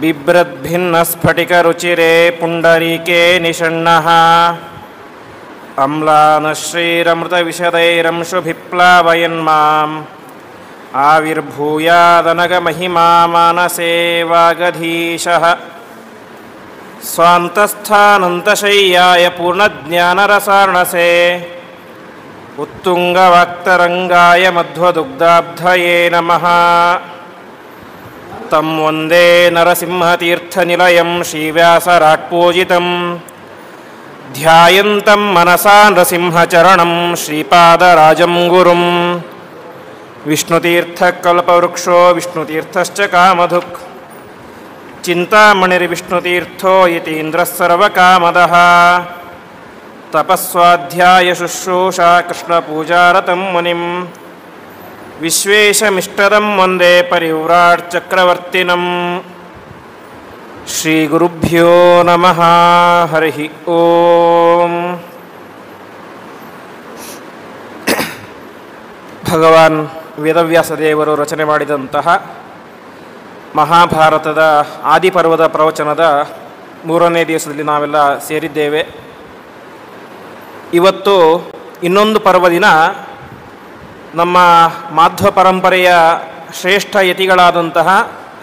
बिभ्रद्भिन्नस्फटिकरुचिरे पुण्डरीके निषण्णः अम्लानश्रीरमृतविशदैरंशुभिप्लावयन्माम् आविर्भूयादनगमहिमा मानसे वागधीशः स्वान्तस्थानन्तशय्याय पूर्णज्ञानरसार्णसे उत्तुङ्गवाक्तरङ्गाय मध्वदुग्धाब्धये नमः। तं वन्दे नरसिंहतीर्थनिलयं श्रीव्यासराट्पूजितं ध्यायन्तं मनसा नृसिंहचरणं श्रीपादराजं गुरुं। विष्णुतीर्थकल्पवृक्षो विष्णुतीर्थश्च कामधुक् चिन्तामणिर्विष्णुतीर्थो यतीन्द्रः सर्वकामदः। तपस्वाध्यायशुश्रूषा कृष्णपूजारतं मुनिं विश्वेशमिष्टदं वन्दे परिव्राट्चक्रवर्तिनं। ಶ್ರೀಗುರುಭ್ಯೋ ನಮಃ. ಹರಿ ಓಂ. ಭಗವಾನ್ ವೇದವ್ಯಾಸದೇವರು ರಚನೆ ಮಾಡಿದಂತಹ ಮಹಾಭಾರತದ ಆದಿಪರ್ವದ ಪ್ರವಚನದ 3ನೇ ದಿವಸದಲ್ಲಿ ನಾವೆಲ್ಲ ಸೇರಿದ್ದೇವೆ. ಇವತ್ತು ಇನ್ನೊಂದು ಪರ್ವದಿನ ನಮ್ಮ ಮಾಧ್ವ ಪರಂಪರೆಯ ಶ್ರೇಷ್ಠ ಯತಿಗಳಾದಂತಹ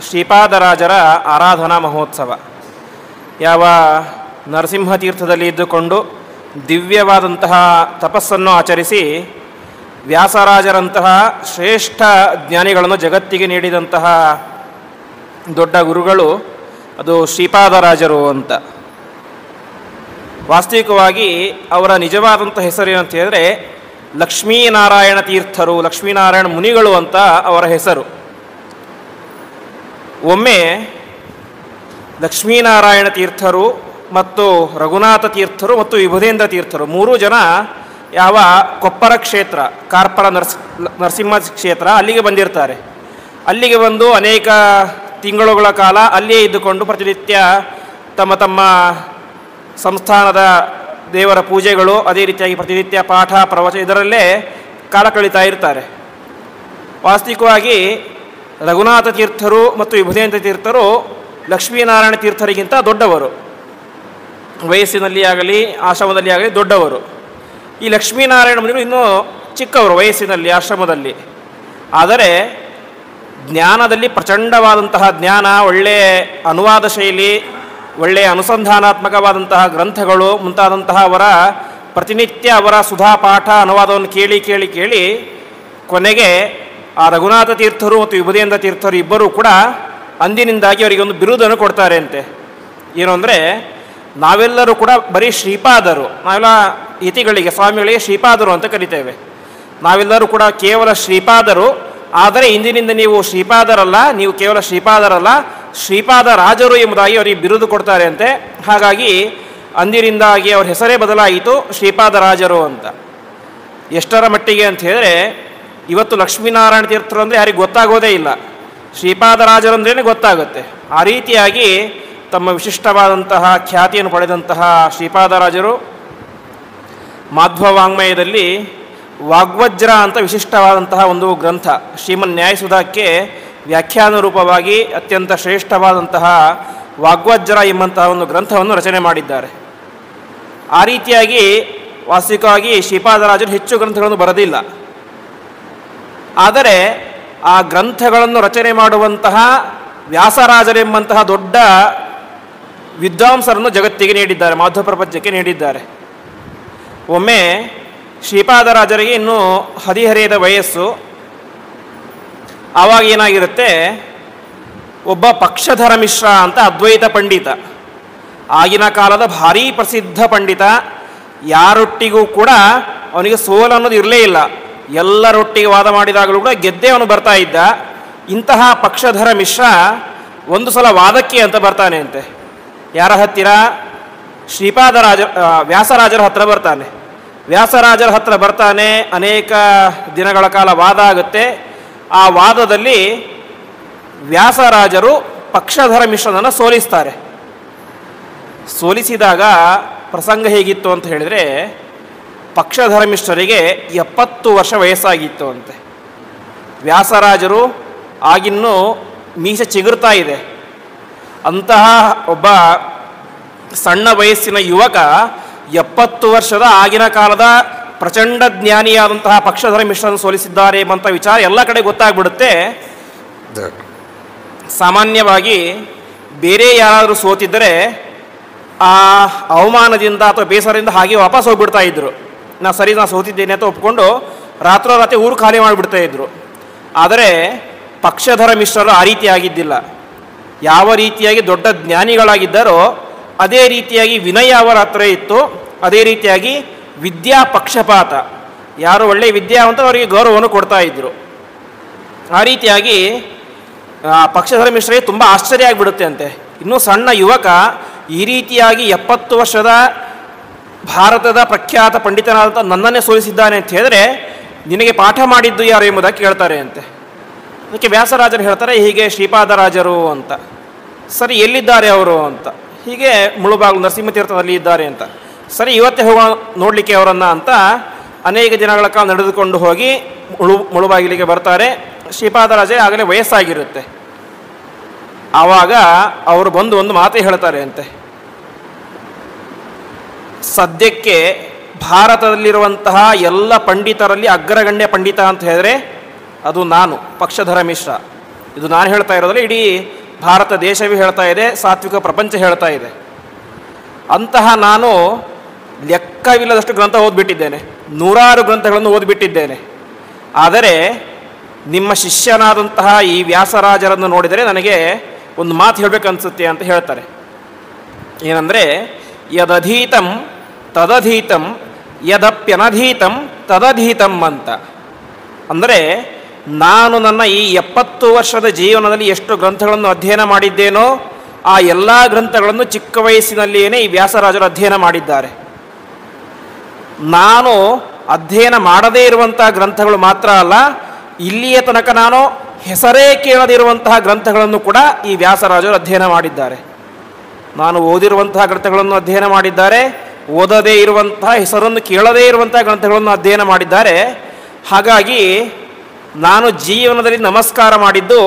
ಶ್ರೀಪಾದರಾಜರ ಆರಾಧನಾ ಮಹೋತ್ಸವ. ಯಾವ ನರಸಿಂಹತೀರ್ಥದಲ್ಲಿ ಇದ್ದುಕೊಂಡು ದಿವ್ಯವಾದಂತಹ ತಪಸ್ಸನ್ನು ಆಚರಿಸಿ ವ್ಯಾಸರಾಜರಂತಹ ಶ್ರೇಷ್ಠ ಜ್ಞಾನಿಗಳನ್ನು ಜಗತ್ತಿಗೆ ನೀಡಿದಂತಹ ದೊಡ್ಡ ಗುರುಗಳು ಅದು ಶ್ರೀಪಾದರಾಜರು ಅಂತ. ವಾಸ್ತವಿಕವಾಗಿ ಅವರ ನಿಜವಾದಂಥ ಹೆಸರೇನಂತ ಹೇಳಿದ್ರೆ ಲಕ್ಷ್ಮೀನಾರಾಯಣ ತೀರ್ಥರು, ಲಕ್ಷ್ಮೀನಾರಾಯಣ ಮುನಿಗಳು ಅಂತ ಅವರ ಹೆಸರು. ಒಮ್ಮೆ ಲಕ್ಷ್ಮೀನಾರಾಯಣ ತೀರ್ಥರು ಮತ್ತು ರಘುನಾಥ ತೀರ್ಥರು ಮತ್ತು ವಿಭುಧೇಂದ್ರ ತೀರ್ಥರು 3 ಜನ ಯಾವ ಕೊಪ್ಪರ ಕ್ಷೇತ್ರ, ಕಾರ್ಪರ ನರಸಿಂಹ ಕ್ಷೇತ್ರ ಅಲ್ಲಿಗೆ ಬಂದಿರ್ತಾರೆ. ಅಲ್ಲಿಗೆ ಬಂದು ಅನೇಕ ತಿಂಗಳುಗಳ ಕಾಲ ಅಲ್ಲಿಯೇ ಇದ್ದುಕೊಂಡು ಪ್ರತಿನಿತ್ಯ ತಮ್ಮ ತಮ್ಮ ಸಂಸ್ಥಾನದ ದೇವರ ಪೂಜೆಗಳು, ಅದೇ ರೀತಿಯಾಗಿ ಪ್ರತಿನಿತ್ಯ ಪಾಠ ಪ್ರವಚನ ಇದರಲ್ಲೇ ಕಾಲ ಕಳೀತಾ ಇರ್ತಾರೆ. ವಾಸ್ತವಿಕವಾಗಿ ರಘುನಾಥ ತೀರ್ಥರು ಮತ್ತು ವಿಭುಧೇಂದ್ರ ತೀರ್ಥರು ಲಕ್ಷ್ಮೀನಾರಾಯಣ ತೀರ್ಥರಿಗಿಂತ ದೊಡ್ಡವರು, ವಯಸ್ಸಿನಲ್ಲಿ ಆಗಲಿ ಆಶ್ರಮದಲ್ಲಿ ಆಗಲಿ ದೊಡ್ಡವರು. ಈ ಲಕ್ಷ್ಮೀನಾರಾಯಣ ಮುನಿಗಳು ಇನ್ನೂ ಚಿಕ್ಕವರು ವಯಸ್ಸಿನಲ್ಲಿ ಆಶ್ರಮದಲ್ಲಿ. ಆದರೆ ಜ್ಞಾನದಲ್ಲಿ ಪ್ರಚಂಡವಾದಂತಹ ಜ್ಞಾನ, ಒಳ್ಳೆಯ ಅನುವಾದ ಶೈಲಿ, ಒಳ್ಳೆಯ ಅನುಸಂಧಾನಾತ್ಮಕವಾದಂತಹ ಗ್ರಂಥಗಳು ಮುಂತಾದಂತಹ ಅವರ ಪ್ರತಿನಿತ್ಯ ಅವರ ಸುಧಾಪಾಠ ಅನುವಾದವನ್ನು ಕೇಳಿ ಕೇಳಿ ಕೇಳಿ ಕೊನೆಗೆ ಆ ರಘುನಾಥ ತೀರ್ಥರು ಮತ್ತು ವಿಭುಧೇಂದ್ರ ತೀರ್ಥರು ಇಬ್ಬರೂ ಕೂಡ ಅಂದಿನಿಂದಾಗಿ ಅವರಿಗೆ ಒಂದು ಬಿರುದನ್ನು ಕೊಡ್ತಾರೆ ಅಂತೆ. ಏನು ಅಂದರೆ, ನಾವೆಲ್ಲರೂ ಕೂಡ ಬರೀ ಶ್ರೀಪಾದರು, ನಾವೆಲ್ಲ ಯತಿಗಳಿಗೆ ಸ್ವಾಮಿಗಳಿಗೆ ಶ್ರೀಪಾದರು ಅಂತ ಕರಿತೇವೆ. ನಾವೆಲ್ಲರೂ ಕೂಡ ಕೇವಲ ಶ್ರೀಪಾದರು. ಆದರೆ ಇಂದಿನಿಂದ ನೀವು ಶ್ರೀಪಾದರಲ್ಲ, ನೀವು ಕೇವಲ ಶ್ರೀಪಾದರಲ್ಲ, ಶ್ರೀಪಾದರಾಜರು ಎಂಬುದಾಗಿ ಅವರಿಗೆ ಬಿರುದು ಕೊಡ್ತಾರೆ ಅಂತೆ. ಹಾಗಾಗಿ ಅಂದಿನಿಂದಾಗಿ ಅವ್ರ ಹೆಸರೇ ಬದಲಾಯಿತು, ಶ್ರೀಪಾದರಾಜರು ಅಂತ. ಎಷ್ಟರ ಮಟ್ಟಿಗೆ ಅಂತ ಹೇಳಿದ್ರೆ, ಇವತ್ತು ಲಕ್ಷ್ಮೀನಾರಾಯಣ ತೀರ್ಥರು ಅಂದರೆ ಯಾರಿಗೆ ಗೊತ್ತಾಗೋದೇ ಇಲ್ಲ, ಶ್ರೀಪಾದರಾಜರು ಅಂದ್ರೇ ಗೊತ್ತಾಗುತ್ತೆ. ಆ ರೀತಿಯಾಗಿ ತಮ್ಮ ವಿಶಿಷ್ಟವಾದಂತಹ ಖ್ಯಾತಿಯನ್ನು ಪಡೆದಂತಹ ಶ್ರೀಪಾದರಾಜರು ಮಾಧ್ವ ವಾಂಗ್ಮಯದಲ್ಲಿ ವಾಗ್ವಜ್ರ ಅಂತ ವಿಶಿಷ್ಟವಾದಂತಹ ಒಂದು ಗ್ರಂಥ, ಶ್ರೀಮನ್ ನ್ಯಾಯಸುಧಾಕ್ಕೆ ವ್ಯಾಖ್ಯಾನ ರೂಪವಾಗಿ ಅತ್ಯಂತ ಶ್ರೇಷ್ಠವಾದಂತಹ ವಾಗ್ವಜ್ರ ಎಂಬಂತಹ ಒಂದು ಗ್ರಂಥವನ್ನು ರಚನೆ ಮಾಡಿದ್ದಾರೆ. ಆ ರೀತಿಯಾಗಿ ವಾಸ್ತವಿಕವಾಗಿ ಶ್ರೀಪಾದರಾಜರು ಹೆಚ್ಚು ಗ್ರಂಥಗಳನ್ನು ಬರೆದಿಲ್ಲ. ಆದರೆ ಆ ಗ್ರಂಥಗಳನ್ನು ರಚನೆ ಮಾಡುವಂತಹ ವ್ಯಾಸರಾಜರೆಂಬಂತಹ ದೊಡ್ಡ ವಿದ್ವಾಂಸರನ್ನು ಜಗತ್ತಿಗೆ ನೀಡಿದ್ದಾರೆ, ಮಾಧ್ವ ಪ್ರಪಂಚಕ್ಕೆ ನೀಡಿದ್ದಾರೆ. ಒಮ್ಮೆ ಶ್ರೀಪಾದರಾಜರಿಗೆ ಇನ್ನೂ ಹದಿಹರೆಯದ ವಯಸ್ಸು. ಆವಾಗ ಏನಾಗಿರುತ್ತೆ, ಒಬ್ಬ ಪಕ್ಷಧರ ಮಿಶ್ರ ಅಂತ ಅದ್ವೈತ ಪಂಡಿತ, ಆಗಿನ ಕಾಲದ ಭಾರೀ ಪ್ರಸಿದ್ಧ ಪಂಡಿತ. ಯಾರೊಟ್ಟಿಗೂ ಕೂಡ ಅವನಿಗೆ ಸೋಲು ಅನ್ನೋದು ಇರಲೇ ಇಲ್ಲ, ಎಲ್ಲರೊಟ್ಟಿಗೆ ವಾದ ಮಾಡಿದಾಗಲೂ ಕೂಡ ಗೆದ್ದೇ ಅವನು ಬರ್ತಾ ಇದ್ದ. ಇಂತಹ ಪಕ್ಷಧರ ಮಿಶ್ರ ಒಂದು ಸಲ ವಾದಕ್ಕೆ ಅಂತ ಬರ್ತಾನೆ ಅಂತೆ. ಯಾರ ಹತ್ತಿರ? ವ್ಯಾಸರಾಜರ ಹತ್ರ ಬರ್ತಾನೆ. ವ್ಯಾಸರಾಜರ ಹತ್ರ ಬರ್ತಾನೆ, ಅನೇಕ ದಿನಗಳ ಕಾಲ ವಾದ ಆಗುತ್ತೆ. ಆ ವಾದದಲ್ಲಿ ವ್ಯಾಸರಾಜರು ಪಕ್ಷಧರ ಮಿಶ್ರನನ್ನು ಸೋಲಿಸ್ತಾರೆ. ಸೋಲಿಸಿದಾಗ ಪ್ರಸಂಗ ಹೇಗಿತ್ತು ಅಂತ ಹೇಳಿದರೆ, ಪಕ್ಷಧರ್ಮಿಷ್ಠರಿಗೆ 70 ವರ್ಷ ವಯಸ್ಸಾಗಿತ್ತು ಅಂತೆ. ವ್ಯಾಸರಾಜರು ಆಗಿನ್ನೂ ಮೀಸೆ ಚಿಗುರ್ತಾ ಇದೆ. ಅಂತಹ ಒಬ್ಬ ಸಣ್ಣ ವಯಸ್ಸಿನ ಯುವಕ 70 ವರ್ಷದ ಆಗಿನ ಕಾಲದ ಪ್ರಚಂಡ ಜ್ಞಾನಿಯಾದಂತಹ ಪಕ್ಷಧರ ಮಿಶ್ರನ್ನು ಸೋಲಿಸಿದ್ದಾರೆ ಎಂಬಂಥ ವಿಚಾರ ಎಲ್ಲ ಕಡೆ ಗೊತ್ತಾಗ್ಬಿಡುತ್ತೆ. ಸಾಮಾನ್ಯವಾಗಿ ಬೇರೆ ಯಾರಾದರೂ ಸೋತಿದ್ದರೆ ಆ ಅವಮಾನದಿಂದ ಅಥವಾ ಬೇಸರದಿಂದ ಹಾಗೆ ವಾಪಸ್ ಹೋಗ್ಬಿಡ್ತಾ ಇದ್ರು. ನಾ ಸೋತಿದ್ದೇನೆ ಅಂತ ಒಪ್ಕೊಂಡು ರಾತ್ರೋರಾತ್ರಿ ಊರು ಖಾಲಿ ಮಾಡಿಬಿಡ್ತಾ ಇದ್ರು. ಆದರೆ ಪಕ್ಷಧರ ಮಿಶ್ರರು ಆ ರೀತಿ ಆಗಿದ್ದಿಲ್ಲ. ಯಾವ ರೀತಿಯಾಗಿ ದೊಡ್ಡ ಜ್ಞಾನಿಗಳಾಗಿದ್ದಾರೋ ಅದೇ ರೀತಿಯಾಗಿ ವಿನಯ ಅವರ ಹತ್ರ ಇತ್ತು. ಅದೇ ರೀತಿಯಾಗಿ ವಿದ್ಯಾ ಪಕ್ಷಪಾತ, ಯಾರು ಒಳ್ಳೆಯ ವಿದ್ಯಾವಂತ ಅವರಿಗೆ ಗೌರವವನ್ನು ಕೊಡ್ತಾ ಇದ್ದರು. ಆ ರೀತಿಯಾಗಿ ಪಕ್ಷಧರ ಮಿಶ್ರಿಗೆ ತುಂಬ ಆಶ್ಚರ್ಯ ಆಗಿಬಿಡುತ್ತೆ ಅಂತೆ. ಇನ್ನೂ ಸಣ್ಣ ಯುವಕ ಈ ರೀತಿಯಾಗಿ 70 ವರ್ಷದ ಭಾರತದ ಪ್ರಖ್ಯಾತ ಪಂಡಿತನಾದಂಥ ನನ್ನನ್ನೇ ಸೋಲಿಸಿದ್ದಾನೆ ಅಂತ ಹೇಳಿದ್ರೆ ನಿನಗೆ ಪಾಠ ಮಾಡಿದ್ದು ಯಾರು ಎಂಬುದಾಗಿ ಕೇಳ್ತಾರೆ ಅಂತೆ. ಅದಕ್ಕೆ ವ್ಯಾಸರಾಜರು ಹೇಳ್ತಾರೆ, ಹೀಗೆ ಶ್ರೀಪಾದರಾಜರು ಅಂತ. ಸರಿ, ಎಲ್ಲಿದ್ದಾರೆ ಅವರು ಅಂತ. ಹೀಗೆ ಮುಳುಬಾಗಿಲು ನರಸಿಂಹತೀರ್ಥದಲ್ಲಿ ಇದ್ದಾರೆ ಅಂತ. ಸರಿ, ಇವತ್ತೇ ಹೋಗೋಣ ನೋಡಲಿಕ್ಕೆ ಅವರನ್ನು ಅಂತ ಅನೇಕ ದಿನಗಳ ಕಾಲ ನಡೆದುಕೊಂಡು ಹೋಗಿ ಮುಳುಬಾಗಿಲಿಗೆ ಬರ್ತಾರೆ. ಶ್ರೀಪಾದರಾಜೇ ಆಗಲೇ ವಯಸ್ಸಾಗಿರುತ್ತೆ. ಆವಾಗ ಅವರು ಬಂದು ಒಂದು ಮಾತೇ ಹೇಳ್ತಾರೆ ಅಂತೆ, ಸದ್ಯಕ್ಕೆ ಭಾರತದಲ್ಲಿರುವಂತಹ ಎಲ್ಲ ಪಂಡಿತರಲ್ಲಿ ಅಗ್ರಗಣ್ಯ ಪಂಡಿತ ಅಂತ ಹೇಳಿದ್ರೆ ಅದು ನಾನು, ಪಕ್ಷಧರ ಮಿಶ್ರ. ಇದು ನಾನು ಹೇಳ್ತಾ ಇರೋದಲ್ಲ, ಇಡೀ ಭಾರತ ದೇಶವೇ ಹೇಳ್ತಾ ಇದೆ, ಸಾತ್ವಿಕ ಪ್ರಪಂಚ ಹೇಳ್ತಾ ಇದೆ. ಅಂತಹ ನಾನು ಲೆಕ್ಕವಿಲ್ಲದಷ್ಟು ಗ್ರಂಥ ಓದ್ಬಿಟ್ಟಿದ್ದೇನೆ, 100 ಗ್ರಂಥಗಳನ್ನು ಓದಿಬಿಟ್ಟಿದ್ದೇನೆ. ಆದರೆ ನಿಮ್ಮ ಶಿಷ್ಯನಾದಂತಹ ಈ ವ್ಯಾಸರಾಜರನ್ನು ನೋಡಿದರೆ ನನಗೆ ಒಂದು ಮಾತು ಹೇಳಬೇಕನ್ಸುತ್ತೆ ಅಂತ ಹೇಳ್ತಾರೆ. ಏನಂದರೆ, ಯದಧೀತಂ ತದಧೀತಂ ಯದಪ್ಯನಧೀತಂ ತದಧೀತಂ ಅಂತ. ಅಂದರೆ ನಾನು ನನ್ನ ಈ 70 ವರ್ಷದ ಜೀವನದಲ್ಲಿ ಎಷ್ಟು ಗ್ರಂಥಗಳನ್ನು ಅಧ್ಯಯನ ಮಾಡಿದ್ದೇನೋ ಆ ಎಲ್ಲ ಗ್ರಂಥಗಳನ್ನು ಚಿಕ್ಕ ವಯಸ್ಸಿನಲ್ಲಿಯೇ ಈ ವ್ಯಾಸರಾಜರು ಅಧ್ಯಯನ ಮಾಡಿದ್ದಾರೆ. ನಾನು ಅಧ್ಯಯನ ಮಾಡದೇ ಇರುವಂತಹ ಗ್ರಂಥಗಳು ಮಾತ್ರ ಅಲ್ಲ, ಇಲ್ಲಿಯ ತನಕ ನಾನು ಹೆಸರೇ ಕೇಳದಿರುವಂತಹ ಗ್ರಂಥಗಳನ್ನು ಕೂಡ ಈ ವ್ಯಾಸರಾಜರು ಅಧ್ಯಯನ ಮಾಡಿದ್ದಾರೆ. ನಾನು ಓದಿರುವಂತಹ ಗ್ರಂಥಗಳನ್ನು ಅಧ್ಯಯನ ಮಾಡಿದ್ದಾರೆ, ಓದದೇ ಇರುವಂತಹ, ಹೆಸರನ್ನು ಕೇಳದೇ ಇರುವಂತಹ ಗ್ರಂಥಗಳನ್ನು ಅಧ್ಯಯನ ಮಾಡಿದ್ದಾರೆ. ಹಾಗಾಗಿ ನಾನು ಜೀವನದಲ್ಲಿ ನಮಸ್ಕಾರ ಮಾಡಿದ್ದು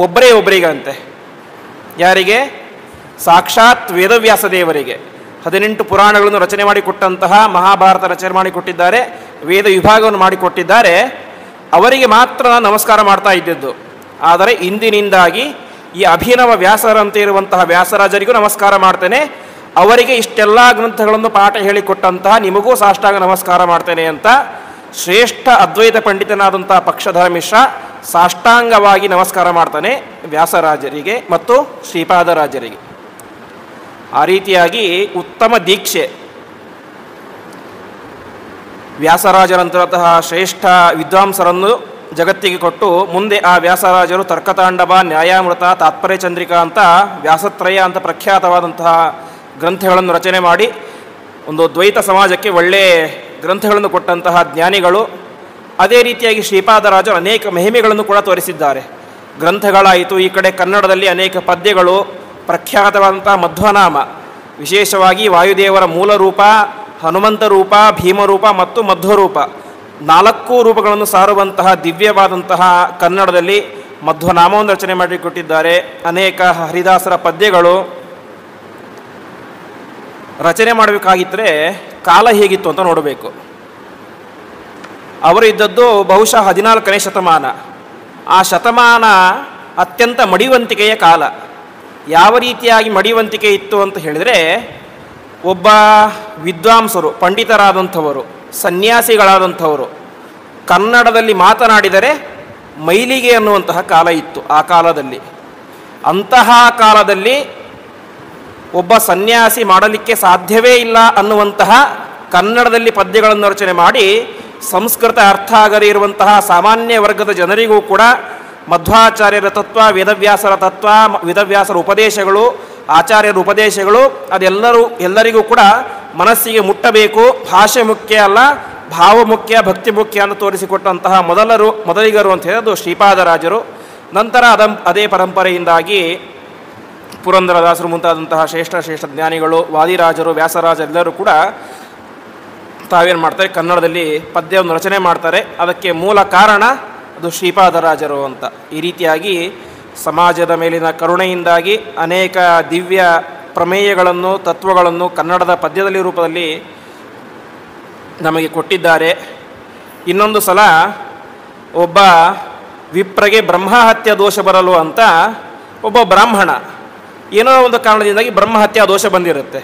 ಒಬ್ಬರಿಗಂತೆ. ಯಾರಿಗೆ? ಸಾಕ್ಷಾತ್ ವೇದವ್ಯಾಸ ದೇವರಿಗೆ. 18 ಪುರಾಣಗಳನ್ನು ರಚನೆ ಮಾಡಿಕೊಟ್ಟಂತಹ, ಮಹಾಭಾರತ ರಚನೆ ಮಾಡಿಕೊಟ್ಟಿದ್ದಾರೆ, ವೇದ ವಿಭಾಗವನ್ನು ಮಾಡಿಕೊಟ್ಟಿದ್ದಾರೆ. ಅವರಿಗೆ ಮಾತ್ರ ನಾನು ನಮಸ್ಕಾರ ಮಾಡ್ತಾ ಇದ್ದದ್ದು. ಆದರೆ ಇಂದಿನಿಂದಾಗಿ ಈ ಅಭಿನವ ವ್ಯಾಸರಂತೆ ಇರುವಂತಹ ವ್ಯಾಸರಾಜರಿಗೂ ನಮಸ್ಕಾರ ಮಾಡ್ತೇನೆ. ಅವರಿಗೆ ಇಷ್ಟೆಲ್ಲ ಗ್ರಂಥಗಳನ್ನು ಪಾಠ ಹೇಳಿಕೊಟ್ಟಂತಹ ನಿಮಗೂ ಸಾಷ್ಟಾಂಗ ನಮಸ್ಕಾರ ಮಾಡ್ತೇನೆ ಅಂತ ಶ್ರೇಷ್ಠ ಅದ್ವೈತ ಪಂಡಿತನಾದಂತಹ ಪಕ್ಷಧರ ಮಿಶ್ರ ಸಾಷ್ಟಾಂಗವಾಗಿ ನಮಸ್ಕಾರ ಮಾಡ್ತಾನೆ ವ್ಯಾಸರಾಜರಿಗೆ ಮತ್ತು ಶ್ರೀಪಾದರಾಜರಿಗೆ. ಆ ರೀತಿಯಾಗಿ ಉತ್ತಮ ದೀಕ್ಷೆ ವ್ಯಾಸರಾಜರಂತಹ ಶ್ರೇಷ್ಠ ವಿದ್ವಾಂಸರನ್ನು ಜಗತ್ತಿಗೆ ಕೊಟ್ಟು, ಮುಂದೆ ಆ ವ್ಯಾಸರಾಜರು ತರ್ಕತಾಂಡವ, ನ್ಯಾಯಾಮೃತ, ತಾತ್ಪರ್ಯ ಚಂದ್ರಿಕಾ ಅಂತ ವ್ಯಾಸತ್ರಯ ಅಂತ ಪ್ರಖ್ಯಾತವಾದಂತಹ ಗ್ರಂಥಗಳನ್ನು ರಚನೆ ಮಾಡಿ ಒಂದು ದ್ವೈತ ಸಮಾಜಕ್ಕೆ ಒಳ್ಳೆಯ ಗ್ರಂಥಗಳನ್ನು ಕೊಟ್ಟಂತಹ ಜ್ಞಾನಿಗಳು. ಅದೇ ರೀತಿಯಾಗಿ ಶ್ರೀಪಾದರಾಜರು ಅನೇಕ ಮಹಿಮೆಗಳನ್ನು ಕೂಡ ತೋರಿಸಿದ್ದಾರೆ. ಗ್ರಂಥಗಳಾಯಿತು, ಈ ಕಡೆ ಕನ್ನಡದಲ್ಲಿ ಅನೇಕ ಪದ್ಯಗಳು, ಪ್ರಖ್ಯಾತವಾದಂತಹ ಮಧ್ವನಾಮ, ವಿಶೇಷವಾಗಿ ವಾಯುದೇವರ ಮೂಲ ರೂಪ, ಹನುಮಂತ ರೂಪ, ಭೀಮರೂಪ ಮತ್ತು ಮಧ್ವರೂಪ 4 ರೂಪಗಳನ್ನು ಸಾರುವಂತಹ ದಿವ್ಯವಾದಂತಹ ಕನ್ನಡದಲ್ಲಿ ಮಧ್ವನಾಮವನ್ನು ರಚನೆ ಮಾಡಿಕೊಟ್ಟಿದ್ದಾರೆ. ಅನೇಕ ಹರಿದಾಸರ ಪದ್ಯಗಳು. ರಚನೆ ಮಾಡಬೇಕಾಗಿದ್ದರೆ ಕಾಲ ಹೇಗಿತ್ತು ಅಂತ ನೋಡಬೇಕು. ಅವರು ಇದ್ದದ್ದು ಬಹುಶಃ 14ನೇ ಶತಮಾನ. ಆ ಶತಮಾನ ಅತ್ಯಂತ ಮಡಿವಂತಿಕೆಯ ಕಾಲ. ಯಾವ ರೀತಿಯಾಗಿ ಮಡಿವಂತಿಕೆ ಇತ್ತು ಅಂತ ಹೇಳಿದರೆ, ಒಬ್ಬ ವಿದ್ವಾಂಸರು, ಪಂಡಿತರಾದಂಥವರು, ಸನ್ಯಾಸಿಗಳಾದಂಥವರು ಕನ್ನಡದಲ್ಲಿ ಮಾತನಾಡಿದರೆ ಮೈಲಿಗೆ ಅನ್ನುವಂತಹ ಕಾಲ ಇತ್ತು ಆ ಕಾಲದಲ್ಲಿ. ಅಂತಹ ಕಾಲದಲ್ಲಿ ಒಬ್ಬ ಸನ್ಯಾಸಿ ಮಾಡಲಿಕ್ಕೆ ಸಾಧ್ಯವೇ ಇಲ್ಲ ಅನ್ನುವಂತಹ ಕನ್ನಡದಲ್ಲಿ ಪದ್ಯಗಳನ್ನು ರಚನೆ ಮಾಡಿ ಸಂಸ್ಕೃತ ಅರ್ಥ ಆಗದೇ ಇರುವಂತಹ ಸಾಮಾನ್ಯ ವರ್ಗದ ಜನರಿಗೂ ಕೂಡ ಮಧ್ವಾಚಾರ್ಯರ ತತ್ವ, ವೇದವ್ಯಾಸರ ತತ್ವ, ವೇದವ್ಯಾಸರ ಉಪದೇಶಗಳು, ಆಚಾರ್ಯರ ಉಪದೇಶಗಳು ಎಲ್ಲರಿಗೂ ಕೂಡ ಮನಸ್ಸಿಗೆ ಮುಟ್ಟಬೇಕು. ಭಾಷೆ ಮುಖ್ಯ ಅಲ್ಲ, ಭಾವ ಮುಖ್ಯ, ಭಕ್ತಿ ಮುಖ್ಯ ಅಂತ ತೋರಿಸಿಕೊಟ್ಟಂತಹ ಮೊದಲಿಗರು ಅಂತ ಹೇಳೋದು ಶ್ರೀಪಾದರಾಜರು. ನಂತರ ಅದೇ ಪರಂಪರೆಯಿಂದಾಗಿ ಪುರಂದರದಾಸರು ಮುಂತಾದಂತಹ ಶ್ರೇಷ್ಠ ಜ್ಞಾನಿಗಳು, ವಾದಿರಾಜರು, ವ್ಯಾಸರಾಜ ಎಲ್ಲರೂ ಕೂಡ ತಾವೇನು ಮಾಡ್ತಾರೆ, ಕನ್ನಡದಲ್ಲಿ ಪದ್ಯವನ್ನು ರಚನೆ ಮಾಡ್ತಾರೆ. ಅದಕ್ಕೆ ಮೂಲ ಕಾರಣ ಅದು ಶ್ರೀಪಾದರಾಜರು ಅಂತ. ಈ ರೀತಿಯಾಗಿ ಸಮಾಜದ ಮೇಲಿನ ಕರುಣೆಯಿಂದಾಗಿ ಅನೇಕ ದಿವ್ಯ ಪ್ರಮೇಯಗಳನ್ನು ತತ್ವಗಳನ್ನು ಕನ್ನಡದ ಪದ್ಯದಲ್ಲಿ ರೂಪದಲ್ಲಿ ನಮಗೆ ಕೊಟ್ಟಿದ್ದಾರೆ. ಇನ್ನೊಂದು ಸಲ ಒಬ್ಬ ವಿಪ್ರಗೆ ಬ್ರಹ್ಮಹತ್ಯಾ ದೋಷ ಬರಲು ಅಂತ ಒಬ್ಬ ಬ್ರಾಹ್ಮಣ ಏನೋ ಒಂದು ಕಾರಣದಿಂದಾಗಿ ಬ್ರಹ್ಮಹತ್ಯಾ ದೋಷ ಬಂದಿರುತ್ತೆ.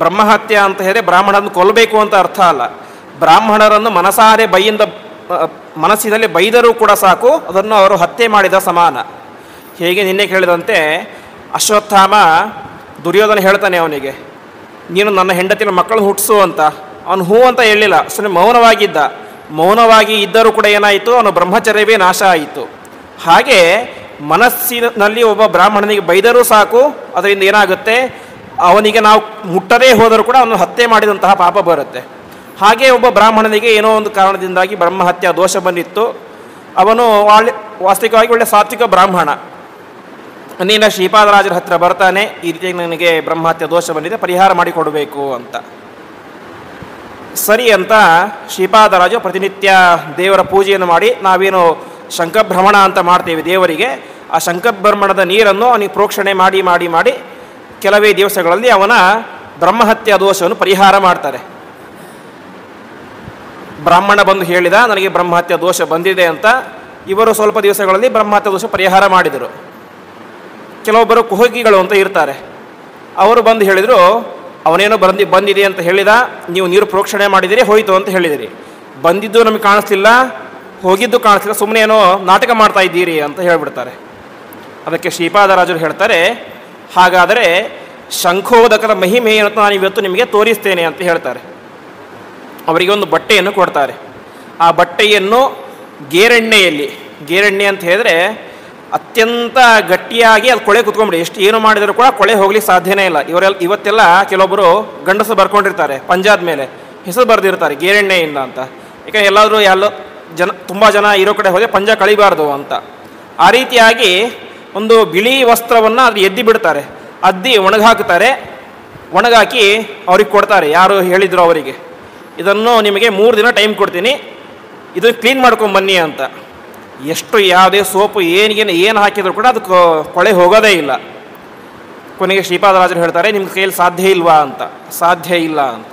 ಬ್ರಹ್ಮಹತ್ಯೆ ಅಂತ ಹೇಳಿದ್ರೆ ಬ್ರಾಹ್ಮಣರನ್ನು ಕೊಲ್ಲಬೇಕು ಅಂತ ಅರ್ಥ ಅಲ್ಲ. ಬ್ರಾಹ್ಮಣರನ್ನು ಮನಸಾರೆ ಮನಸ್ಸಿನಲ್ಲಿ ಬೈದರೂ ಕೂಡ ಸಾಕು, ಅದನ್ನು ಅವರು ಹತ್ಯೆ ಮಾಡಿದ ಸಮಾನ. ಹೇಗೆ ನಿನ್ನೆ ಕೇಳಿದಂತೆ ಅಶ್ವತ್ಥಾಮ ದುರ್ಯೋಧನ ಹೇಳ್ತಾನೆ ಅವನಿಗೆ, ನೀನು ನನ್ನ ಹೆಂಡತಿನ ಮಕ್ಕಳನ್ನು ಹುಟ್ಟಿಸು ಅಂತ. ಅವನು ಹೂ ಅಂತ ಹೇಳಿಲ್ಲ, ಸುಮ್ಮನೆ ಮೌನವಾಗಿದ್ದ. ಮೌನವಾಗಿ ಇದ್ದರೂ ಕೂಡ ಏನಾಯಿತು, ಅವನು ಬ್ರಹ್ಮಚರ್ಯವೇ ನಾಶ ಆಯಿತು. ಹಾಗೆ ಮನಸ್ಸಿನಲ್ಲಿ ಒಬ್ಬ ಬ್ರಾಹ್ಮಣನಿಗೆ ಬೈದರೂ ಸಾಕು, ಅದರಿಂದ ಏನಾಗುತ್ತೆ, ಅವನಿಗೆ ನಾವು ಮುಟ್ಟದೇ ಹೋದರೂ ಕೂಡ ಅವನು ಹತ್ಯೆ ಮಾಡಿದಂತಹ ಪಾಪ ಬರುತ್ತೆ. ಹಾಗೆ ಒಬ್ಬ ಬ್ರಾಹ್ಮಣನಿಗೆ ಏನೋ ಒಂದು ಕಾರಣದಿಂದಾಗಿ ಬ್ರಹ್ಮಹತ್ಯಾ ದೋಷ ಬಂದಿತ್ತು. ಅವನು ವಾಸ್ತವಿಕವಾಗಿ ಒಳ್ಳೆ ಸಾತ್ವಿಕ ಬ್ರಾಹ್ಮಣ. ನೀನು ಶ್ರೀಪಾದರಾಜರ ಹತ್ತಿರ ಬರ್ತಾನೆ, ಈ ರೀತಿಯಾಗಿ ನನಗೆ ಬ್ರಹ್ಮಹತ್ಯಾ ದೋಷ ಬಂದಿದೆ, ಪರಿಹಾರ ಮಾಡಿಕೊಡಬೇಕು ಅಂತ. ಸರಿ ಅಂತ ಶ್ರೀಪಾದರಾಜು ಪ್ರತಿನಿತ್ಯ ದೇವರ ಪೂಜೆಯನ್ನು ಮಾಡಿ, ನಾವೇನು ಶಂಖಭ್ರಮಣ ಅಂತ ಮಾಡ್ತೇವೆ ದೇವರಿಗೆ, ಆ ಶಂಖಭ್ರಮಣದ ನೀರನ್ನು ಅವನಿಗೆ ಪ್ರೋಕ್ಷಣೆ ಮಾಡಿ ಮಾಡಿ ಮಾಡಿ ಕೆಲವೇ ದಿವಸಗಳಲ್ಲಿ ಅವನ ಬ್ರಹ್ಮಹತ್ಯಾ ದೋಷವನ್ನು ಪರಿಹಾರ ಮಾಡ್ತಾರೆ. ಬ್ರಾಹ್ಮಣ ಬಂದು ಹೇಳಿದ, ನನಗೆ ಬ್ರಹ್ಮಹತ್ಯಾ ದೋಷ ಬಂದಿದೆ ಅಂತ. ಇವರು ಸ್ವಲ್ಪ ದಿವಸಗಳಲ್ಲಿ ಬ್ರಹ್ಮಹತ್ಯಾ ದೋಷ ಪರಿಹಾರ ಮಾಡಿದರು. ಕೆಲವೊಬ್ಬರು ಕುಹಕಿಗಳು ಅಂತ ಇರ್ತಾರೆ, ಅವರು ಬಂದು ಹೇಳಿದರು, ಅವನೇನೋ ಬಂದಿದೆ ಅಂತ ಹೇಳಿದ, ನೀವು ನೀರು ಪ್ರೋಕ್ಷಣೆ ಮಾಡಿದಿರಿ, ಹೋಯಿತು ಅಂತ ಹೇಳಿದಿರಿ. ಬಂದಿದ್ದು ನಮಗೆ ಕಾಣಿಸ್ಲಿಲ್ಲ, ಹೋಗಿದ್ದು ಕಾಣಿಸ್ಲಿಲ್ಲ, ಸುಮ್ಮನೆ ಏನೋ ನಾಟಕ ಮಾಡ್ತಾ ಇದ್ದೀರಿ ಅಂತ ಹೇಳಿಬಿಡ್ತಾರೆ. ಅದಕ್ಕೆ ಶ್ರೀಪಾದರಾಜರು ಹೇಳ್ತಾರೆ, ಹಾಗಾದರೆ ಶಂಖೋದಕದ ಮಹಿಮೆ ಏನಂತ ನಾನು ಇವತ್ತು ನಿಮಗೆ ತೋರಿಸ್ತೇನೆ ಅಂತ ಹೇಳ್ತಾರೆ. ಅವರಿಗೆ ಒಂದು ಬಟ್ಟೆಯನ್ನು ಕೊಡ್ತಾರೆ. ಆ ಬಟ್ಟೆಯನ್ನು ಗೇರೆಣ್ಣೆ ಅಂತ ಹೇಳಿದ್ರೆ ಅತ್ಯಂತ ಗಟ್ಟಿಯಾಗಿ ಅದು ಕೊಳೆ ಕುತ್ಕೊಂಡ್ಬಿಡಿ, ಎಷ್ಟು ಏನು ಮಾಡಿದರೂ ಕೂಡ ಕೊಳೆ ಹೋಗ್ಲಿಕ್ಕೆ ಸಾಧ್ಯನೇ ಇಲ್ಲ. ಇವತ್ತೆಲ್ಲ ಕೆಲವೊಬ್ಬರು ಗಂಡಸು ಬರ್ಕೊಂಡಿರ್ತಾರೆ, ಪಂಜಾದ ಮೇಲೆ ಹೆಸರು ಬರೆದಿರ್ತಾರೆ ಗೇರೆಣ್ಣೆಯಿಂದ ಅಂತ. ಯಾಕಂದರೆ ಎಲ್ಲಾದರೂ ತುಂಬ ಜನ ಇರೋ ಕಡೆ ಹೋದರೆ ಪಂಜ ಕಳಿಬಾರ್ದು ಅಂತ. ಆ ರೀತಿಯಾಗಿ ಒಂದು ಬಿಳಿ ವಸ್ತ್ರವನ್ನು ಅದು ಎದ್ದಿ ಬಿಡ್ತಾರೆ, ಅದ್ದಿ ಒಣಗಾಕ್ತಾರೆ. ಒಣಗಾಕಿ ಅವ್ರಿಗೆ ಕೊಡ್ತಾರೆ, ಯಾರು ಹೇಳಿದ್ರು ಅವರಿಗೆ, ಇದನ್ನು ನಿಮಗೆ 3 ದಿನ ಟೈಮ್ ಕೊಡ್ತೀನಿ, ಇದನ್ನು ಕ್ಲೀನ್ ಮಾಡ್ಕೊಂಬನ್ನಿ ಅಂತ. ಎಷ್ಟು ಯಾವುದೇ ಸೋಪು ಏನು ಹಾಕಿದರೂ ಕೂಡ ಅದು ಕೊಳೆ ಹೋಗೋದೇ ಇಲ್ಲ. ಕೊನೆಗೆ ಶ್ರೀಪಾದರಾಜರು ಹೇಳ್ತಾರೆ, ನಿಮ್ಮ ಕೈಯಲ್ಲಿ ಸಾಧ್ಯ ಇಲ್ವಾ ಅಂತ. ಸಾಧ್ಯ ಇಲ್ಲ ಅಂತ.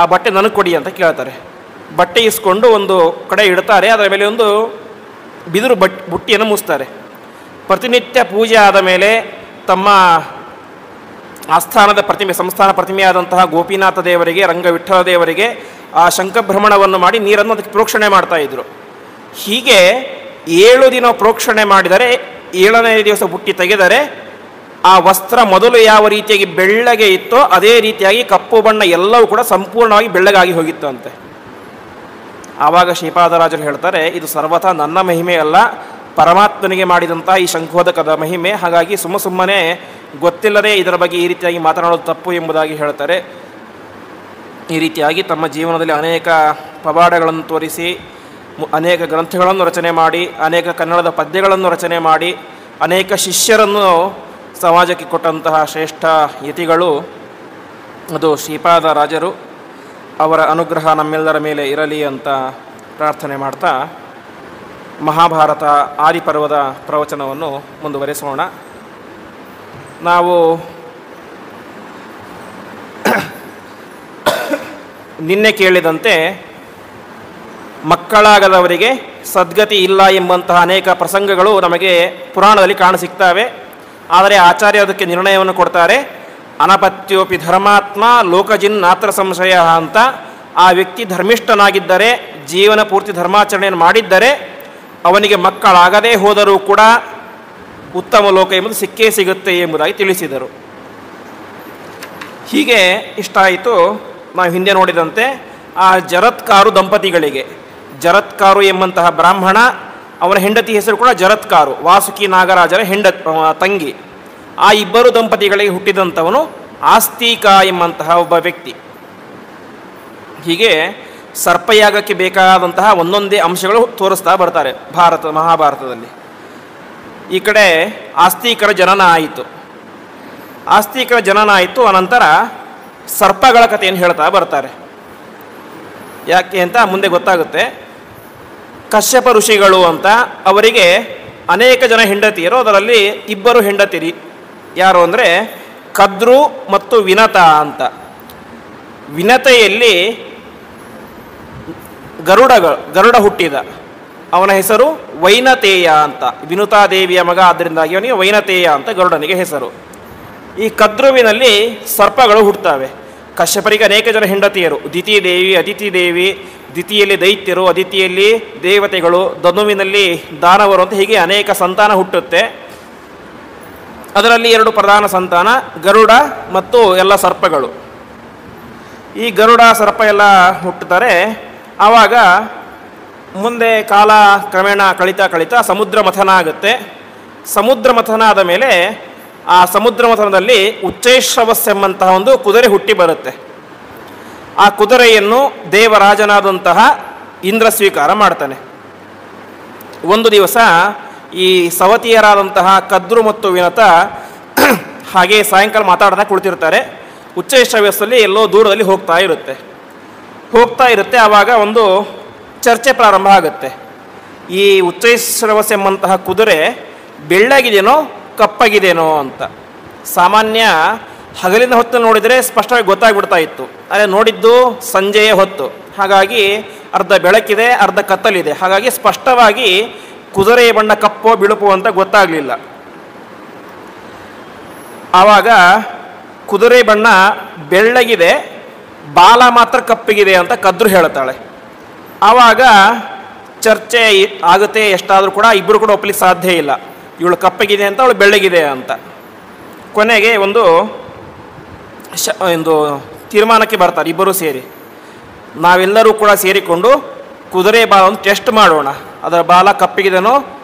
ಆ ಬಟ್ಟೆ ನನಗೆ ಕೊಡಿ ಅಂತ ಕೇಳ್ತಾರೆ. ಬಟ್ಟೆ ಇಸ್ಕೊಂಡು ಒಂದು ಕಡೆ ಇಡ್ತಾರೆ, ಅದರ ಮೇಲೆ ಒಂದು ಬಿದಿರು ಬುಟ್ಟಿಯನ್ನು ಮುಚ್ತಾರೆ. ಪ್ರತಿನಿತ್ಯ ಪೂಜೆ ಆದ ಮೇಲೆ ತಮ್ಮ ಆಸ್ಥಾನದ ಸಂಸ್ಥಾನ ಪ್ರತಿಮೆಯಾದಂತಹ ಗೋಪಿನಾಥ ದೇವರಿಗೆ, ರಂಗವಿಠಲ ದೇವರಿಗೆ ಆ ಶಂಖಭ್ರಮಣವನ್ನು ಮಾಡಿ ನೀರನ್ನು ಅದಕ್ಕೆ ಪ್ರೋಕ್ಷಣೆ ಮಾಡ್ತಾಯಿದ್ರು. ಹೀಗೆ 7 ದಿನ ಪ್ರೋಕ್ಷಣೆ ಮಾಡಿದರೆ 7ನೇ ದಿವಸ ಬುಟ್ಟಿ ತೆಗೆದರೆ ಆ ವಸ್ತ್ರ ಮೊದಲು ಯಾವ ರೀತಿಯಾಗಿ ಬೆಳ್ಳಗೆ ಇತ್ತೋ ಅದೇ ರೀತಿಯಾಗಿ ಕಪ್ಪು ಬಣ್ಣ ಎಲ್ಲವೂ ಕೂಡ ಸಂಪೂರ್ಣವಾಗಿ ಬೆಳ್ಳಗಾಗಿ ಹೋಗಿತ್ತು ಅಂತೆ. ಆವಾಗ ಶ್ರೀಪಾದರಾಜರು ಹೇಳ್ತಾರೆ, ಇದು ಸರ್ವಥಾ ನನ್ನ ಮಹಿಮೆ ಅಲ್ಲ, ಪರಮಾತ್ಮನಿಗೆ ಮಾಡಿದಂಥ ಈ ಶಂಖೋದಕದ ಮಹಿಮೆ. ಹಾಗಾಗಿ ಸುಮ್ಮನೆ ಗೊತ್ತಿಲ್ಲದೆ ಇದರ ಬಗ್ಗೆ ಈ ರೀತಿಯಾಗಿ ಮಾತನಾಡೋದು ತಪ್ಪು ಎಂಬುದಾಗಿ ಹೇಳ್ತಾರೆ. ಈ ರೀತಿಯಾಗಿ ತಮ್ಮ ಜೀವನದಲ್ಲಿ ಅನೇಕ ಪವಾಡಗಳನ್ನು ತೋರಿಸಿ, ಅನೇಕ ಗ್ರಂಥಗಳನ್ನು ರಚನೆ ಮಾಡಿ, ಅನೇಕ ಕನ್ನಡದ ಪದ್ಯಗಳನ್ನು ರಚನೆ ಮಾಡಿ, ಅನೇಕ ಶಿಷ್ಯರನ್ನು ಸಮಾಜಕ್ಕೆ ಕೊಟ್ಟಂತಹ ಶ್ರೇಷ್ಠ ಯತಿಗಳು ಅದು ಶ್ರೀಪಾದರಾಜರು. ಅವರ ಅನುಗ್ರಹ ನಮ್ಮೆಲ್ಲರ ಮೇಲೆ ಇರಲಿ ಅಂತ ಪ್ರಾರ್ಥನೆ ಮಾಡ್ತಾ ಮಹಾಭಾರತ ಆದಿಪರ್ವದ ಪ್ರವಚನವನ್ನು ಮುಂದುವರೆಸೋಣ. ನಾವು ನಿನ್ನೆ ಕೇಳಿದಂತೆ ಮಕ್ಕಳಾಗದವರಿಗೆ ಸದ್ಗತಿ ಇಲ್ಲ ಎಂಬಂತಹ ಅನೇಕ ಪ್ರಸಂಗಗಳು ನಮಗೆ ಪುರಾಣದಲ್ಲಿ ಕಾಣಸಿಗ್ತವೆ. ಆದರೆ ಆಚಾರ್ಯ ಅದಕ್ಕೆ ನಿರ್ಣಯವನ್ನು ಕೊಡ್ತಾರೆ. ಅನಪತ್ಯೋಪಿ ಧರ್ಮಾತ್ಮ ಲೋಕಜಿನ್ ನಾತ್ರ ಸಂಶಯ ಅಂತ. ಆ ವ್ಯಕ್ತಿ ಧರ್ಮಿಷ್ಠನಾಗಿದ್ದರೆ, ಜೀವನ ಪೂರ್ತಿ ಧರ್ಮಾಚರಣೆಯನ್ನು ಮಾಡಿದ್ದರೆ, ಅವನಿಗೆ ಮಕ್ಕಳಾಗದೇ ಹೋದರೂ ಕೂಡ ಉತ್ತಮ ಲೋಕ ಎಂಬುದು ಸಿಕ್ಕೇ ಸಿಗುತ್ತೆ ಎಂಬುದಾಗಿ ತಿಳಿಸಿದರು. ಹೀಗೆ ಇಷ್ಟ ಆಯಿತು. ನಾವು ಹಿಂದೆ ನೋಡಿದಂತೆ ಆ ಜರತ್ಕಾರು ದಂಪತಿಗಳಿಗೆ, ಜರತ್ಕಾರು ಎಂಬಂತಹ ಬ್ರಾಹ್ಮಣ, ಅವನ ಹೆಂಡತಿ ಹೆಸರು ಕೂಡ ಜರತ್ಕಾರು, ವಾಸುಕಿ ನಾಗರಾಜರ ತಂಗಿ. ಆ ಇಬ್ಬರು ದಂಪತಿಗಳಿಗೆ ಹುಟ್ಟಿದಂಥವನು ಆಸ್ತಿಕ ಎಂಬಂತಹ ಒಬ್ಬ ವ್ಯಕ್ತಿ. ಹೀಗೆ ಸರ್ಪಯಾಗಕ್ಕೆ ಬೇಕಾದಂತಹ ಒಂದೊಂದೇ ಅಂಶಗಳು ತೋರಿಸ್ತಾ ಬರ್ತಾರೆ ಮಹಾಭಾರತದಲ್ಲಿ. ಈ ಕಡೆ ಆಸ್ತಿಕರ ಜನನ ಆಯಿತು. ಅನಂತರ ಸರ್ಪಗಳ ಕಥೆಯನ್ನು ಹೇಳ್ತಾ ಬರ್ತಾರೆ. ಯಾಕೆ ಅಂತ ಮುಂದೆ ಗೊತ್ತಾಗುತ್ತೆ. ಕಶ್ಯಪ ಋಷಿಗಳು ಅಂತ ಅವರಿಗೆ ಅನೇಕ ಜನ ಹೆಂಡತಿಯರು, ಅದರಲ್ಲಿ ಇಬ್ಬರು ಹೆಂಡತಿರಿ. ಯಾರು ಅಂದರೆ ಕದ್ರು ಮತ್ತು ವಿನತ ಅಂತ. ವಿನತೆಯಲ್ಲಿ ಗರುಡ ಹುಟ್ಟಿದ, ಅವನ ಹೆಸರು ವೈನತೇಯ ಅಂತ. ವಿನುತಾದೇವಿಯ ಮಗ, ಆದ್ದರಿಂದಾಗಿ ಅವನಿಗೆ ವೈನತೇಯ ಅಂತ ಗರುಡನಿಗೆ ಹೆಸರು. ಈ ಕದ್ರುವಿನಲ್ಲಿ ಸರ್ಪಗಳು ಹುಟ್ಟುತ್ತವೆ. ಕಶ್ಯಪರಿಗೆ ಅನೇಕ ಜನ ಹೆಂಡತಿಯರು, ದಿತಿದೇವಿ, ಅದಿತಿದೇವಿ, ದಿತಿಯಲ್ಲಿ ದೈತ್ಯರು, ಅದಿತಿಯಲ್ಲಿ ದೇವತೆಗಳು, ಧನುವಿನಲ್ಲಿ ದಾನವರು ಅಂತ ಹೀಗೆ ಅನೇಕ ಸಂತಾನ ಹುಟ್ಟುತ್ತೆ. ಅದರಲ್ಲಿ 2 ಪ್ರಧಾನ ಸಂತಾನ ಗರುಡ ಮತ್ತು ಎಲ್ಲ ಸರ್ಪಗಳು. ಈ ಗರುಡ ಸರ್ಪ ಎಲ್ಲ ಹುಟ್ಟುತ್ತಾರೆ. ಆವಾಗ ಮುಂದೆ ಕಾಲ ಕ್ರಮೇಣ ಕಳೀತಾ ಸಮುದ್ರ ಮಥನ ಆಗುತ್ತೆ. ಸಮುದ್ರ ಮಥನ ಆದ ಮೇಲೆ ಆ ಸಮುದ್ರ ಮಥನದಲ್ಲಿ ಉಚ್ಚೈಶ್ರವಸ್ ಎಂಬಂತಹ ಒಂದು ಕುದುರೆ ಹುಟ್ಟಿ ಬರುತ್ತೆ. ಆ ಕುದುರೆಯನ್ನು ದೇವರಾಜನಾದಂತಹ ಇಂದ್ರ ಸ್ವೀಕಾರ ಮಾಡ್ತಾನೆ. ಒಂದು ದಿವಸ ಈ ಸವತಿಯರಾದಂತಹ ಕದ್ರು ಮತ್ತು ವಿನತ ಹಾಗೆ ಸಾಯಂಕಾಲ ಮಾತಾಡ್ತಾ ಕುಳಿತಿರ್ತಾರೆ. ಉಚ್ಚೈಶ್ರವಸ್ಸಲ್ಲಿ ಎಲ್ಲೋ ದೂರದಲ್ಲಿ ಹೋಗ್ತಾ ಇರುತ್ತೆ. ಆವಾಗ ಒಂದು ಚರ್ಚೆ ಪ್ರಾರಂಭ ಆಗುತ್ತೆ. ಈ ಉಚ್ಚೈಶ್ರವಸ್ ಎಂಬಂತಹ ಕುದುರೆ ಬೆಳ್ಳಗಿದೆನೋ ಕಪ್ಪಗಿದೆನೋ ಅಂತ. ಸಾಮಾನ್ಯ ಹಗಲಿನ ಹೊತ್ತು ನೋಡಿದರೆ ಸ್ಪಷ್ಟವಾಗಿ ಗೊತ್ತಾಗ್ಬಿಡ್ತಾ ಇತ್ತು. ಆದರೆ ನೋಡಿದ್ದು ಸಂಜೆಯ ಹೊತ್ತು, ಹಾಗಾಗಿ ಅರ್ಧ ಬೆಳಕಿದೆ ಅರ್ಧ ಕತ್ತಲಿದೆ. ಹಾಗಾಗಿ ಸ್ಪಷ್ಟವಾಗಿ ಕುದುರೆಯ ಬಣ್ಣ ಕಪ್ಪೋ ಬಿಳುಪೋ ಅಂತ ಗೊತ್ತಾಗಲಿಲ್ಲ. ಆವಾಗ ಕುದುರೆ ಬಣ್ಣ ಬೆಳ್ಳಗಿದೆ, ಬಾಲ ಮಾತ್ರ ಕಪ್ಪಗಿದೆ ಅಂತ ಕದ್ರು ಹೇಳ್ತಾಳೆ. ಆವಾಗ ಚರ್ಚೆ ಆಗುತ್ತೆ. ಎಷ್ಟಾದರೂ ಕೂಡ ಇಬ್ಬರು ಕೂಡ ಒಪ್ಪಲಿಕ್ಕೆ ಸಾಧ್ಯ ಇಲ್ಲ. ಇವಳು ಕಪ್ಪಗಿದೆ ಅಂತ, ಅವಳು ಬೆಳ್ಳಗಿದೆ ಅಂತ. ಕೊನೆಗೆ ಒಂದು ತೀರ್ಮಾನಕ್ಕೆ ಬರ್ತಾರೆ ಇಬ್ಬರೂ ಸೇರಿ. ನಾವೆಲ್ಲರೂ ಕೂಡ ಸೇರಿಕೊಂಡು ಕುದುರೆ ಬಾಲವನ್ನು ಟೆಸ್ಟ್ ಮಾಡೋಣ, ಅದರ ಬಾಲ ಕಪ್ಪಗಿದೆನೋ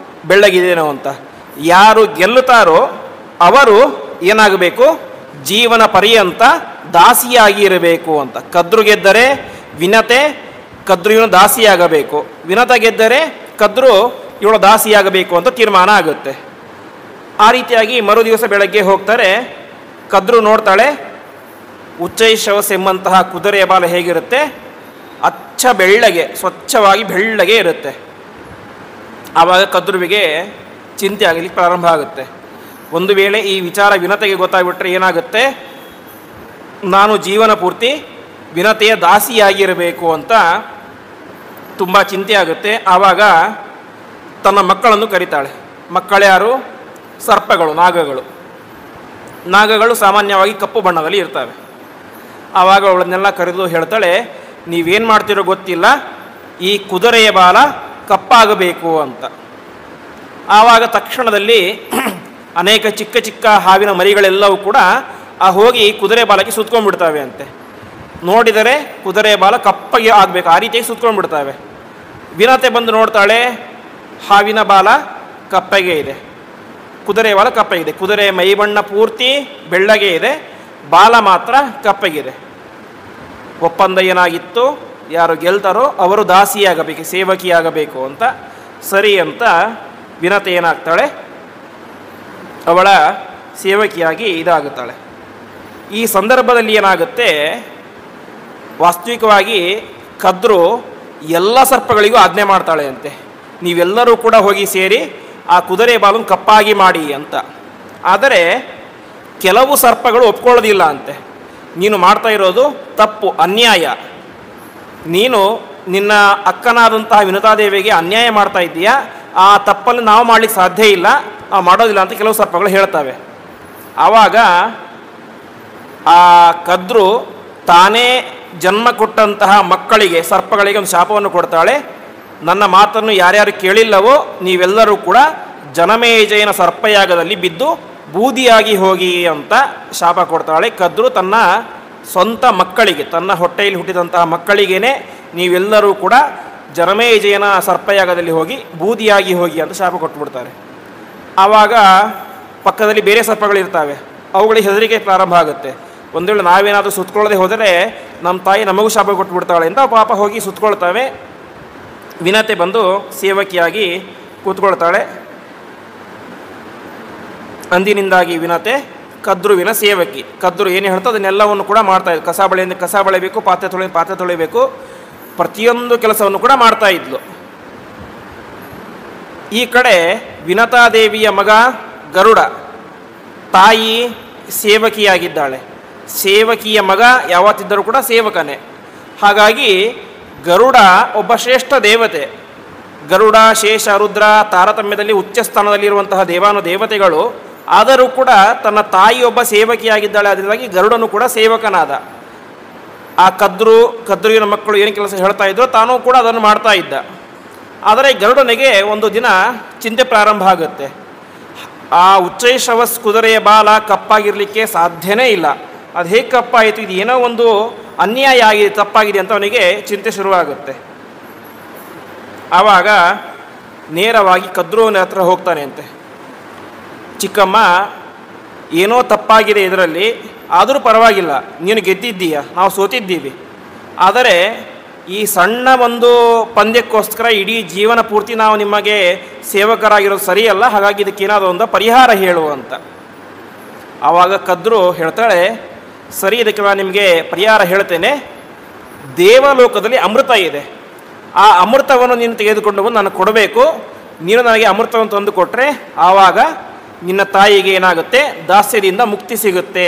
ಬೆಳ್ಳಗಿದೆನೋ ಅಂತ. ಯಾರು ಗೆಲ್ಲುತ್ತಾರೋ ಅವರು ಏನಾಗಬೇಕು, ಜೀವನ ಪರ್ಯಂತ ದಾಸಿಯಾಗಿ ಇರಬೇಕು ಅಂತ. ಕದ್ರು ಗೆದ್ದರೆ ವಿನತೆ ಕದ್ರುವಿನ ದಾಸಿಯಾಗಬೇಕು, ವಿನತ ಗೆದ್ದರೆ ಕದ್ರು ಇವಳು ದಾಸಿಯಾಗಬೇಕು ಅಂತ ತೀರ್ಮಾನ ಆಗುತ್ತೆ. ಆ ರೀತಿಯಾಗಿ ಮರು ದಿವಸ ಬೆಳಗ್ಗೆ ಹೋಗ್ತಾರೆ. ಕದ್ರು ನೋಡ್ತಾಳೆ, ಉಚ್ಚೈಶ್ರವಸ್ ಎಂಬಂತಹ ಕುದುರೆಯ ಬಾಲ ಹೇಗಿರುತ್ತೆ, ಅಚ್ಚ ಬೆಳ್ಳಗೆ, ಸ್ವಚ್ಛವಾಗಿ ಬೆಳ್ಳಗೆ ಇರುತ್ತೆ. ಆವಾಗ ಕದ್ರುವಿಗೆ ಚಿಂತೆ ಆಗಲಿಕ್ಕೆ ಪ್ರಾರಂಭ ಆಗುತ್ತೆ. ಒಂದು ವೇಳೆ ಈ ವಿಚಾರ ವಿನತೆಗೆ ಗೊತ್ತಾಗ್ಬಿಟ್ರೆ ಏನಾಗುತ್ತೆ, ನಾನು ಜೀವನ ಪೂರ್ತಿ ವಿನತೆಯ ದಾಸಿಯಾಗಿರಬೇಕು ಅಂತ ತುಂಬ ಚಿಂತೆ ಆಗುತ್ತೆ. ಆವಾಗ ತನ್ನ ಮಕ್ಕಳನ್ನು ಕರೀತಾಳೆ. ಮಕ್ಕಳ್ಯಾರು? ಸರ್ಪಗಳು, ನಾಗಗಳು ಸಾಮಾನ್ಯವಾಗಿ ಕಪ್ಪು ಬಣ್ಣದಲ್ಲಿ ಇರ್ತವೆ. ಆವಾಗ ಅವಳನ್ನೆಲ್ಲ ಕರೆದು ಹೇಳ್ತಾಳೆ, ನೀವೇನು ಮಾಡ್ತಿರೋ ಗೊತ್ತಿಲ್ಲ, ಈ ಕುದುರೆಯ ಬಾಲ ಕಪ್ಪಾಗಬೇಕು ಅಂತ. ಆವಾಗ ತಕ್ಷಣದಲ್ಲಿ ಅನೇಕ ಚಿಕ್ಕ ಚಿಕ್ಕ ಹಾವಿನ ಮರಿಗಳೆಲ್ಲವೂ ಕೂಡ ಹೋಗಿ ಕುದುರೆ ಬಾಲಕ್ಕೆ ಸುತ್ಕೊಂಡ್ಬಿಡ್ತವೆ ಅಂತೆ. ನೋಡಿದರೆ ಕುದುರೆಯ ಬಾಲ ಕಪ್ಪಗೆ ಆಗಬೇಕು, ಆ ರೀತಿಯಾಗಿ ಸುತ್ಕೊಂಡ್ಬಿಡ್ತವೆ. ವಿನತೆ ಬಂದು ನೋಡ್ತಾಳೆ, ಹಾವಿನ ಬಾಲ ಕಪ್ಪಗೆ ಇದೆ, ಕುದುರೆಯ ಬಾಲ ಕಪ್ಪಗಿದೆ. ಕುದುರೆ ಮೈ ಬಣ್ಣ ಪೂರ್ತಿ ಬೆಳ್ಳಗೆ ಇದೆ, ಬಾಲ ಮಾತ್ರ ಕಪ್ಪಗಿದೆ. ಒಪ್ಪಂದ ಏನಾಗಿತ್ತು, ಯಾರು ಗೆಲ್ತಾರೋ ಅವರು ದಾಸಿಯಾಗಬೇಕು, ಸೇವಕಿಯಾಗಬೇಕು ಅಂತ. ಸರಿ ಅಂತ ವಿನತೆ ಏನಾಗ್ತಾಳೆ, ಅವಳ ಸೇವಕಿಯಾಗಿ ಇದಾಗುತ್ತಾಳೆ. ಈ ಸಂದರ್ಭದಲ್ಲಿ ಏನಾಗುತ್ತೆ, ವಾಸ್ತವಿಕವಾಗಿ ಕದ್ರು ಎಲ್ಲ ಸರ್ಪಗಳಿಗೂ ಆಜ್ಞೆ ಮಾಡ್ತಾಳೆ ಅಂತೆ, ನೀವೆಲ್ಲರೂ ಕೂಡ ಹೋಗಿ ಸೇರಿ ಆ ಕುದುರೆ ಬಾಲನ್ನು ಕಪ್ಪಾಗಿ ಮಾಡಿ ಅಂತ. ಆದರೆ ಕೆಲವು ಸರ್ಪಗಳು ಒಪ್ಕೊಳ್ಳೋದಿಲ್ಲ ಅಂತೆ. ನೀನು ಮಾಡ್ತಾ ಇರೋದು ತಪ್ಪು, ಅನ್ಯಾಯ. ನೀನು ನಿನ್ನ ಅಕ್ಕನಾದಂತಹ ವಿನುತಾದೇವಿಗೆ ಅನ್ಯಾಯ ಮಾಡ್ತಾ ಇದ್ದೀಯಾ, ಆ ತಪ್ಪನ್ನು ನಾವು ಮಾಡಲಿಕ್ಕೆ ಸಾಧ್ಯ ಇಲ್ಲ, ನಾವು ಮಾಡೋದಿಲ್ಲ ಅಂತ ಕೆಲವು ಸರ್ಪಗಳು ಹೇಳ್ತವೆ. ಆವಾಗ ಆ ಕದ್ರು ತಾನೇ ಜನ್ಮ ಕೊಟ್ಟಂತಹ ಮಕ್ಕಳಿಗೆ, ಸರ್ಪಗಳಿಗೆ ಒಂದು ಶಾಪವನ್ನು ಕೊಡ್ತಾಳೆ. ನನ್ನ ಮಾತನ್ನು ಯಾರ್ಯಾರು ಕೇಳಿಲ್ಲವೋ ನೀವೆಲ್ಲರೂ ಕೂಡ ಜನಮೇಜಯನ ಸರ್ಪಯಾಗದಲ್ಲಿ ಬಿದ್ದು ಬೂದಿಯಾಗಿ ಹೋಗಿ ಅಂತ ಶಾಪ ಕೊಡ್ತಾಳೆ. ಕದ್ರು ತನ್ನ ಸ್ವಂತ ಮಕ್ಕಳಿಗೆ, ತನ್ನ ಹೊಟ್ಟೆಯಲ್ಲಿ ಹುಟ್ಟಿದಂತಹ ಮಕ್ಕಳಿಗೇನೆ ನೀವೆಲ್ಲರೂ ಕೂಡ ಜನಮೇಜಯನ ಸರ್ಪಯಾಗದಲ್ಲಿ ಹೋಗಿ ಬೂದಿಯಾಗಿ ಹೋಗಿ ಅಂತ ಶಾಪ ಕೊಟ್ಬಿಡ್ತಾರೆ. ಆವಾಗ ಪಕ್ಕದಲ್ಲಿ ಬೇರೆ ಸರ್ಪಗಳಿರ್ತವೆ, ಅವುಗಳಿಗೆ ಹೆದರಿಕೆ ಪ್ರಾರಂಭ ಆಗುತ್ತೆ. ಒಂದು ವೇಳೆ ನಾವೇನಾದರೂ ಸುತ್ಕೊಳ್ಳದೆ ಹೋದರೆ ನಮ್ಮ ತಾಯಿ ನಮಗೂ ಶಾಪ ಕೊಟ್ಬಿಡ್ತಾಳೆ ಅಂತ ಪಾಪ ಹೋಗಿ ಸುತ್ಕೊಳ್ತವೆ. ವಿನತೆ ಬಂದು ಸೇವಕಿಯಾಗಿ ಕೂತ್ಕೊಳ್ತಾಳೆ. ಅಂದಿನಿಂದಾಗಿ ವಿನತೆ ಕದ್ರುವಿನ ಸೇವಕಿ. ಕದ್ರು ಏನು ಹೇಳ್ತೋ ಅದನ್ನೆಲ್ಲವನ್ನು ಕೂಡ ಮಾಡ್ತಾ ಇದ್ಲು. ಕಸ ಬಳೆಯಿಂದ ಕಸ ಬಳೆಯಬೇಕು, ಪಾತ್ರೆ ತೊಳೆಯಬೇಕು, ಪ್ರತಿಯೊಂದು ಕೆಲಸವನ್ನು ಕೂಡ ಮಾಡ್ತಾ ಇದ್ಲು. ಈ ಕಡೆ ವಿನತಾದೇವಿಯ ಮಗ ಗರುಡ, ತಾಯಿ ಸೇವಕಿಯಾಗಿದ್ದಾಳೆ. ಸೇವಕಿಯ ಮಗ ಯಾವತ್ತಿದ್ದರೂ ಕೂಡ ಸೇವಕನೇ. ಹಾಗಾಗಿ ಗರುಡ ಒಬ್ಬ ಶ್ರೇಷ್ಠ ದೇವತೆ. ಗರುಡ, ಶೇಷ, ರುದ್ರ ತಾರತಮ್ಯದಲ್ಲಿ ಉಚ್ಚ ಸ್ಥಾನದಲ್ಲಿರುವಂತಹ ದೇವಾನುದೇವತೆಗಳು. ಆದರೂ ಕೂಡ ತನ್ನ ತಾಯಿ ಒಬ್ಬ ಸೇವಕಿಯಾಗಿದ್ದಾಳೆ. ಅದರಿಂದಾಗಿ ಗರುಡನು ಕೂಡ ಸೇವಕನಾದ. ಆ ಕದ್ರುವಿನ ಮಕ್ಕಳು ಏನು ಕೆಲಸ ಹೇಳ್ತಾ ಇದ್ರು ತಾನೂ ಕೂಡ ಅದನ್ನು ಮಾಡ್ತಾ ಇದ್ದ. ಆದರೆ ಗರುಡನಿಗೆ ಒಂದು ದಿನ ಚಿಂತೆ ಪ್ರಾರಂಭ ಆಗುತ್ತೆ. ಆ ಉಚ್ಚೈಶ್ರವಸ್ ಕುದುರೆಯ ಬಾಲ ಕಪ್ಪಾಗಿರಲಿಕ್ಕೆ ಸಾಧ್ಯನೇ ಇಲ್ಲ. ಅದು ಹೇಗೆ ಕಪ್ಪಾಯಿತು, ಇದು ಏನೋ ಒಂದು ಅನ್ಯಾಯ ಆಗಿದೆ, ತಪ್ಪಾಗಿದೆ ಅಂತ ಅವನಿಗೆ ಚಿಂತೆ ಶುರುವಾಗುತ್ತೆ. ಆವಾಗ ನೇರವಾಗಿ ಕದ್ರುವಿನ ಹತ್ರ ಹೋಗ್ತಾನೆ ಅಂತೆ. ಚಿಕ್ಕಮ್ಮ, ಏನೋ ತಪ್ಪಾಗಿದೆ ಇದರಲ್ಲಿ, ಆದರೂ ಪರವಾಗಿಲ್ಲ, ನೀನು ಗೆದ್ದಿದ್ದೀಯ, ನಾವು ಸೋತಿದ್ದೀವಿ. ಆದರೆ ಈ ಸಣ್ಣ ಒಂದು ಪಂದ್ಯಕ್ಕೋಸ್ಕರ ಇಡೀ ಜೀವನ ಪೂರ್ತಿ ನಾವು ನಿಮಗೆ ಸೇವಕರಾಗಿರೋದು ಸರಿಯಲ್ಲ. ಹಾಗಾಗಿ ಇದಕ್ಕೇನಾದರೂ ಒಂದು ಪರಿಹಾರ ಹೇಳು ಅಂತ. ಆವಾಗ ಕದ್ರು ಹೇಳ್ತಾಳೆ, ಸರಿ, ಇದಕ್ಕೆ ನಾನು ನಿಮಗೆ ಪರಿಹಾರ ಹೇಳ್ತೇನೆ. ದೇವಲೋಕದಲ್ಲಿ ಅಮೃತ ಇದೆ. ಆ ಅಮೃತವನ್ನು ನೀನು ತೆಗೆದುಕೊಂಡು ಬಂದು ನನಗೆ ಕೊಡಬೇಕು. ನೀನು ನನಗೆ ಅಮೃತವನ್ನು ತಂದು ಕೊಟ್ಟರೆ ಆವಾಗ ನಿನ್ನ ತಾಯಿಗೆ ಏನಾಗುತ್ತೆ, ದಾಸ್ಯದಿಂದ ಮುಕ್ತಿ ಸಿಗುತ್ತೆ,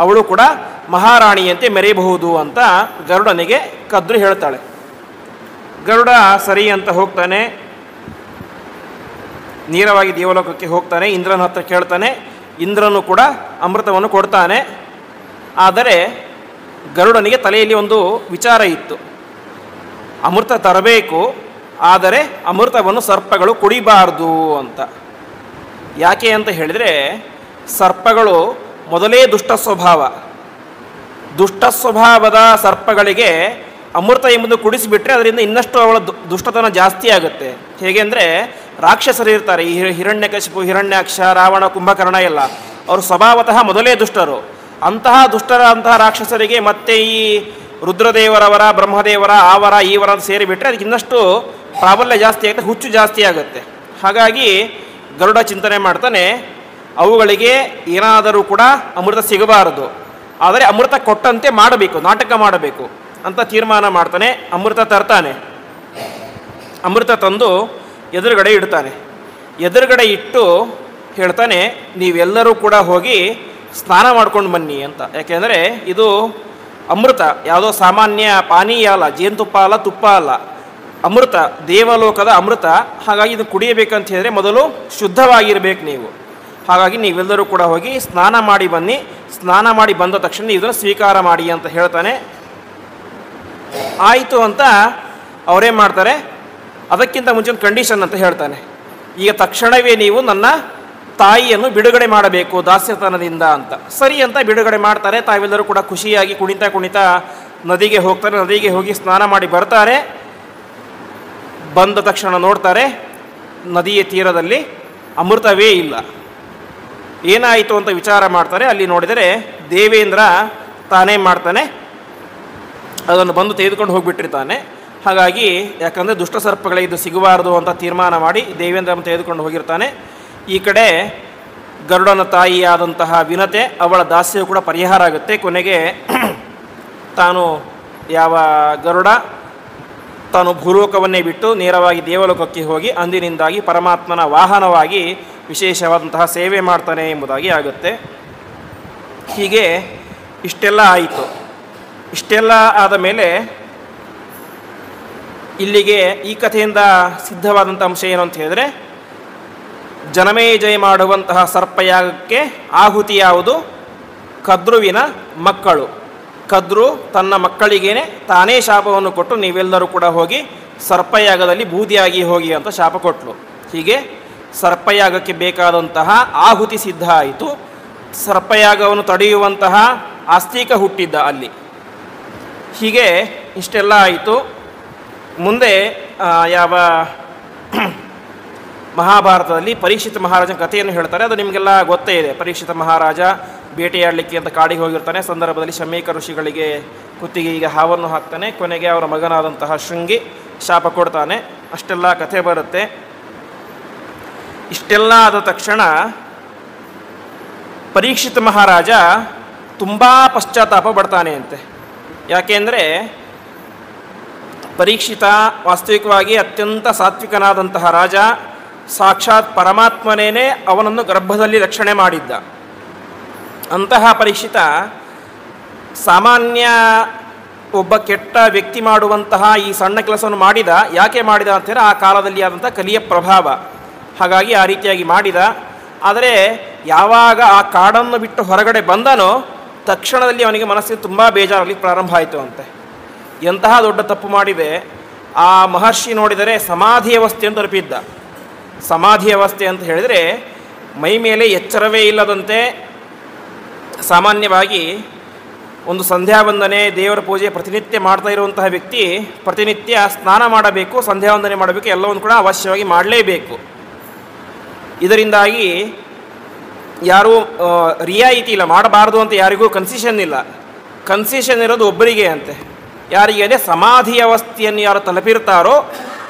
ಅವಳು ಕೂಡ ಮಹಾರಾಣಿಯಂತೆ ಮೆರೆಯಬಹುದು ಅಂತ ಗರುಡನಿಗೆ ಕದ್ರು ಹೇಳ್ತಾಳೆ. ಗರುಡ ಸರಿ ಅಂತ ಹೋಗ್ತಾನೆ. ನೇರವಾಗಿ ದೇವಲೋಕಕ್ಕೆ ಹೋಗ್ತಾನೆ. ಇಂದ್ರನ ಹತ್ರ ಕೇಳ್ತಾನೆ. ಇಂದ್ರನು ಕೂಡ ಅಮೃತವನ್ನು ಕೊಡ್ತಾನೆ. ಆದರೆ ಗರುಡನಿಗೆ ತಲೆಯಲ್ಲಿ ಒಂದು ವಿಚಾರ ಇತ್ತು. ಅಮೃತ ತರಬೇಕು, ಆದರೆ ಅಮೃತವನ್ನು ಸರ್ಪಗಳು ಕುಡಿಬಾರ್ದು ಅಂತ. ಯಾಕೆ ಅಂತ ಹೇಳಿದರೆ, ಸರ್ಪಗಳು ಮೊದಲೇ ದುಷ್ಟ ಸ್ವಭಾವದ ಸರ್ಪಗಳಿಗೆ ಅಮೃತ ಎಂಬುದು ಕುಡಿಸಿಬಿಟ್ರೆ ಅದರಿಂದ ಇನ್ನಷ್ಟು ಅವಳ ದುಷ್ಟತನ ಜಾಸ್ತಿ ಆಗುತ್ತೆ. ಹೇಗೆ ಅಂದರೆ, ರಾಕ್ಷಸರು ಇರ್ತಾರೆ, ಈ ಹಿರಣ್ಯಕಶಿಪು, ಹಿರಣ್ಯಾಕ್ಷ, ರಾವಣ, ಕುಂಭಕರ್ಣ ಎಲ್ಲ ಅವರು ಸ್ವಭಾವತಃ ಮೊದಲೇ ದುಷ್ಟರು. ಅಂತಹ ರಾಕ್ಷಸರಿಗೆ ಮತ್ತೆ ಈ ರುದ್ರದೇವರವರ, ಬ್ರಹ್ಮದೇವರ, ಆವರ ಈವರ ಅಂತ ಸೇರಿಬಿಟ್ರೆ ಅದಕ್ಕೆ ಇನ್ನಷ್ಟು ಪ್ರಾಬಲ್ಯ ಜಾಸ್ತಿ ಆಗುತ್ತೆ, ಹುಚ್ಚು ಜಾಸ್ತಿ ಆಗುತ್ತೆ. ಹಾಗಾಗಿ ಗರುಡ ಚಿಂತನೆ ಮಾಡ್ತಾನೆ, ಅವುಗಳಿಗೆ ಏನಾದರೂ ಕೂಡ ಅಮೃತ ಸಿಗಬಾರದು, ಆದರೆ ಅಮೃತ ಕೊಟ್ಟಂತೆ ಮಾಡಬೇಕು, ನಾಟಕ ಮಾಡಬೇಕು ಅಂತ ತೀರ್ಮಾನ ಮಾಡ್ತಾನೆ. ಅಮೃತ ತರ್ತಾನೆ. ಅಮೃತ ತಂದು ಎದುರುಗಡೆ ಇಡ್ತಾನೆ. ಎದುರುಗಡೆ ಇಟ್ಟು ಹೇಳ್ತಾನೆ, ನೀವೆಲ್ಲರೂ ಕೂಡ ಹೋಗಿ ಸ್ನಾನ ಮಾಡ್ಕೊಂಡು ಬನ್ನಿ ಅಂತ. ಯಾಕೆಂದರೆ ಇದು ಅಮೃತ, ಯಾವುದೋ ಸಾಮಾನ್ಯ ಪಾನೀಯ ಅಲ್ಲ, ಜೇನುತುಪ್ಪ ಅಲ್ಲ, ತುಪ್ಪ ಅಲ್ಲ, ಅಮೃತ, ದೇವಲೋಕದ ಅಮೃತ. ಹಾಗಾಗಿ ಇದು ಕುಡಿಯಬೇಕಂತ ಹೇಳಿದ್ರೆ ಮೊದಲು ಶುದ್ಧವಾಗಿರಬೇಕು ನೀವು. ಹಾಗಾಗಿ ನೀವೆಲ್ಲರೂ ಕೂಡ ಹೋಗಿ ಸ್ನಾನ ಮಾಡಿ ಬನ್ನಿ. ಸ್ನಾನ ಮಾಡಿ ಬಂದ ತಕ್ಷಣ ನೀವು ಇದನ್ನು ಸ್ವೀಕಾರ ಮಾಡಿ ಅಂತ ಹೇಳ್ತಾನೆ. ಆಯಿತು ಅಂತ ಅವರೇನು ಮಾಡ್ತಾರೆ, ಅದಕ್ಕಿಂತ ಮುಂಚೆ ಒಂದು ಕಂಡೀಷನ್ ಅಂತ ಹೇಳ್ತಾನೆ. ಈಗ ತಕ್ಷಣವೇ ನೀವು ನನ್ನ ತಾಯಿಯನ್ನು ಬಿಡುಗಡೆ ಮಾಡಬೇಕು ದಾಸ್ಯತನದಿಂದ ಅಂತ. ಸರಿ ಅಂತ ಬಿಡುಗಡೆ ಮಾಡ್ತಾರೆ. ತಾವೆಲ್ಲರೂ ಕೂಡ ಖುಷಿಯಾಗಿ ಕುಣಿತಾ ನದಿಗೆ ಹೋಗ್ತಾರೆ. ನದಿಗೆ ಹೋಗಿ ಸ್ನಾನ ಮಾಡಿ ಬರ್ತಾರೆ. ಬಂದ ತಕ್ಷಣ ನೋಡ್ತಾರೆ, ನದಿಯ ತೀರದಲ್ಲಿ ಅಮೃತವೇ ಇಲ್ಲ. ಏನಾಯಿತು ಅಂತ ವಿಚಾರ ಮಾಡ್ತಾರೆ. ಅಲ್ಲಿ ನೋಡಿದರೆ ದೇವೇಂದ್ರ ತಾನೇ ಮಾಡ್ತಾನೆ, ಅದನ್ನು ಬಂದು ತೆಗೆದುಕೊಂಡು ಹೋಗಿಬಿಟ್ಟಿರ್ತಾನೆ. ಹಾಗಾಗಿ ಯಾಕಂದರೆ ದುಷ್ಟ ಸರ್ಪಗಳಿಗೆ ಇದು ಸಿಗಬಾರದು ಅಂತ ತೀರ್ಮಾನ ಮಾಡಿ ದೇವೇಂದ್ರ ತೆಗೆದುಕೊಂಡು ಹೋಗಿರ್ತಾನೆ. ಈ ಕಡೆ ಗರುಡನ ತಾಯಿಯಾದಂತಹ ವಿನತೆ, ಅವಳ ದಾಸ್ಯವು ಕೂಡ ಪರಿಹಾರ ಆಗುತ್ತೆ. ಕೊನೆಗೆ ಗರುಡ ತಾನು ಭೂಲೋಕವನ್ನೇ ಬಿಟ್ಟು ನೇರವಾಗಿ ದೇವಲೋಕಕ್ಕೆ ಹೋಗಿ ಅಂದಿನಿಂದಾಗಿ ಪರಮಾತ್ಮನ ವಾಹನವಾಗಿ ವಿಶೇಷವಾದಂತಹ ಸೇವೆ ಮಾಡ್ತಾನೆ ಎಂಬುದಾಗಿ ಆಗುತ್ತೆ. ಹೀಗೆ ಇಷ್ಟೆಲ್ಲ ಆಯಿತು. ಇಷ್ಟೆಲ್ಲ ಆದ ಮೇಲೆ ಇಲ್ಲಿಗೆ ಈ ಕಥೆಯಿಂದ ಸಿದ್ಧವಾದಂಥ ಅಂಶ ಏನು ಅಂತ ಹೇಳಿದರೆ, ಜನಮೇಜಯ ಮಾಡುವಂತಹ ಸರ್ಪಯಾಗಕ್ಕೆ ಆಹುತಿ ಯಾವುದು? ಕದ್ರುವಿನ ಮಕ್ಕಳು. ಕದ್ರು ತನ್ನ ಮಕ್ಕಳಿಗೇನೆ ತಾನೇ ಶಾಪವನ್ನು ಕೊಟ್ಟು ನೀವೆಲ್ಲರೂ ಕೂಡ ಹೋಗಿ ಸರ್ಪಯಾಗದಲ್ಲಿ ಬೂದಿಯಾಗಿ ಹೋಗಿ ಅಂತ ಶಾಪ ಕೊಟ್ಟಳು. ಹೀಗೆ ಸರ್ಪಯಾಗಕ್ಕೆ ಬೇಕಾದಂತಹ ಆಹುತಿ ಸಿದ್ಧ ಆಯಿತು. ಸರ್ಪಯಾಗವನ್ನು ತಡೆಯುವಂತಹ ಆಸ್ತಿಕ ಹುಟ್ಟಿದ್ದ ಅಲ್ಲಿ. ಹೀಗೆ ಇಷ್ಟೆಲ್ಲ ಆಯಿತು. ಮುಂದೆ ಮಹಾಭಾರತದಲ್ಲಿ ಪರೀಕ್ಷಿತ ಮಹಾರಾಜನ ಕಥೆಯನ್ನು ಹೇಳ್ತಾರೆ. ಅದು ನಿಮಗೆಲ್ಲ ಗೊತ್ತೇ ಇದೆ. ಪರೀಕ್ಷಿತ ಮಹಾರಾಜ ಬೇಟೆಯಾಡಲಿಕ್ಕೆ ಅಂತ ಕಾಡಿಗೆ ಹೋಗಿರ್ತಾನೆ. ಸಂದರ್ಭದಲ್ಲಿ ಶಮೀಕ ಋಷಿಗಳಿಗೆ ಕುತ್ತಿಗೆಗೆ ಹಾವನ್ನು ಹಾಕ್ತಾನೆ. ಕೊನೆಗೆ ಅವರ ಮಗನಾದಂತಹ ಶೃಂಗಿ ಶಾಪ ಕೊಡ್ತಾನೆ. ಅಷ್ಟೆಲ್ಲ ಕಥೆ ಬರುತ್ತೆ. ಇಷ್ಟೆಲ್ಲ ಆದ ತಕ್ಷಣ ಪರೀಕ್ಷಿತ ಮಹಾರಾಜ ತುಂಬ ಪಶ್ಚಾತ್ತಾಪ ಪಡ್ತಾನೆ ಅಂತೆ. ಯಾಕೆಂದರೆ ಪರೀಕ್ಷಿತ ವಾಸ್ತವಿಕವಾಗಿ ಅತ್ಯಂತ ಸಾತ್ವಿಕನಾದಂತಹ ರಾಜ, ಸಾಕ್ಷಾತ್ ಪರಮಾತ್ಮನೇನೆ ಅವನನ್ನು ಗರ್ಭದಲ್ಲಿ ರಕ್ಷಣೆ ಮಾಡಿದ್ದ. ಅಂತಹ ಪರೀಕ್ಷಿತ ಸಾಮಾನ್ಯ ಒಬ್ಬ ಕೆಟ್ಟ ವ್ಯಕ್ತಿ ಮಾಡುವಂತಹ ಈ ಸಣ್ಣ ಕೆಲಸವನ್ನು ಮಾಡಿದ. ಯಾಕೆ ಮಾಡಿದ ಅಂತೇಳಿ ಆ ಕಾಲದಲ್ಲಿ ಆದಂಥ ಕಲಿಯ ಪ್ರಭಾವ, ಹಾಗಾಗಿ ಆ ರೀತಿಯಾಗಿ ಮಾಡಿದ. ಆದರೆ ಯಾವಾಗ ಆ ಕಾಡನ್ನು ಬಿಟ್ಟು ಹೊರಗಡೆ ಬಂದನೋ ತಕ್ಷಣದಲ್ಲಿ ಅವನಿಗೆ ಮನಸ್ಸಿಗೆ ತುಂಬ ಬೇಜಾರಾಗಲಿಕ್ಕೆ ಪ್ರಾರಂಭ ಆಯಿತು ಅಂತೆ. ಎಂತಹ ದೊಡ್ಡ ತಪ್ಪು ಮಾಡಿದೆ. ಆ ಮಹರ್ಷಿ ನೋಡಿದರೆ ಸಮಾಧಿ ಅವಸ್ಥೆಯನ್ನು ತಲುಪಿದ್ದ. ಸಮಾಧಿ ಅವಸ್ಥೆ ಅಂತ ಹೇಳಿದರೆ ಮೈ ಮೇಲೆ ಎಚ್ಚರವೇ ಇಲ್ಲದಂತೆ, ಸಾಮಾನ್ಯವಾಗಿ ಒಂದು ಸಂಧ್ಯಾ ವಂದನೆ ದೇವರ ಪೂಜೆ ಪ್ರತಿನಿತ್ಯ ಮಾಡ್ತಾ ಇರುವಂತಹ ವ್ಯಕ್ತಿ ಪ್ರತಿನಿತ್ಯ ಸ್ನಾನ ಮಾಡಬೇಕು, ಸಂಧ್ಯಾ ವಂದನೆ ಮಾಡಬೇಕು, ಎಲ್ಲವನ್ನು ಕೂಡ ಅವಶ್ಯವಾಗಿ ಮಾಡಲೇಬೇಕು. ಇದರಿಂದಾಗಿ ಯಾರೂ ರಿಯಾಯಿತಿ ಇಲ್ಲ, ಮಾಡಬಾರ್ದು ಅಂತ ಯಾರಿಗೂ ಕನ್ಸೆಷನ್ ಇಲ್ಲ. ಕನ್ಸೆಷನ್ ಇರೋದು ಒಬ್ಬರಿಗೆ ಅಂತೆ. ಯಾರಿಗೆ ಅಂದರೆ ಸಮಾಧಿ ಅವಸ್ಥೆಯನ್ನು ಯಾರು ತಲುಪಿರ್ತಾರೋ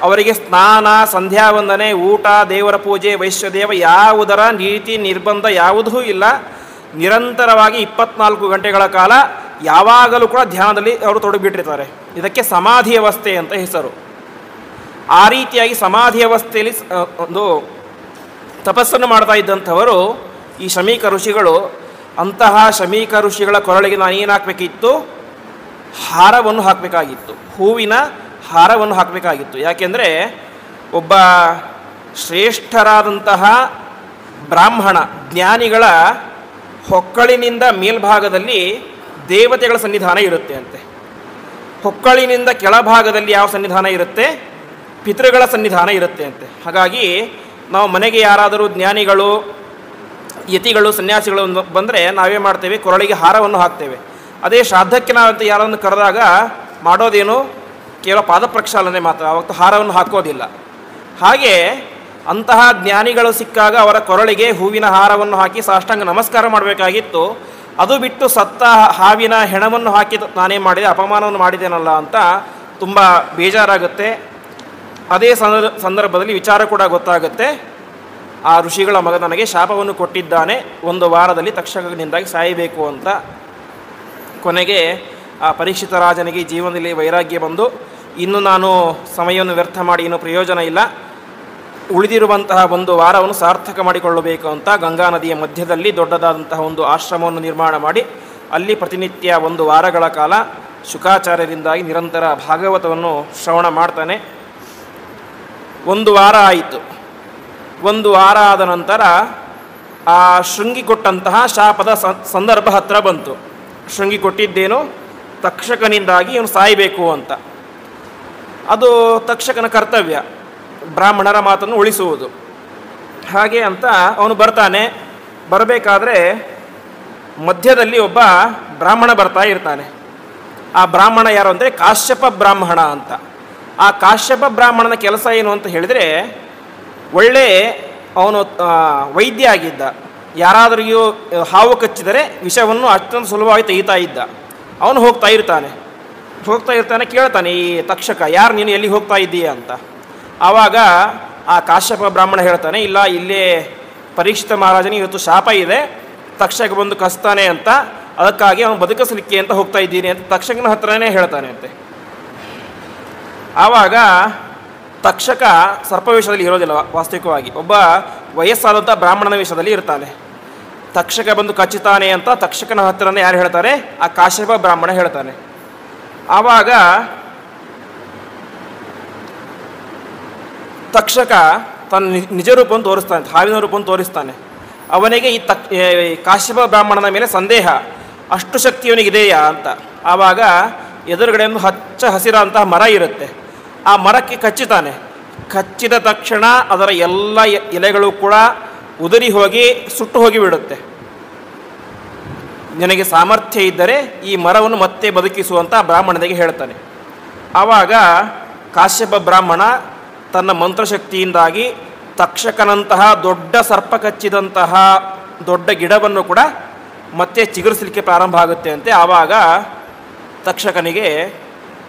ಅವರಿಗೆ ಸ್ನಾನ, ಸಂಧ್ಯಾ ವಂದನೆ, ಊಟ, ದೇವರ ಪೂಜೆ, ವೈಶ್ವದೇವ ಯಾವುದರ ನೀತಿ ನಿರ್ಬಂಧ ಯಾವುದೂ ಇಲ್ಲ. ನಿರಂತರವಾಗಿ 24 ಗಂಟೆಗಳ ಕಾಲ ಯಾವಾಗಲೂ ಕೂಡ ಧ್ಯಾನದಲ್ಲಿ ಅವರು ತೊಡಗಿಬಿಟ್ಟಿರ್ತಾರೆ. ಇದಕ್ಕೆ ಸಮಾಧಿ ಅವಸ್ಥೆ ಅಂತ ಹೆಸರು. ಆ ರೀತಿಯಾಗಿ ಸಮಾಧಿ ಅವಸ್ಥೆಯಲ್ಲಿ ಒಂದು ತಪಸ್ಸನ್ನು ಮಾಡ್ತಾ ಇದ್ದಂಥವರು ಈ ಶಮೀಕ ಋಷಿಗಳು. ಅಂತಹ ಶಮೀಕ ಋಷಿಗಳ ಕೊರಳಿಗೆ ನಾನು ಏನು ಹಾಕಬೇಕಿತ್ತು? ಹಾರವನ್ನು ಹಾಕಬೇಕಾಗಿತ್ತು, ಹೂವಿನ ಹಾರವನ್ನು ಹಾಕಬೇಕಾಗಿತ್ತು. ಯಾಕೆಂದರೆ ಒಬ್ಬ ಶ್ರೇಷ್ಠರಾದಂತಹ ಬ್ರಾಹ್ಮಣ ಜ್ಞಾನಿಗಳ ಹೊಕ್ಕಳಿನಿಂದ ಮೇಲ್ಭಾಗದಲ್ಲಿ ದೇವತೆಗಳ ಸನ್ನಿಧಾನ ಇರುತ್ತೆ ಅಂತೆ. ಹೊಕ್ಕಳಿನಿಂದ ಕೆಳಭಾಗದಲ್ಲಿ ಯಾವ ಸನ್ನಿಧಾನ ಇರುತ್ತೆ? ಪಿತೃಗಳ ಸನ್ನಿಧಾನ ಇರುತ್ತೆ ಅಂತೆ. ಹಾಗಾಗಿ ನಾವು ಮನೆಗೆ ಯಾರಾದರೂ ಜ್ಞಾನಿಗಳು, ಯತಿಗಳು, ಸನ್ಯಾಸಿಗಳು ಬಂದರೆ ನಾವೇ ಮಾಡ್ತೇವೆ, ಕೊರಳಿಗೆ ಹಾರವನ್ನು ಹಾಕ್ತೇವೆ. ಅದೇ ಶ್ರಾದ್ದಕ್ಕೆ ನಾವಂತ ಯಾರನ್ನು ಕರೆದಾಗ ಮಾಡೋದೇನು? ಕೇವಲ ಪಾದ ಪ್ರಕ್ಷಾಲನೆ ಮಾತ್ರ, ಅವತ್ತು ಹಾರವನ್ನು ಹಾಕೋದಿಲ್ಲ. ಹಾಗೆ ಅಂತಹ ಜ್ಞಾನಿಗಳು ಸಿಕ್ಕಾಗ ಅವರ ಕೊರಳಿಗೆ ಹೂವಿನ ಹಾರವನ್ನು ಹಾಕಿ ಸಾಷ್ಟಾಂಗ ನಮಸ್ಕಾರ ಮಾಡಬೇಕಾಗಿತ್ತು. ಅದು ಬಿಟ್ಟು ಸತ್ತ ಹಾವಿನ ಹೆಣವನ್ನು ಹಾಕಿ ನಾನೇ ಮಾಡಿದೆ, ಅಪಮಾನವನ್ನು ಮಾಡಿದ್ದೇನಲ್ಲ ಅಂತ ತುಂಬ ಬೇಜಾರಾಗುತ್ತೆ. ಅದೇ ಸಂದರ್ಭದಲ್ಲಿ ವಿಚಾರ ಕೂಡ ಗೊತ್ತಾಗುತ್ತೆ. ಆ ಋಷಿಗಳ ಮಗ ನನಗೆ ಶಾಪವನ್ನು ಕೊಟ್ಟಿದ್ದಾನೆ, 1 ವಾರದಲ್ಲಿ ತಕ್ಷಕನಿಂದಾಗಿ ಸಾಯಬೇಕು ಅಂತ. ಕೊನೆಗೆ ಆ ಪರೀಕ್ಷಿತ ರಾಜನಿಗೆ ಜೀವನದಲ್ಲಿ ವೈರಾಗ್ಯ ಬಂದು, ಇನ್ನು ನಾನು ಸಮಯವನ್ನು ವ್ಯರ್ಥ ಮಾಡಿ ಇನ್ನೂ ಪ್ರಯೋಜನ ಇಲ್ಲ, ಉಳಿದಿರುವಂತಹ 1 ವಾರವನ್ನು ಸಾರ್ಥಕ ಮಾಡಿಕೊಳ್ಳಬೇಕು ಅಂತ ಗಂಗಾ ನದಿಯ ಮಧ್ಯದಲ್ಲಿ ದೊಡ್ಡದಾದಂತಹ ಒಂದು ಆಶ್ರಮವನ್ನು ನಿರ್ಮಾಣ ಮಾಡಿ ಅಲ್ಲಿ ಪ್ರತಿನಿತ್ಯ 1 ವಾರಗಳ ಕಾಲ ಶುಕಾಚಾರ್ಯರಿಂದಾಗಿ ನಿರಂತರ ಭಾಗವತವನ್ನು ಶ್ರವಣ ಮಾಡ್ತಾನೆ. 1 ವಾರ ಆಯಿತು. 1 ವಾರ ಆದ ನಂತರ ಆ ಶೃಂಗಿ ಕೊಟ್ಟಂತಹ ಶಾಪದ ಸಂದರ್ಭ ಹತ್ತಿರ ಬಂತು. ಶೃಂಗಿ ಕೊಟ್ಟಿದ್ದೇನು? ತಕ್ಷಕನಿಂದಾಗಿ ಇವನು ಸಾಯಬೇಕು ಅಂತ. ಅದು ತಕ್ಷಕನ ಕರ್ತವ್ಯ, ಬ್ರಾಹ್ಮಣರ ಮಾತನ್ನು ಉಳಿಸುವುದು. ಹಾಗೆ ಅಂತ ಅವನು ಬರ್ತಾನೆ. ಬರಬೇಕಾದ್ರೆ ಮಧ್ಯದಲ್ಲಿ ಒಬ್ಬ ಬ್ರಾಹ್ಮಣ ಬರ್ತಾ ಇರ್ತಾನೆ. ಆ ಬ್ರಾಹ್ಮಣ ಯಾರು ಅಂದರೆ ಕಾಶ್ಯಪ ಬ್ರಾಹ್ಮಣ ಅಂತ. ಆ ಕಾಶ್ಯಪ ಬ್ರಾಹ್ಮಣನ ಕೆಲಸ ಏನು ಅಂತ ಹೇಳಿದರೆ, ಒಳ್ಳೆ ಅವನು ವೈದ್ಯ ಆಗಿದ್ದ. ಯಾರಾದರಿಗೂ ಹಾವು ಕಚ್ಚಿದರೆ ವಿಷವನ್ನು ಅತ್ಯಂತ ಸುಲಭವಾಗಿ ತೆಗಿತಾ ಇದ್ದ. ಅವನು ಹೋಗ್ತಾ ಇರ್ತಾನೆ. ಕೇಳ್ತಾನೆ ಈ ತಕ್ಷಕ, ಯಾರು ನೀನು ಎಲ್ಲಿ ಹೋಗ್ತಾ ಇದ್ದೀಯ ಅಂತ. ಆವಾಗ ಆ ಕಾಶ್ಯಪ ಬ್ರಾಹ್ಮಣ ಹೇಳ್ತಾನೆ, ಇಲ್ಲ ಇಲ್ಲೇ ಪರೀಕ್ಷಿತ ಮಹಾರಾಜನಿಗೆ ಇವತ್ತು ಶಾಪ ಇದೆ, ತಕ್ಷಕ ಬಂದು ಕಸ್ತಾನೆ ಅಂತ, ಅದಕ್ಕಾಗಿ ಅವನು ಬದುಕಿಸಲಿಕ್ಕೆ ಅಂತ ಹೋಗ್ತಾ ಇದ್ದೀನಿ ಅಂತ ತಕ್ಷಕನ ಹತ್ರನೇ ಹೇಳ್ತಾನೆ ಅಂತೆ. ಆವಾಗ ತಕ್ಷಕ ಸರ್ಪವೇಷದಲ್ಲಿ ಇರೋದಿಲ್ಲ, ವಾಸ್ತವಿಕವಾಗಿ ಒಬ್ಬ ವಯಸ್ಸಾದಂಥ ಬ್ರಾಹ್ಮಣನ ವೇಷದಲ್ಲಿ ಇರ್ತಾನೆ. ತಕ್ಷಕ ಬಂದು ಕಚ್ಚುತ್ತಾನೆ ಅಂತ ತಕ್ಷಕನ ಹತ್ರನೇ ಯಾರು ಹೇಳ್ತಾರೆ? ಆ ಕಾಶ್ಯಪ ಬ್ರಾಹ್ಮಣ ಹೇಳ್ತಾನೆ. ಆವಾಗ ತಕ್ಷಕ ತನ್ನ ನಿಜ ರೂಪವನ್ನು ತೋರಿಸ್ತಾನೆ, ಹಾವಿನ ರೂಪವನ್ನು ತೋರಿಸ್ತಾನೆ. ಅವನಿಗೆ ಈ ಕಾಶ್ಯಪ ಬ್ರಾಹ್ಮಣನ ಮೇಲೆ ಸಂದೇಹ, ಅಷ್ಟು ಶಕ್ತಿ ಅವನಿಗಿದೆಯಾ ಅಂತ. ಆವಾಗ ಎದುರುಗಡೆ ಒಂದು ಹಚ್ಚ ಹಸಿರಾದಂತಹ ಮರ ಇರುತ್ತೆ. ಆ ಮರಕ್ಕೆ ಕಚ್ಚುತ್ತಾನೆ. ಕಚ್ಚಿದ ತಕ್ಷಣ ಅದರ ಎಲ್ಲ ಎಲೆಗಳು ಕೂಡ ಉದುರಿ ಹೋಗಿ ಸುಟ್ಟು ಹೋಗಿಬಿಡುತ್ತೆ. ನಿನಗೆ ಸಾಮರ್ಥ್ಯ ಇದ್ದರೆ ಈ ಮರವನ್ನು ಮತ್ತೆ ಬದುಕಿಸುವಂಥ ಬ್ರಾಹ್ಮಣನಿಗೆ ಹೇಳ್ತಾನೆ. ಆವಾಗ ಕಾಶ್ಯಪ ಬ್ರಾಹ್ಮಣ ತನ್ನ ಮಂತ್ರಶಕ್ತಿಯಿಂದಾಗಿ ತಕ್ಷಕನಂತಹ ದೊಡ್ಡ ಸರ್ಪ ಕಚ್ಚಿದಂತಹ ದೊಡ್ಡ ಗಿಡವನ್ನು ಕೂಡ ಮತ್ತೆ ಚಿಗುರಿಸಲಿಕ್ಕೆ ಪ್ರಾರಂಭ ಆಗುತ್ತೆ ಅಂತೆ. ಆವಾಗ ತಕ್ಷಕನಿಗೆ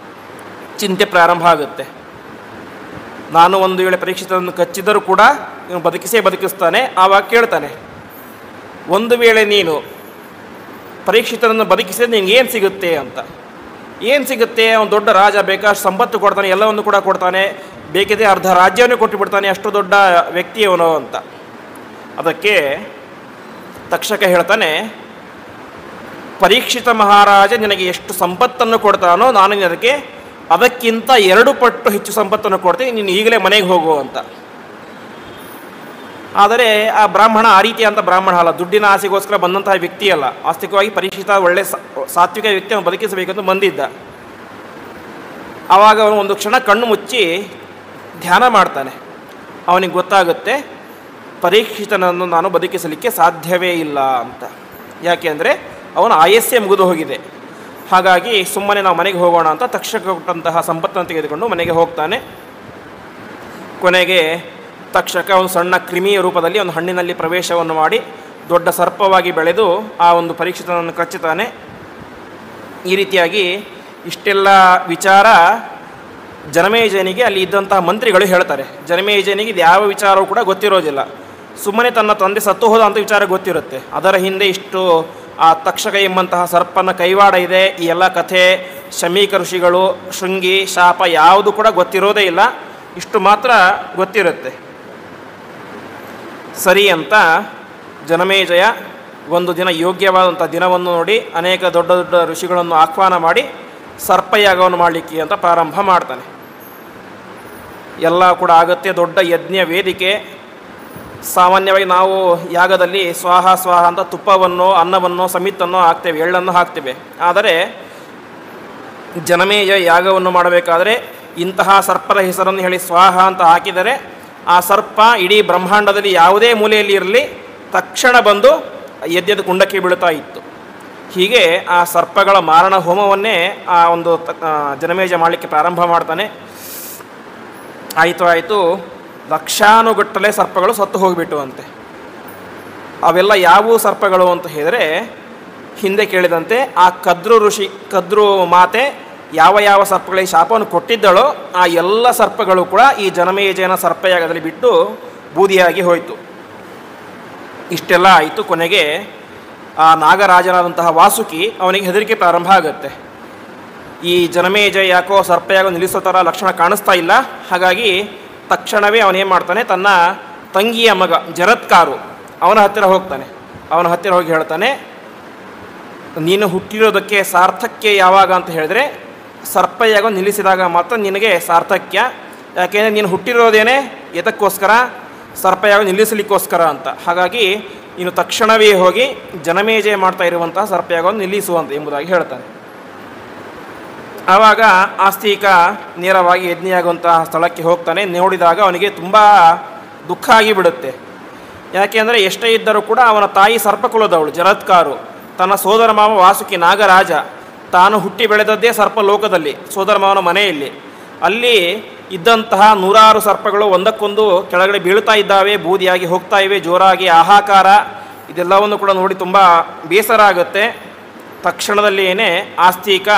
ಚಿಂತೆ ಪ್ರಾರಂಭ ಆಗುತ್ತೆ. ನಾನು ಒಂದು ವೇಳೆ ಪರೀಕ್ಷಿತನನ್ನು ಕಚ್ಚಿದರೂ ಕೂಡ ಇವನು ಬದುಕಿಸ್ತಾನೆ. ಆವಾಗ ಕೇಳ್ತಾನೆ, ಒಂದು ವೇಳೆ ನೀನು ಪರೀಕ್ಷಿತನನ್ನು ಬದುಕಿಸಿದ್ರೆ ನಿನಗೆ ಏನು ಸಿಗುತ್ತೆ ಅಂತ. ಏನು ಸಿಗುತ್ತೆ? ಅವನು ದೊಡ್ಡ ರಾಜ, ಬೇಕಾಷ್ಟು ಸಂಪತ್ತು ಕೊಡ್ತಾನೆ, ಎಲ್ಲವನ್ನು ಕೂಡ ಕೊಡ್ತಾನೆ, ಬೇಕಿದ್ರೆ ಅರ್ಧ ರಾಜ್ಯವನ್ನೇ ಕೊಟ್ಟುಬಿಡ್ತಾನೆ, ಅಷ್ಟು ದೊಡ್ಡ ವ್ಯಕ್ತಿಯವನು ಅಂತ. ಅದಕ್ಕೆ ತಕ್ಷಕ ಹೇಳ್ತಾನೆ, ಪರೀಕ್ಷಿತ ಮಹಾರಾಜ ನಿನಗೆ ಎಷ್ಟು ಸಂಪತ್ತನ್ನು ಕೊಡ್ತಾನೋ ನಾನು ನಿನಗೆ ಅದಕ್ಕಿಂತ 2 ಪಟ್ಟು ಹೆಚ್ಚು ಸಂಪತ್ತನ್ನು ಕೊಡ್ತೀನಿ, ನೀನು ಈಗಲೇ ಮನೆಗೆ ಹೋಗು ಅಂತ. ಆದರೆ ಆ ಬ್ರಾಹ್ಮಣ ಆ ರೀತಿ ಅಂತ ಬ್ರಾಹ್ಮಣ ಅಲ್ಲ, ದುಡ್ಡಿನ ಆಸೆಗೋಸ್ಕರ ಬಂದಂತಹ ವ್ಯಕ್ತಿ ಅಲ್ಲ. ಆಸ್ತಿಕವಾಗಿ ಪರೀಕ್ಷಿತ ಒಳ್ಳೆ ಸಾತ್ವಿಕ ವ್ಯಕ್ತಿಯನ್ನು ಬದುಕಿಸಬೇಕಂತ ಬಂದಿದ್ದ. ಆವಾಗ ಅವನು ಒಂದು ಕ್ಷಣ ಕಣ್ಣು ಮುಚ್ಚಿ ಧ್ಯಾನ ಮಾಡ್ತಾನೆ. ಅವನಿಗೆ ಗೊತ್ತಾಗುತ್ತೆ ಪರೀಕ್ಷಿತನನ್ನು ನಾನು ಬದುಕಿಸಲಿಕ್ಕೆ ಸಾಧ್ಯವೇ ಇಲ್ಲ ಅಂತ. ಯಾಕೆಂದರೆ ಅವನ ಆಯಸ್ಸೇ ಮುಗಿದು ಹೋಗಿದೆ. ಹಾಗಾಗಿ ಸುಮ್ಮನೆ ನಾವು ಮನೆಗೆ ಹೋಗೋಣ ಅಂತ ತಕ್ಷಕ ಕೊಟ್ಟಂತಹ ಸಂಪತ್ತನ್ನು ತೆಗೆದುಕೊಂಡು ಮನೆಗೆ ಹೋಗ್ತಾನೆ. ಕೊನೆಗೆ ತಕ್ಷಕ ಒಂದು ಸಣ್ಣ ಕ್ರಿಮಿಯ ರೂಪದಲ್ಲಿ ಒಂದು ಹಣ್ಣಿನಲ್ಲಿ ಪ್ರವೇಶವನ್ನು ಮಾಡಿ ದೊಡ್ಡ ಸರ್ಪವಾಗಿ ಬೆಳೆದು ಆ ಒಂದು ಪರೀಕ್ಷಿತನನ್ನು ಕಚ್ಚುತ್ತಾನೆ. ಈ ರೀತಿಯಾಗಿ ಇಷ್ಟೆಲ್ಲ ವಿಚಾರ ಜನಮೇಜಯನಿಗೆ ಅಲ್ಲಿ ಇದ್ದಂತಹ ಮಂತ್ರಿಗಳು ಹೇಳ್ತಾರೆ. ಜನಮೇಜಯನಿಗೆ ಇದು ಯಾವ ವಿಚಾರವೂ ಕೂಡ ಗೊತ್ತಿರೋದಿಲ್ಲ. ಸುಮ್ಮನೆ ತನ್ನ ತಂದೆ ಸತ್ತು ಹೋದ ಅಂತ ವಿಚಾರ ಗೊತ್ತಿರುತ್ತೆ. ಅದರ ಹಿಂದೆ ಇಷ್ಟು ಆ ತಕ್ಷಕ ಎಂಬಂತಹ ಸರ್ಪನ ಕೈವಾಡ ಇದೆ, ಈ ಎಲ್ಲ ಕಥೆ, ಶಮೀಕ ಋಷಿಗಳು, ಶೃಂಗಿ, ಶಾಪ ಯಾವುದು ಕೂಡ ಗೊತ್ತಿರೋದೇ ಇಲ್ಲ. ಇಷ್ಟು ಮಾತ್ರ ಗೊತ್ತಿರುತ್ತೆ. ಸರಿ ಅಂತ ಜನಮೇಜಯ ಒಂದು ದಿನ ಯೋಗ್ಯವಾದಂಥ ದಿನವನ್ನು ನೋಡಿ ಅನೇಕ ದೊಡ್ಡ ದೊಡ್ಡ ಋಷಿಗಳನ್ನು ಆಹ್ವಾನ ಮಾಡಿ ಸರ್ಪಯಾಗವನ್ನು ಮಾಡಲಿಕ್ಕೆ ಅಂತ ಪ್ರಾರಂಭ ಮಾಡ್ತಾನೆ. ಎಲ್ಲ ಕೂಡ ಆಗುತ್ತೆ. ದೊಡ್ಡ ಯಜ್ಞ ವೇದಿಕೆ. ಸಾಮಾನ್ಯವಾಗಿ ನಾವು ಯಾಗದಲ್ಲಿ ಸ್ವಾಹ ಸ್ವಾಹ ಅಂತ ತುಪ್ಪವನ್ನು, ಅನ್ನವನ್ನು, ಸಮಿತನ್ನು ಹಾಕ್ತೇವೆ, ಎಳ್ಳನ್ನು ಹಾಕ್ತೇವೆ. ಆದರೆ ಜನಮೇಜ ಯಾಗವನ್ನು ಮಾಡಬೇಕಾದರೆ ಇಂತಹ ಸರ್ಪದ ಹೆಸರನ್ನು ಹೇಳಿ ಸ್ವಾಹ ಅಂತ ಹಾಕಿದರೆ ಆ ಸರ್ಪ ಇಡೀ ಬ್ರಹ್ಮಾಂಡದಲ್ಲಿ ಯಾವುದೇ ಮೂಲೆಯಲ್ಲಿ ಇರಲಿ ತಕ್ಷಣ ಬಂದು ಯಜ್ಞದ ಕುಂಡಕ್ಕೆ ಬೀಳುತ್ತಾ ಇತ್ತು. ಹೀಗೆ ಆ ಸರ್ಪಗಳ ಮಾರಣ ಹೋಮವನ್ನೇ ಆ ಒಂದು ಜನಮೇಜ ಮಾಡಲಿಕ್ಕೆ ಪ್ರಾರಂಭ ಮಾಡ್ತಾನೆ. ಆಯಿತು ಲಕ್ಷಾನುಗಟ್ಟಲೆ ಸರ್ಪಗಳು ಸತ್ತು ಹೋಗಿಬಿಟ್ಟು ಅಂತೆ. ಅವೆಲ್ಲ ಯಾವುವು ಸರ್ಪಗಳು ಅಂತ ಹೇಳಿದರೆ, ಹಿಂದೆ ಕೇಳಿದಂತೆ ಆ ಕದ್ರು ಮಾತೆ ಯಾವ ಸರ್ಪಗಳಿಗೆ ಶಾಪವನ್ನು ಕೊಟ್ಟಿದ್ದಳೋ ಆ ಎಲ್ಲ ಸರ್ಪಗಳು ಕೂಡ ಈ ಜನಮೇಜಯನ ಸರ್ಪಯಾಗದಲ್ಲಿ ಬಿಟ್ಟು ಬೂದಿಯಾಗಿ ಹೋಯಿತು. ಇಷ್ಟೆಲ್ಲ ಆಯಿತು. ಕೊನೆಗೆ ಆ ನಾಗರಾಜನಾದಂತಹ ವಾಸುಕಿ ಅವನಿಗೆ ಹೆದರಿಕೆ ಪ್ರಾರಂಭ ಆಗುತ್ತೆ. ಈ ಜನಮೇಜಯ ಯಾಕೋ ಸರ್ಪಯಾಗ ನಿಲ್ಲಿಸೋ ಥರ ಲಕ್ಷಣ ಕಾಣಿಸ್ತಾ ಇಲ್ಲ. ಹಾಗಾಗಿ ತಕ್ಷಣವೇ ಅವನೇನು ಮಾಡ್ತಾನೆ, ತನ್ನ ತಂಗಿಯ ಮಗ ಜರತ್ಕಾರು ಅವನ ಹತ್ತಿರ ಹೋಗ್ತಾನೆ. ಅವನ ಹತ್ತಿರ ಹೋಗಿ ಹೇಳ್ತಾನೆ, ನೀನು ಹುಟ್ಟಿರೋದಕ್ಕೆ ಸಾರ್ಥಕ್ಯ ಯಾವಾಗ ಅಂತ ಹೇಳಿದ್ರೆ ಸರ್ಪಯಾಗ ನಿಲ್ಲಿಸಿದಾಗ ಮಾತ್ರ ನಿನಗೆ ಸಾರ್ಥಕ್ಯ. ಯಾಕೆಂದರೆ ನೀನು ಹುಟ್ಟಿರೋದೇನೆ ಎದಕ್ಕೋಸ್ಕರ, ಸರ್ಪಯಾಗ ನಿಲ್ಲಿಸಲಿಕ್ಕೋಸ್ಕರ ಅಂತ. ಹಾಗಾಗಿ ನೀನು ತಕ್ಷಣವೇ ಹೋಗಿ ಜನಮೇಜಯ ಮಾಡ್ತಾ ಇರುವಂತಹ ಸರ್ಪಯಾಗವನ್ನು ನಿಲ್ಲಿಸುವಂತೆ ಎಂಬುದಾಗಿ ಹೇಳ್ತಾನೆ. ಆವಾಗ ಆಸ್ತಿಕ ನೇರವಾಗಿ ಯಜ್ಞೆಯಾಗುವಂತಹ ಸ್ಥಳಕ್ಕೆ ಹೋಗ್ತಾನೆ. ನೋಡಿದಾಗ ಅವನಿಗೆ ತುಂಬ ದುಃಖ ಆಗಿಬಿಡುತ್ತೆ. ಯಾಕೆಂದರೆ ಎಷ್ಟೇ ಇದ್ದರೂ ಕೂಡ ಅವನ ತಾಯಿ ಸರ್ಪಕುಲದವಳು ಜರತ್ಕಾರು, ತನ್ನ ಸೋದರ ಮಾವ ವಾಸುಕಿ ನಾಗರಾಜ, ತಾನು ಹುಟ್ಟಿ ಬೆಳೆದದ್ದೇ ಸರ್ಪ ಲೋಕದಲ್ಲಿ, ಸೋದರ ಮಾವನ ಮನೆಯಲ್ಲಿ. ಅಲ್ಲಿ ಇದ್ದಂತಹ 100 ಸರ್ಪಗಳು ಒಂದಕ್ಕೊಂದು ಕೆಳಗಡೆ ಬೀಳ್ತಾ ಇದ್ದಾವೆ, ಬೂದಿಯಾಗಿ ಹೋಗ್ತಾ ಇವೆ, ಜೋರಾಗಿ ಹಾಹಾಕಾರ. ಇದೆಲ್ಲವನ್ನು ಕೂಡ ನೋಡಿ ತುಂಬ ಬೇಸರ ಆಗುತ್ತೆ. ತಕ್ಷಣದಲ್ಲಿಯೇ ಆಸ್ತಿಕ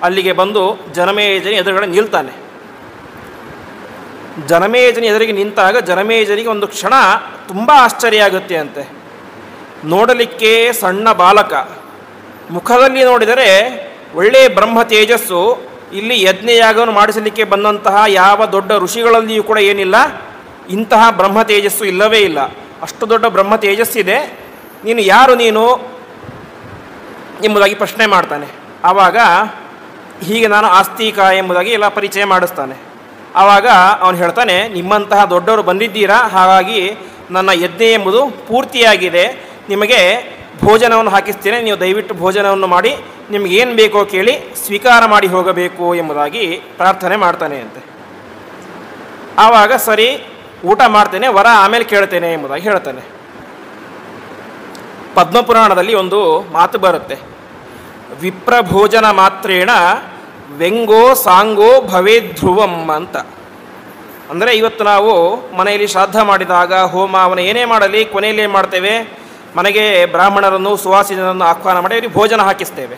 ಅಲ್ಲಿಗೆ ಬಂದು ಜನಮೇಜನ ಎದುರುಗಡೆ ನಿಲ್ತಾನೆ. ಜನಮೇಜನ ಎದುರಿಗೆ ನಿಂತಾಗ ಜನಮೇಜನಿಗೆ ಒಂದು ಕ್ಷಣ ತುಂಬ ಆಶ್ಚರ್ಯ ಆಗುತ್ತೆ ಅಂತೆ. ನೋಡಲಿಕ್ಕೆ ಸಣ್ಣ ಬಾಲಕ, ಮುಖದಲ್ಲಿ ನೋಡಿದರೆ ಒಳ್ಳೆಯ ಬ್ರಹ್ಮ ತೇಜಸ್ಸು. ಇಲ್ಲಿ ಯಜ್ಞಯಾಗವನ್ನು ಮಾಡಿಸಲಿಕ್ಕೆ ಬಂದಂತಹ ಯಾವ ದೊಡ್ಡ ಋಷಿಗಳಲ್ಲಿಯೂ ಕೂಡ ಏನಿಲ್ಲ, ಇಂತಹ ಬ್ರಹ್ಮ ತೇಜಸ್ಸು ಇಲ್ಲವೇ ಇಲ್ಲ. ಅಷ್ಟು ದೊಡ್ಡ ಬ್ರಹ್ಮ ತೇಜಸ್ಸಿದೆ. ನೀನು ಯಾರು ನೀನು ಎಂಬುದಾಗಿ ಪ್ರಶ್ನೆ ಮಾಡ್ತಾನೆ. ಆವಾಗ ಹೀಗೆ ನಾನು ಆಸ್ತಿಕ ಎಂಬುದಾಗಿ ಎಲ್ಲ ಪರಿಚಯ ಮಾಡಿಸ್ತಾನೆ. ಆವಾಗ ಅವನು ಹೇಳ್ತಾನೆ, ನಿಮ್ಮಂತಹ ದೊಡ್ಡವರು ಬಂದಿದ್ದೀರಾ, ಹಾಗಾಗಿ ನನ್ನ ಯಜ್ಞ ಎಂಬುದು ಪೂರ್ತಿಯಾಗಿದೆ, ನಿಮಗೆ ಭೋಜನವನ್ನು ಹಾಕಿಸ್ತೇನೆ, ನೀವು ದಯವಿಟ್ಟು ಭೋಜನವನ್ನು ಮಾಡಿ ನಿಮಗೇನು ಬೇಕೋ ಕೇಳಿ ಸ್ವೀಕಾರ ಮಾಡಿ ಹೋಗಬೇಕು ಎಂಬುದಾಗಿ ಪ್ರಾರ್ಥನೆ ಮಾಡ್ತಾನೆ ಅಂತೆ. ಆವಾಗ ಸರಿ, ಊಟ ಮಾಡ್ತೇನೆ, ವರ ಆಮೇಲೆ ಕೇಳ್ತೇನೆ ಎಂಬುದಾಗಿ ಹೇಳ್ತಾನೆ. ಪದ್ಮಪುರಾಣದಲ್ಲಿ ಒಂದು ಮಾತು ಬರುತ್ತೆ, ವಿಪ್ರಭೋಜನ ಮಾತ್ರೇಣ ವ್ಯಂಗೋ ಸಾಂಗೋ ಭವೇಧ್ರುವಂ ಅಂತ. ಅಂದರೆ ಇವತ್ತು ನಾವು ಮನೆಯಲ್ಲಿ ಶ್ರಾದ್ದ ಮಾಡಿದಾಗ, ಹೋಮ, ಅವನ ಏನೇ ಮಾಡಲಿ ಕೊನೆಯಲ್ಲಿ ಏನು ಮಾಡ್ತೇವೆ, ಮನೆಗೆ ಬ್ರಾಹ್ಮಣರನ್ನು ಸುವಾಸಿನರನ್ನು ಆಹ್ವಾನ ಮಾಡಿ ಅವರಿಗೆ ಭೋಜನ ಹಾಕಿಸ್ತೇವೆ.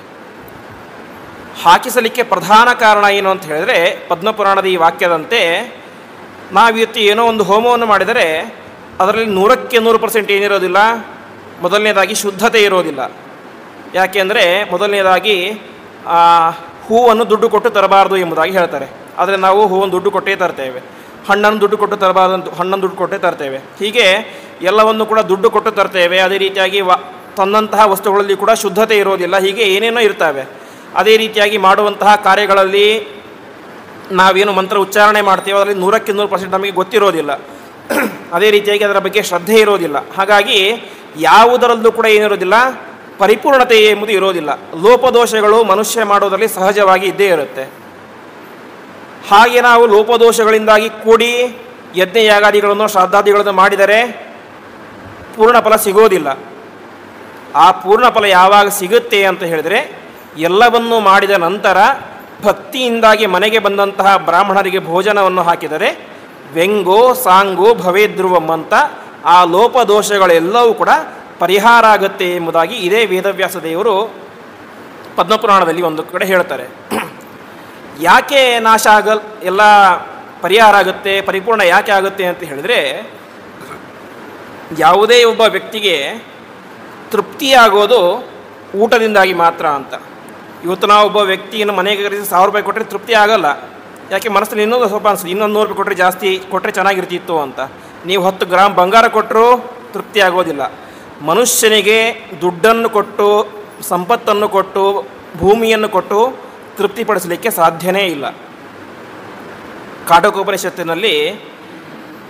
ಹಾಕಿಸಲಿಕ್ಕೆ ಪ್ರಧಾನ ಕಾರಣ ಏನು ಅಂತ ಹೇಳಿದ್ರೆ, ಪದ್ಮಪುರಾಣದ ಈ ವಾಕ್ಯದಂತೆ ನಾವಿವತ್ತು ಏನೋ ಒಂದು ಹೋಮವನ್ನು ಮಾಡಿದರೆ ಅದರಲ್ಲಿ 100ಕ್ಕೆ 100% ಏನಿರೋದಿಲ್ಲ, ಮೊದಲನೇದಾಗಿ ಶುದ್ಧತೆ ಇರೋದಿಲ್ಲ. ಯಾಕೆಂದರೆ ಮೊದಲನೇದಾಗಿ ಹೂವನ್ನು ದುಡ್ಡು ಕೊಟ್ಟು ತರಬಾರ್ದು ಎಂಬುದಾಗಿ ಹೇಳ್ತಾರೆ. ಆದರೆ ನಾವು ಹೂವನ್ನು ದುಡ್ಡು ಕೊಟ್ಟೇ ತರ್ತೇವೆ, ಹಣ್ಣನ್ನು ದುಡ್ಡು ಕೊಟ್ಟು ತರಬಾರ್ದಂತ ಹಣ್ಣನ್ನು ದುಡ್ಡು ಕೊಟ್ಟೇ ತರ್ತೇವೆ. ಹೀಗೆ ಎಲ್ಲವನ್ನು ಕೂಡ ದುಡ್ಡು ಕೊಟ್ಟು ತರ್ತೇವೆ. ಅದೇ ರೀತಿಯಾಗಿ ತಂದಂತಹ ವಸ್ತುಗಳಲ್ಲಿ ಕೂಡ ಶುದ್ಧತೆ ಇರೋದಿಲ್ಲ. ಹೀಗೆ ಏನೇನೋ ಇರ್ತವೆ. ಅದೇ ರೀತಿಯಾಗಿ ಮಾಡುವಂತಹ ಕಾರ್ಯಗಳಲ್ಲಿ ನಾವೇನು ಮಂತ್ರ ಉಚ್ಚಾರಣೆ ಮಾಡ್ತೀವೋ ಅದರಲ್ಲಿ 100% ನಮಗೆ ಗೊತ್ತಿರೋದಿಲ್ಲ. ಅದೇ ರೀತಿಯಾಗಿ ಅದರ ಬಗ್ಗೆ ಶ್ರದ್ಧೆ ಇರೋದಿಲ್ಲ. ಹಾಗಾಗಿ ಯಾವುದರಲ್ಲೂ ಕೂಡ ಏನಿರೋದಿಲ್ಲ, ಪರಿಪೂರ್ಣತೆ ಎಂಬುದು ಇರೋದಿಲ್ಲ. ಲೋಪದೋಷಗಳು ಮನುಷ್ಯ ಮಾಡೋದರಲ್ಲಿ ಸಹಜವಾಗಿ ಇದ್ದೇ ಇರುತ್ತೆ. ಹಾಗೆ ನಾವು ಲೋಪದೋಷಗಳಿಂದಾಗಿ ಕೂಡಿ ಯಜ್ಞಯಾಗಾದಿಗಳನ್ನು ಶ್ರಾದ್ದಾದಿಗಳನ್ನು ಮಾಡಿದರೆ ಪೂರ್ಣ ಫಲ ಸಿಗೋದಿಲ್ಲ. ಆ ಪೂರ್ಣ ಫಲ ಯಾವಾಗ ಸಿಗುತ್ತೆ ಅಂತ ಹೇಳಿದರೆ, ಎಲ್ಲವನ್ನೂ ಮಾಡಿದ ನಂತರ ಭಕ್ತಿಯಿಂದಾಗಿ ಮನೆಗೆ ಬಂದಂತಹ ಬ್ರಾಹ್ಮಣರಿಗೆ ಭೋಜನವನ್ನು ಹಾಕಿದರೆ ವ್ಯಂಗೋ ಸಾಂಗೋ ಭವೇದ್ರುವಂ ಅಂತ ಆ ಲೋಪದೋಷಗಳೆಲ್ಲವೂ ಕೂಡ ಪರಿಹಾರ ಆಗುತ್ತೆ ಎಂಬುದಾಗಿ ಇದೇ ವೇದವ್ಯಾಸ ದೇವರು ಪದ್ಮಪುರಾಣದಲ್ಲಿ ಒಂದು ಕಡೆ ಹೇಳ್ತಾರೆ. ಯಾಕೆ ನಾಶ ಎಲ್ಲ ಪರಿಹಾರ ಆಗುತ್ತೆ, ಪರಿಪೂರ್ಣ ಯಾಕೆ ಆಗುತ್ತೆ ಅಂತ ಹೇಳಿದರೆ, ಯಾವುದೇ ಒಬ್ಬ ವ್ಯಕ್ತಿಗೆ ತೃಪ್ತಿಯಾಗೋದು ಊಟದಿಂದಾಗಿ ಮಾತ್ರ ಅಂತ. ಇವತ್ತು ನಾವು ಒಬ್ಬ ವ್ಯಕ್ತಿಯನ್ನು ಮನೆಗೆ ಕರೆಸಿ 1000 ರೂಪಾಯಿ ಕೊಟ್ಟರೆ ತೃಪ್ತಿ ಆಗಲ್ಲ. ಯಾಕೆ ಮನಸ್ಸಲ್ಲಿ ಇನ್ನೊಂದು ಸ್ವಲ್ಪ ಅನಿಸ್ತದೆ, ಇನ್ನೊಂದು 100 ರೂಪಾಯಿ ಕೊಟ್ಟರೆ ಜಾಸ್ತಿ ಕೊಟ್ಟರೆ ಚೆನ್ನಾಗಿರ್ತಿತ್ತು ಅಂತ. ನೀವು 10 ಗ್ರಾಮ್ ಬಂಗಾರ ಕೊಟ್ಟರೂ ತೃಪ್ತಿ ಆಗೋದಿಲ್ಲ. ಮನುಷ್ಯನಿಗೆ ದುಡ್ಡನ್ನು ಕೊಟ್ಟು, ಸಂಪತ್ತನ್ನು ಕೊಟ್ಟು, ಭೂಮಿಯನ್ನು ಕೊಟ್ಟು ತೃಪ್ತಿಪಡಿಸಲಿಕ್ಕೆ ಸಾಧ್ಯನೇ ಇಲ್ಲ. ಕಾಟಕೋಪನಿಷತ್ತಿನಲ್ಲಿ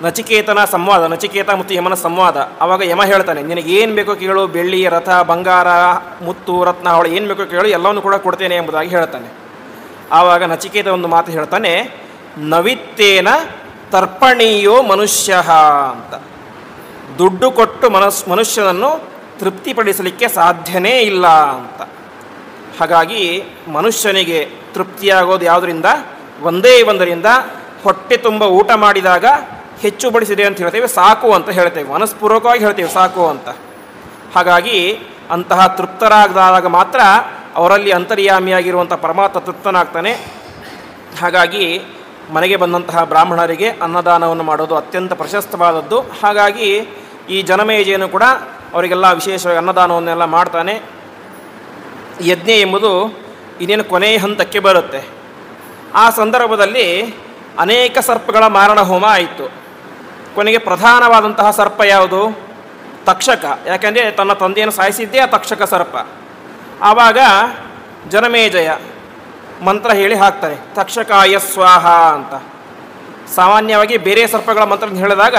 ನಚಿಕೇತನ ಸಂವಾದ, ನಚಿಕೇತ ಮತ್ತು ಯಮನ ಸಂವಾದ. ಆವಾಗ ಯಮ ಹೇಳ್ತಾನೆ, ನಿನಗೇನು ಬೇಕೋ ಕೇಳು, ಬೆಳ್ಳಿ, ರಥ, ಬಂಗಾರ, ಮುತ್ತು, ರತ್ನ, ಅವಳು ಏನು ಬೇಕೋ ಕೇಳು, ಎಲ್ಲವನ್ನು ಕೂಡ ಕೊಡ್ತೇನೆ ಎಂಬುದಾಗಿ ಹೇಳ್ತಾನೆ. ಆವಾಗ ನಚಿಕೇತ ಒಂದು ಮಾತು ಹೇಳ್ತಾನೆ, ನವಿತ್ತೇನ ತರ್ಪಣೀಯೋ ಮನುಷ್ಯ ಅಂತ. ದುಡ್ಡು ಕೊಟ್ಟು ಮನುಷ್ಯನನ್ನು ತೃಪ್ತಿಪಡಿಸಲಿಕ್ಕೆ ಸಾಧ್ಯನೇ ಇಲ್ಲ ಅಂತ. ಹಾಗಾಗಿ ಮನುಷ್ಯನಿಗೆ ತೃಪ್ತಿಯಾಗೋದು ಯಾವುದರಿಂದ? ಒಂದೇ ಒಂದರಿಂದ, ಹೊಟ್ಟೆ ತುಂಬ ಊಟ ಮಾಡಿದಾಗ ಹೆಚ್ಚು ಬಡಿಸಿದೆ ಅಂತ ಹೇಳ್ತೇವೆ, ಸಾಕು ಅಂತ ಹೇಳ್ತೇವೆ, ಮನಸ್ಪೂರ್ವಕವಾಗಿ ಹೇಳ್ತೇವೆ ಸಾಕು ಅಂತ. ಹಾಗಾಗಿ ಅಂತಹ ತೃಪ್ತರಾಗದಾಗ ಮಾತ್ರ ಅವರಲ್ಲಿ ಅಂತರ್ಯಾಮಿಯಾಗಿರುವಂಥ ಪರಮಾತ್ಮ ತೃಪ್ತನಾಗ್ತಾನೆ. ಹಾಗಾಗಿ ಮನೆಗೆ ಬಂದಂತಹ ಬ್ರಾಹ್ಮಣರಿಗೆ ಅನ್ನದಾನವನ್ನು ಮಾಡೋದು ಅತ್ಯಂತ ಪ್ರಶಸ್ತವಾದದ್ದು. ಹಾಗಾಗಿ ಈ ಜನಮೇಜಯನು ಕೂಡ ಅವರಿಗೆಲ್ಲ ವಿಶೇಷವಾಗಿ ಅನ್ನದಾನವನ್ನೆಲ್ಲ ಮಾಡ್ತಾನೆ. ಯಜ್ಞ ಎಂಬುದು ಇನ್ನೇನು ಕೊನೆಯ ಹಂತಕ್ಕೆ ಬರುತ್ತೆ. ಆ ಸಂದರ್ಭದಲ್ಲಿ ಅನೇಕ ಸರ್ಪಗಳ ಮಾರಣ ಹೋಮ ಆಯಿತು. ಕೊನೆಗೆ ಪ್ರಧಾನವಾದಂತಹ ಸರ್ಪ ಯಾವುದು? ತಕ್ಷಕ. ಯಾಕೆಂದರೆ ತನ್ನ ತಂದೆಯನ್ನು ಸಾಯಿಸಿದ್ದೇ ಆ ತಕ್ಷಕ ಸರ್ಪ. ಆವಾಗ ಜನಮೇಜಯ ಮಂತ್ರ ಹೇಳಿ ಹಾಕ್ತಾರೆ, ತಕ್ಷಕಾಯ ಸ್ವಾಹ ಅಂತ. ಸಾಮಾನ್ಯವಾಗಿ ಬೇರೆ ಸರ್ಪಗಳ ಮಂತ್ರ ಹೇಳಿದಾಗ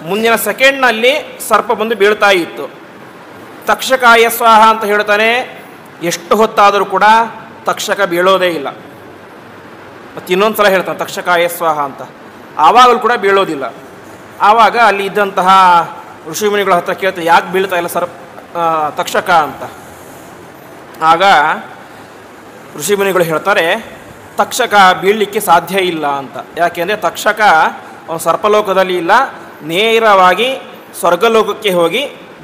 ಮುಂದಿನ ಸೆಕೆಂಡ್ನಲ್ಲಿ ಸರ್ಪ ಬಂದು ಬೀಳ್ತಾ ಇತ್ತು. ತಕ್ಷಕಾಯ ಸ್ವಾಹ ಅಂತ ಹೇಳ್ತಾನೆ, ಎಷ್ಟು ಹೊತ್ತಾದರೂ ಕೂಡ ತಕ್ಷಕ ಬೀಳೋದೇ ಇಲ್ಲ. ಮತ್ತು ಇನ್ನೊಂದು ಸಲ ಹೇಳ್ತಾನೆ ತಕ್ಷಕಾಯ ಸ್ವಾಹ ಅಂತ, ಆವಾಗಲೂ ಕೂಡ ಬೀಳೋದಿಲ್ಲ. ಆವಾಗ ಅಲ್ಲಿ ಇದ್ದಂತಹ ಋಷಿಮುನಿಗಳ ಹತ್ರ ಕೇಳ್ತಾರೆ, ಯಾಕೆ ಬೀಳ್ತಾ ಇಲ್ಲ ತಕ್ಷಕ ಅಂತ. ಆಗ ಋಷಿಮುನಿಗಳು ಹೇಳ್ತಾರೆ, ತಕ್ಷಕ ಬೀಳಲಿಕ್ಕೆ ಸಾಧ್ಯ ಇಲ್ಲ ಅಂತ. ಯಾಕೆಂದರೆ ತಕ್ಷಕ ಅವನು ಸರ್ಪಲೋಕದಲ್ಲಿ ಇಲ್ಲ, ನೇರವಾಗಿ ಸ್ವರ್ಗಲೋಕಕ್ಕೆ ಹೋಗಿ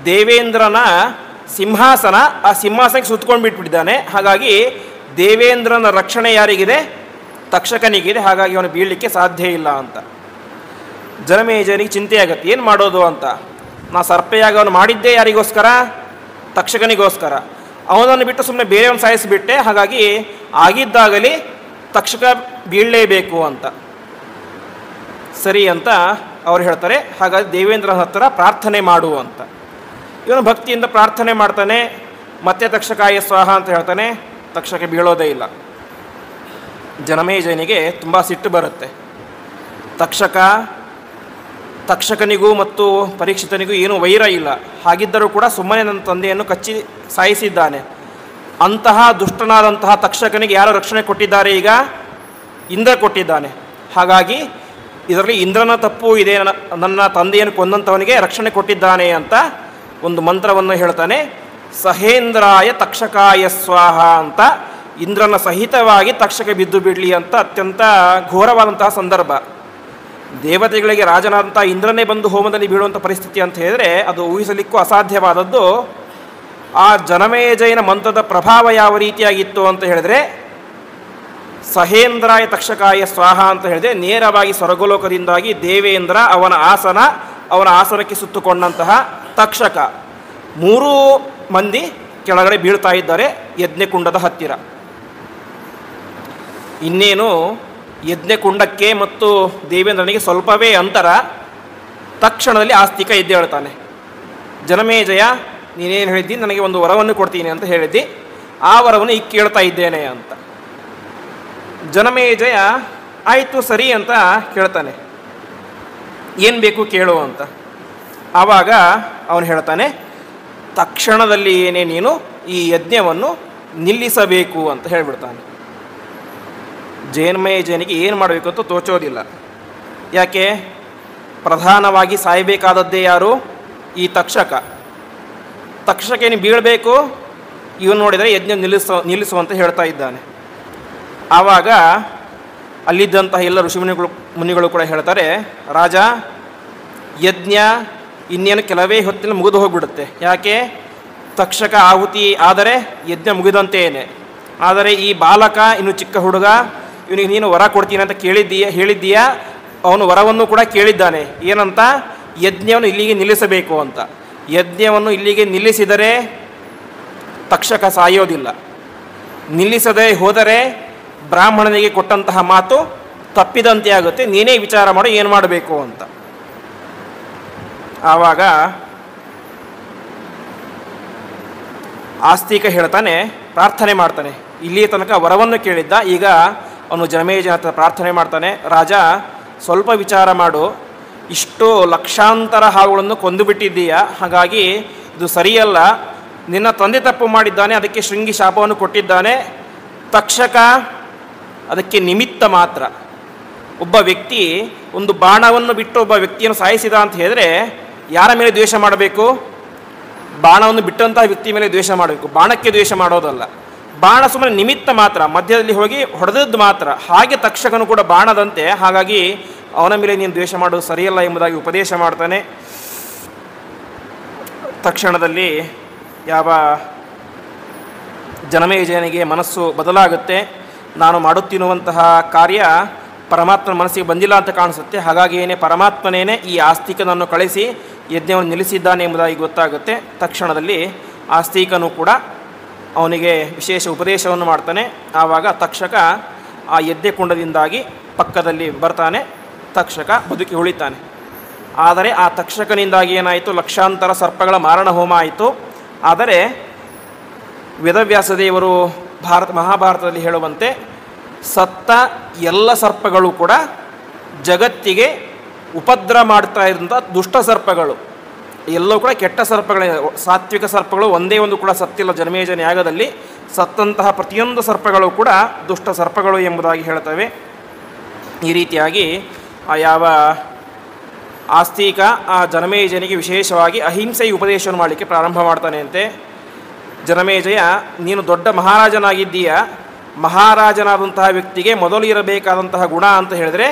ದೇವೇಂದ್ರನ ಸಿಂಹಾಸನ, ಆ ಸಿಂಹಾಸನಕ್ಕೆ ಸುತ್ತಕೊಂಡು ಬಿಟ್ಬಿಟ್ಟಿದ್ದಾನೆ. ಹಾಗಾಗಿ ದೇವೇಂದ್ರನ ರಕ್ಷಣೆ ಯಾರಿಗಿದೆ? ತಕ್ಷಕನಿಗಿದೆ. ಹಾಗಾಗಿ ಅವನು ಬೀಳಲಿಕ್ಕೆ ಸಾಧ್ಯ ಇಲ್ಲ ಅಂತ. ಜನಮೇಜಯನಿಗೆ ಚಿಂತೆ ಆಗುತ್ತೆ, ಏನು ಮಾಡೋದು ಅಂತ. ನಾ ಸರ್ಪೆಯಾಗಿ ಅವನು ಮಾಡಿದ್ದೇ ಯಾರಿಗೋಸ್ಕರ? ತಕ್ಷಕನಿಗೋಸ್ಕರ. ಅವನನ್ನು ಬಿಟ್ಟು ಸುಮ್ಮನೆ ಬೇರೆಯವನು ಸಾಯಿಸಿಬಿಟ್ಟೆ. ಹಾಗಾಗಿ ಆಗಿದ್ದಾಗಲಿ ತಕ್ಷಕ ಬೀಳಲೇಬೇಕು ಅಂತ. ಸರಿ ಅಂತ ಅವ್ರು ಹೇಳ್ತಾರೆ. ಹಾಗಾಗಿ ದೇವೇಂದ್ರನ ಹತ್ತಿರ ಪ್ರಾರ್ಥನೆ ಮಾಡು ಅಂತ. ಇವನು ಭಕ್ತಿಯಿಂದ ಪ್ರಾರ್ಥನೆ ಮಾಡ್ತಾನೆ. ಮತ್ತೆ ತಕ್ಷಕಾಯ ಸ್ವಾಹ ಅಂತ ಹೇಳ್ತಾನೆ, ತಕ್ಷಕ ಬೀಳೋದೇ ಇಲ್ಲ. ಜನಮೇಜಯನಿಗೆ ತುಂಬ ಸಿಟ್ಟು ಬರುತ್ತೆ. ತಕ್ಷಕನಿಗೂ ಮತ್ತು ಪರೀಕ್ಷಿತನಿಗೂ ಏನೂ ವೈರ ಇಲ್ಲ. ಹಾಗಿದ್ದರೂ ಕೂಡ ಸುಮ್ಮನೆ ನನ್ನ ತಂದೆಯನ್ನು ಕಚ್ಚಿ ಸಾಯಿಸಿದ್ದಾನೆ. ಅಂತಹ ದುಷ್ಟನಾದಂತಹ ತಕ್ಷಕನಿಗೆ ಯಾರು ರಕ್ಷಣೆ ಕೊಟ್ಟಿದ್ದಾರೆ? ಈಗ ಇಂದ್ರ ಕೊಟ್ಟಿದ್ದಾನೆ. ಹಾಗಾಗಿ ಇದರಲ್ಲಿ ಇಂದ್ರನ ತಪ್ಪು ಇದೆ, ನನ್ನ ತಂದೆಯನ್ನು ಕೊಂದಂಥವನಿಗೆ ರಕ್ಷಣೆ ಕೊಟ್ಟಿದ್ದಾನೆ ಅಂತ ಒಂದು ಮಂತ್ರವನ್ನು ಹೇಳ್ತಾನೆ. ಸಹೇಂದ್ರಾಯ ತಕ್ಷಕಾಯ ಸ್ವಾಹ ಅಂತ. ಇಂದ್ರನ ಸಹಿತವಾಗಿ ತಕ್ಷಕ ಬಿದ್ದು ಬಿಡಲಿ ಅಂತ. ಅತ್ಯಂತ ಘೋರವಾದಂತಹ ಸಂದರ್ಭ. ದೇವತೆಗಳಿಗೆ ರಾಜನಾದಂಥ ಇಂದ್ರನೇ ಬಂದು ಹೋಮದಲ್ಲಿ ಬೀಳುವಂಥ ಪರಿಸ್ಥಿತಿ ಅಂತ ಹೇಳಿದರೆ ಅದು ಊಹಿಸಲಿಕ್ಕೂ ಅಸಾಧ್ಯವಾದದ್ದು. ಆ ಜನಮೇಜಯನ ಮಂತ್ರದ ಪ್ರಭಾವ ಯಾವ ರೀತಿಯಾಗಿತ್ತು ಅಂತ ಹೇಳಿದ್ರೆ, ಸಹೇಂದ್ರಾಯ ತಕ್ಷಕಾಯ ಸ್ವಾಹ ಅಂತ ಹೇಳಿದ್ರೆ ನೇರವಾಗಿ ಸ್ವರ್ಗಲೋಕದಿಂದಾಗಿ ದೇವೇಂದ್ರ, ಅವನ ಆಸನಕ್ಕೆ ಸುತ್ತುಕೊಂಡಂತಹ ತಕ್ಷಕ 3 ಮಂದಿ ಕೆಳಗಡೆ ಬೀಳ್ತಾ ಇದ್ದಾರೆ ಯಜ್ಞಕುಂಡದ ಹತ್ತಿರ. ಇನ್ನೇನು ಯಜ್ಞಕುಂಡಕ್ಕೆ ಮತ್ತು ದೇವೇಂದ್ರನಿಗೆ ಸ್ವಲ್ಪವೇ ಅಂತರ. ತಕ್ಷಣದಲ್ಲಿ ಆಸ್ತಿಕ ಎದ್ದೇಳ್ತಾನೆ. ಜನಮೇಜಯ, ನೀನೇನು ಹೇಳಿದ್ದಿ, ನನಗೆ ಒಂದು ವರವನ್ನು ಕೊಡ್ತೀನಿ ಅಂತ ಹೇಳಿದ್ದಿ, ಆ ವರವನ್ನು ಈಗ ಕೇಳ್ತಾ ಇದ್ದೇನೆ ಅಂತ. ಜನಮೇಜಯ ಆಯಿತು ಸರಿ ಅಂತ ಕೇಳ್ತಾನೆ. ಏನು ಬೇಕು ಕೇಳು ಅಂತ. ಆವಾಗ ಅವನು ಹೇಳ್ತಾನೆ, ತಕ್ಷಣದಲ್ಲಿ ಏನೇ ನೀನು ಈ ಯಜ್ಞವನ್ನು ನಿಲ್ಲಿಸಬೇಕು ಅಂತ ಹೇಳಿಬಿಡ್ತಾನೆ. ಜನಮೇಜಯನಿಗೆ ಏನು ಮಾಡಬೇಕು ಅಂತ ತೋಚೋದಿಲ್ಲ. ಯಾಕೆ? ಪ್ರಧಾನವಾಗಿ ಸಾಯಬೇಕಾದದ್ದೇ ಯಾರು? ಈ ತಕ್ಷಕ. ತಕ್ಷಕೇನು ಬೀಳಬೇಕು, ಇವನು ನೋಡಿದರೆ ಯಜ್ಞ ನಿಲ್ಲಿಸುವಂತ ಹೇಳ್ತಾ ಇದ್ದಾನೆ. ಆವಾಗ ಅಲ್ಲಿದ್ದಂತಹ ಎಲ್ಲ ಮುನಿಗಳು ಕೂಡ ಹೇಳ್ತಾರೆ, ರಾಜ, ಯಜ್ಞ ಇನ್ನೇನು ಕೆಲವೇ ಹೊತ್ತಿನ ಮುಗಿದು ಹೋಗಿಬಿಡುತ್ತೆ. ಯಾಕೆ? ತಕ್ಷಕ ಆಹುತಿ ಆದರೆ ಯಜ್ಞ ಮುಗಿದಂತೇನೆ. ಆದರೆ ಈ ಬಾಲಕ ಇನ್ನು ಚಿಕ್ಕ ಹುಡುಗ, ಇವನಿಗೆ ನೀನು ವರ ಕೊಡ್ತೀನಿ ಅಂತ ಹೇಳಿದ್ದೀಯಾ. ಅವನು ವರವನ್ನು ಕೂಡ ಕೇಳಿದ್ದಾನೆ. ಏನಂತ? ಯಜ್ಞವನ್ನು ಇಲ್ಲಿಗೆ ನಿಲ್ಲಿಸಬೇಕು ಅಂತ. ಯಜ್ಞವನ್ನು ಇಲ್ಲಿಗೆ ನಿಲ್ಲಿಸಿದರೆ ತಕ್ಷಕ ಸಾಯೋದಿಲ್ಲ. ನಿಲ್ಲಿಸದೆ ಹೋದರೆ ಬ್ರಾಹ್ಮಣನಿಗೆ ಕೊಟ್ಟಂತಹ ಮಾತು ತಪ್ಪಿದಂತೆ ಆಗುತ್ತೆ. ನೀನೇ ವಿಚಾರ ಮಾಡು ಏನು ಮಾಡಬೇಕು ಅಂತ. ಆವಾಗ ಆಸ್ತಿಕ ಹೇಳ್ತಾನೆ, ಪ್ರಾರ್ಥನೆ ಮಾಡ್ತಾನೆ. ಇಲ್ಲಿಯ ತನಕ ವರವನ್ನು ಕೇಳಿದ್ದ, ಈಗ ಅವನು ಜನಮೇಜಯನ ಹತ್ರ ಪ್ರಾರ್ಥನೆ ಮಾಡ್ತಾನೆ, ರಾಜ ಸ್ವಲ್ಪ ವಿಚಾರ ಮಾಡು, ಇಷ್ಟು ಲಕ್ಷಾಂತರ ಹಾವುಗಳನ್ನು ಕೊಂದು ಬಿಟ್ಟಿದ್ದೀಯ, ಹಾಗಾಗಿ ಇದು ಸರಿಯಲ್ಲ. ನಿನ್ನ ತಂದೆ ತಪ್ಪು ಮಾಡಿದ್ದಾನೆ, ಅದಕ್ಕೆ ಶೃಂಗಿ ಶಾಪವನ್ನು ಕೊಟ್ಟಿದ್ದಾನೆ. ತಕ್ಷಕ ಅದಕ್ಕೆ ನಿಮಿತ್ತ ಮಾತ್ರ. ಒಬ್ಬ ವ್ಯಕ್ತಿ ಒಂದು ಬಾಣವನ್ನು ಬಿಟ್ಟು ಒಬ್ಬ ವ್ಯಕ್ತಿಯನ್ನು ಸಾಯಿಸಿದ ಅಂತ ಹೇಳಿದ್ರೆ ಯಾರ ಮೇಲೆ ದ್ವೇಷ ಮಾಡಬೇಕು? ಬಾಣವನ್ನು ಬಿಟ್ಟಂತಹ ವ್ಯಕ್ತಿ ಮೇಲೆ ದ್ವೇಷ ಮಾಡಬೇಕು, ಬಾಣಕ್ಕೆ ದ್ವೇಷ ಮಾಡೋದಲ್ಲ. ಬಾಣ ಸುಮ್ಮನೆ ನಿಮಿತ್ತ ಮಾತ್ರ, ಮಧ್ಯದಲ್ಲಿ ಹೋಗಿ ಹೊಡೆದದ್ದು ಮಾತ್ರ. ಹಾಗೆ ತಕ್ಷಕನು ಕೂಡ ಬಾಣದಂತೆ, ಹಾಗಾಗಿ ಅವನ ಮೇಲೆ ನೀನು ದ್ವೇಷ ಮಾಡೋದು ಸರಿಯಲ್ಲ ಎಂಬುದಾಗಿ ಉಪದೇಶ ಮಾಡ್ತಾನೆ. ತಕ್ಷಣದಲ್ಲಿ ಯಾವ ಜನಮೇಜಯನಿಗೆ ಮನಸ್ಸು ಬದಲಾಗುತ್ತೆ. ನಾನು ಮಾಡುತ್ತಿರುವಂತಹ ಕಾರ್ಯ ಪರಮಾತ್ಮನ ಮನಸ್ಸಿಗೆ ಬಂದಿಲ್ಲ ಅಂತ ಕಾಣಿಸುತ್ತೆ. ಹಾಗಾಗಿಯೇ ಪರಮಾತ್ಮನೇನೆ ಈ ಆಸ್ತಿಕನನ್ನು ಕಳಿಸಿ ಯಜ್ಞವನ್ನು ನಿಲ್ಲಿಸಿದ್ದಾನೆ ಎಂಬುದಾಗಿ ಗೊತ್ತಾಗುತ್ತೆ. ತಕ್ಷಣದಲ್ಲಿ ಆಸ್ತಿಕನು ಕೂಡ ಅವನಿಗೆ ವಿಶೇಷ ಉಪದೇಶವನ್ನು ಮಾಡ್ತಾನೆ. ಆವಾಗ ತಕ್ಷಕ ಆ ಯಜ್ಞಕುಂಡದಿಂದಾಗಿ ಪಕ್ಕದಲ್ಲಿ ಬರ್ತಾನೆ. ತಕ್ಷಕ ಬದುಕಿ ಉಳಿತಾನೆ. ಆದರೆ ಆ ತಕ್ಷಕನಿಂದಾಗಿ ಏನಾಯಿತು? ಲಕ್ಷಾಂತರ ಸರ್ಪಗಳ ಮಾರಣ ಹೋಮ ಆಯಿತು. ಆದರೆ ವೇದವ್ಯಾಸ ದೇವರು ಮಹಾಭಾರತದಲ್ಲಿ ಹೇಳುವಂತೆ ಸತ್ತ ಎಲ್ಲ ಸರ್ಪಗಳು ಕೂಡ ಜಗತ್ತಿಗೆ ಉಪದ್ರ ಮಾಡ್ತಾ ಇದ್ದಂಥ ದುಷ್ಟ ಸರ್ಪಗಳು, ಎಲ್ಲವೂ ಕೂಡ ಕೆಟ್ಟ ಸರ್ಪಗಳೇ. ಸಾತ್ವಿಕ ಸರ್ಪಗಳು ಒಂದೇ ಒಂದು ಕೂಡ ಸತ್ತಿಲ್ಲ. ಜನಮೇಜಯನ ಯಾಗದಲ್ಲಿ ಸತ್ತಂತಹ ಪ್ರತಿಯೊಂದು ಸರ್ಪಗಳು ಕೂಡ ದುಷ್ಟ ಸರ್ಪಗಳು ಎಂಬುದಾಗಿ ಹೇಳ್ತವೆ. ಈ ರೀತಿಯಾಗಿ ಯಾವ ಆಸ್ತಿಕ ಆ ಜನಮೇಜಯನಿಗೆ ವಿಶೇಷವಾಗಿ ಅಹಿಂಸೆಯ ಉಪದೇಶವನ್ನು ಮಾಡಲಿಕ್ಕೆ ಪ್ರಾರಂಭ ಮಾಡ್ತಾನೆ ಅಂತೆ. ಜನಮೇಜಯ, ನೀನು ದೊಡ್ಡ ಮಹಾರಾಜನಾಗಿದ್ದೀಯ. ಮಹಾರಾಜನಾದಂತಹ ವ್ಯಕ್ತಿಗೆ ಮೊದಲು ಇರಬೇಕಾದಂತಹ ಗುಣ ಅಂತ ಹೇಳಿದರೆ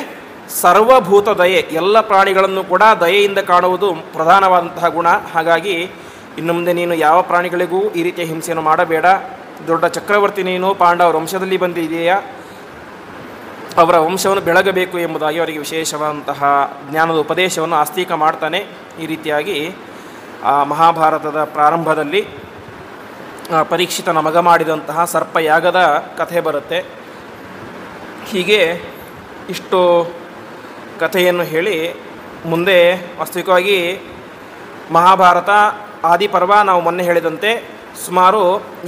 ಸರ್ವಭೂತ ದಯೆ. ಎಲ್ಲ ಪ್ರಾಣಿಗಳನ್ನು ಕೂಡ ದಯೆಯಿಂದ ಕಾಣುವುದು ಪ್ರಧಾನವಾದಂತಹ ಗುಣ. ಹಾಗಾಗಿ ಇನ್ನು ಮುಂದೆ ನೀನು ಯಾವ ಪ್ರಾಣಿಗಳಿಗೂ ಈ ರೀತಿಯ ಹಿಂಸೆಯನ್ನು ಮಾಡಬೇಡ. ದೊಡ್ಡ ಚಕ್ರವರ್ತಿ ನೀನು, ಪಾಂಡವರ ವಂಶದಲ್ಲಿ ಬಂದಿದೆಯಾ, ಅವರ ವಂಶವನ್ನು ಬೆಳಗಬೇಕು ಎಂಬುದಾಗಿ ಅವರಿಗೆ ವಿಶೇಷವಾದಂತಹ ಜ್ಞಾನದ ಉಪದೇಶವನ್ನು ಆಸ್ತಿಕ ಮಾಡ್ತಾನೆ. ಈ ರೀತಿಯಾಗಿ ಮಹಾಭಾರತದ ಪ್ರಾರಂಭದಲ್ಲಿ ಪರೀಕ್ಷಿತನ ಮಗ ಮಾಡಿದಂತಹ ಸರ್ಪಯಾಗದ ಕಥೆ ಬರುತ್ತೆ. ಹೀಗೆ ಇಷ್ಟು ಕಥೆಯನ್ನು ಹೇಳಿ ಮುಂದೆ ವಾಸ್ತವಿಕವಾಗಿ ಮಹಾಭಾರತ ಆದಿಪರ್ವ ನಾವು ಮೊನ್ನೆ ಹೇಳಿದಂತೆ ಸುಮಾರು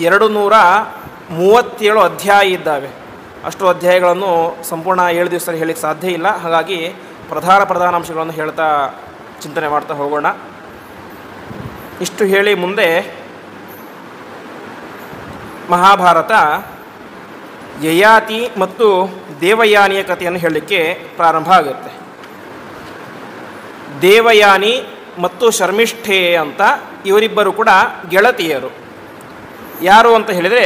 237 ಅಧ್ಯಾಯ ಇದ್ದಾವೆ. ಅಷ್ಟು ಅಧ್ಯಾಯಗಳನ್ನು ಸಂಪೂರ್ಣ 7 ದಿವಸದಲ್ಲಿ ಹೇಳಲಿಕ್ಕೆ ಸಾಧ್ಯ ಇಲ್ಲ. ಹಾಗಾಗಿ ಪ್ರಧಾನ ಅಂಶಗಳನ್ನು ಹೇಳ್ತಾ ಚಿಂತನೆ ಮಾಡ್ತಾ ಹೋಗೋಣ. ಇಷ್ಟು ಹೇಳಿ ಮುಂದೆ ಮಹಾಭಾರತ ಯಯಾತಿ ಮತ್ತು ದೇವಯಾನಿಯ ಕಥೆಯನ್ನು ಹೇಳಲಿಕ್ಕೆ ಪ್ರಾರಂಭ ಆಗುತ್ತೆ. ದೇವಯಾನಿ ಮತ್ತು ಶರ್ಮಿಷ್ಠೆ ಅಂತ ಇವರಿಬ್ಬರು ಕೂಡ ಗೆಳತಿಯರು. ಯಾರು ಅಂತ ಹೇಳಿದರೆ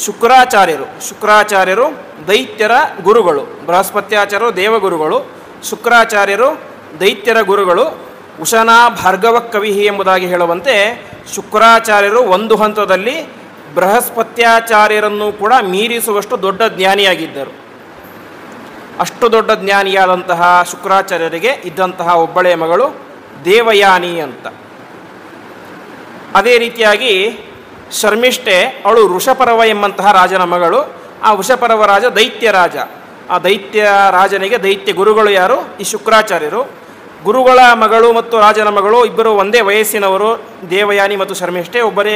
ಶುಕ್ರಾಚಾರ್ಯರು ದೈತ್ಯರ ಗುರುಗಳು. ಬೃಹಸ್ಪತ್ಯಾಚಾರ್ಯರು ದೇವಗುರುಗಳು, ಶುಕ್ರಾಚಾರ್ಯರು ದೈತ್ಯರ ಗುರುಗಳು. ಉಶನಾ ಭಾರ್ಗವ ಕವಿ ಎಂಬುದಾಗಿ ಹೇಳುವಂತೆ ಶುಕ್ರಾಚಾರ್ಯರು ಒಂದು ಹಂತದಲ್ಲಿ ಬೃಹಸ್ಪತ್ಯಾಚಾರ್ಯರನ್ನು ಕೂಡ ಮೀರಿಸುವಷ್ಟು ದೊಡ್ಡ ಜ್ಞಾನಿಯಾಗಿದ್ದರು. ಅಷ್ಟು ದೊಡ್ಡ ಜ್ಞಾನಿಯಾದಂತಹ ಶುಕ್ರಾಚಾರ್ಯರಿಗೆ ಇದ್ದಂತಹ ಒಬ್ಬಳೆಯ ಮಗಳು ದೇವಯಾನಿ ಅಂತ. ಅದೇ ರೀತಿಯಾಗಿ ಶರ್ಮಿಷ್ಠೆ, ಅವಳು ವೃಷಪರ್ವ ಎಂಬಂತಹ ರಾಜನ ಮಗಳು. ಆ ವೃಷಪರ್ವ ರಾಜ ದೈತ್ಯ ರಾಜ. ಆ ದೈತ್ಯ ರಾಜನಿಗೆ ದೈತ್ಯ ಗುರುಗಳು ಯಾರು? ಈ ಶುಕ್ರಾಚಾರ್ಯರು. ಗುರುಗಳ ಮಗಳು ಮತ್ತು ರಾಜನ ಮಗಳು ಇಬ್ಬರು ಒಂದೇ ವಯಸ್ಸಿನವರು, ದೇವಯಾನಿ ಮತ್ತು ಶರ್ಮಿಷ್ಠೆ. ಒಬ್ಬರೇ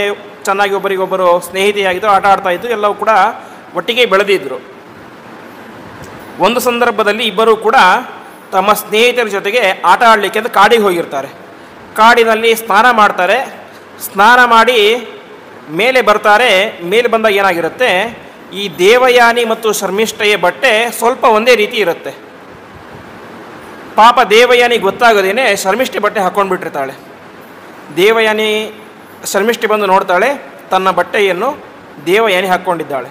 ಚೆನ್ನಾಗಿ ಒಬ್ಬರಿಗೊಬ್ಬರು ಸ್ನೇಹಿತೆಯಾಗಿದ್ದರು, ಆಟ ಆಡ್ತಾ ಇದ್ದು, ಎಲ್ಲವೂ ಕೂಡ ಒಟ್ಟಿಗೆ ಬೆಳೆದಿದ್ದರು. ಒಂದು ಸಂದರ್ಭದಲ್ಲಿ ಇಬ್ಬರೂ ಕೂಡ ತಮ್ಮ ಸ್ನೇಹಿತರ ಜೊತೆಗೆ ಆಟ ಆಡಲಿಕ್ಕೆ ಅಂತ ಕಾಡಿಗೆ ಹೋಗಿರ್ತಾರೆ. ಕಾಡಿನಲ್ಲಿ ಸ್ನಾನ ಮಾಡ್ತಾರೆ. ಸ್ನಾನ ಮಾಡಿ ಮೇಲೆ ಬರ್ತಾರೆ. ಮೇಲೆ ಬಂದಾಗ ಏನಾಗಿರುತ್ತೆ, ಈ ದೇವಯಾನಿ ಮತ್ತು ಶರ್ಮಿಷ್ಠೆಯ ಬಟ್ಟೆ ಸ್ವಲ್ಪ ಒಂದೇ ರೀತಿ ಇರುತ್ತೆ. ಪಾಪ ದೇವಯಾನಿ ಗೊತ್ತಾಗದೇನೆ ಶರ್ಮಿಷ್ಠೆ ಬಟ್ಟೆ ಹಾಕ್ಕೊಂಡು ಬಿಟ್ಟಿರ್ತಾಳೆ. ದೇವಯಾನಿ ಶರ್ಮಿಷ್ಠೆ ಬಂದು ನೋಡ್ತಾಳೆ, ತನ್ನ ಬಟ್ಟೆಯನ್ನು ದೇವಯಾನಿ ಹಾಕ್ಕೊಂಡಿದ್ದಾಳೆ.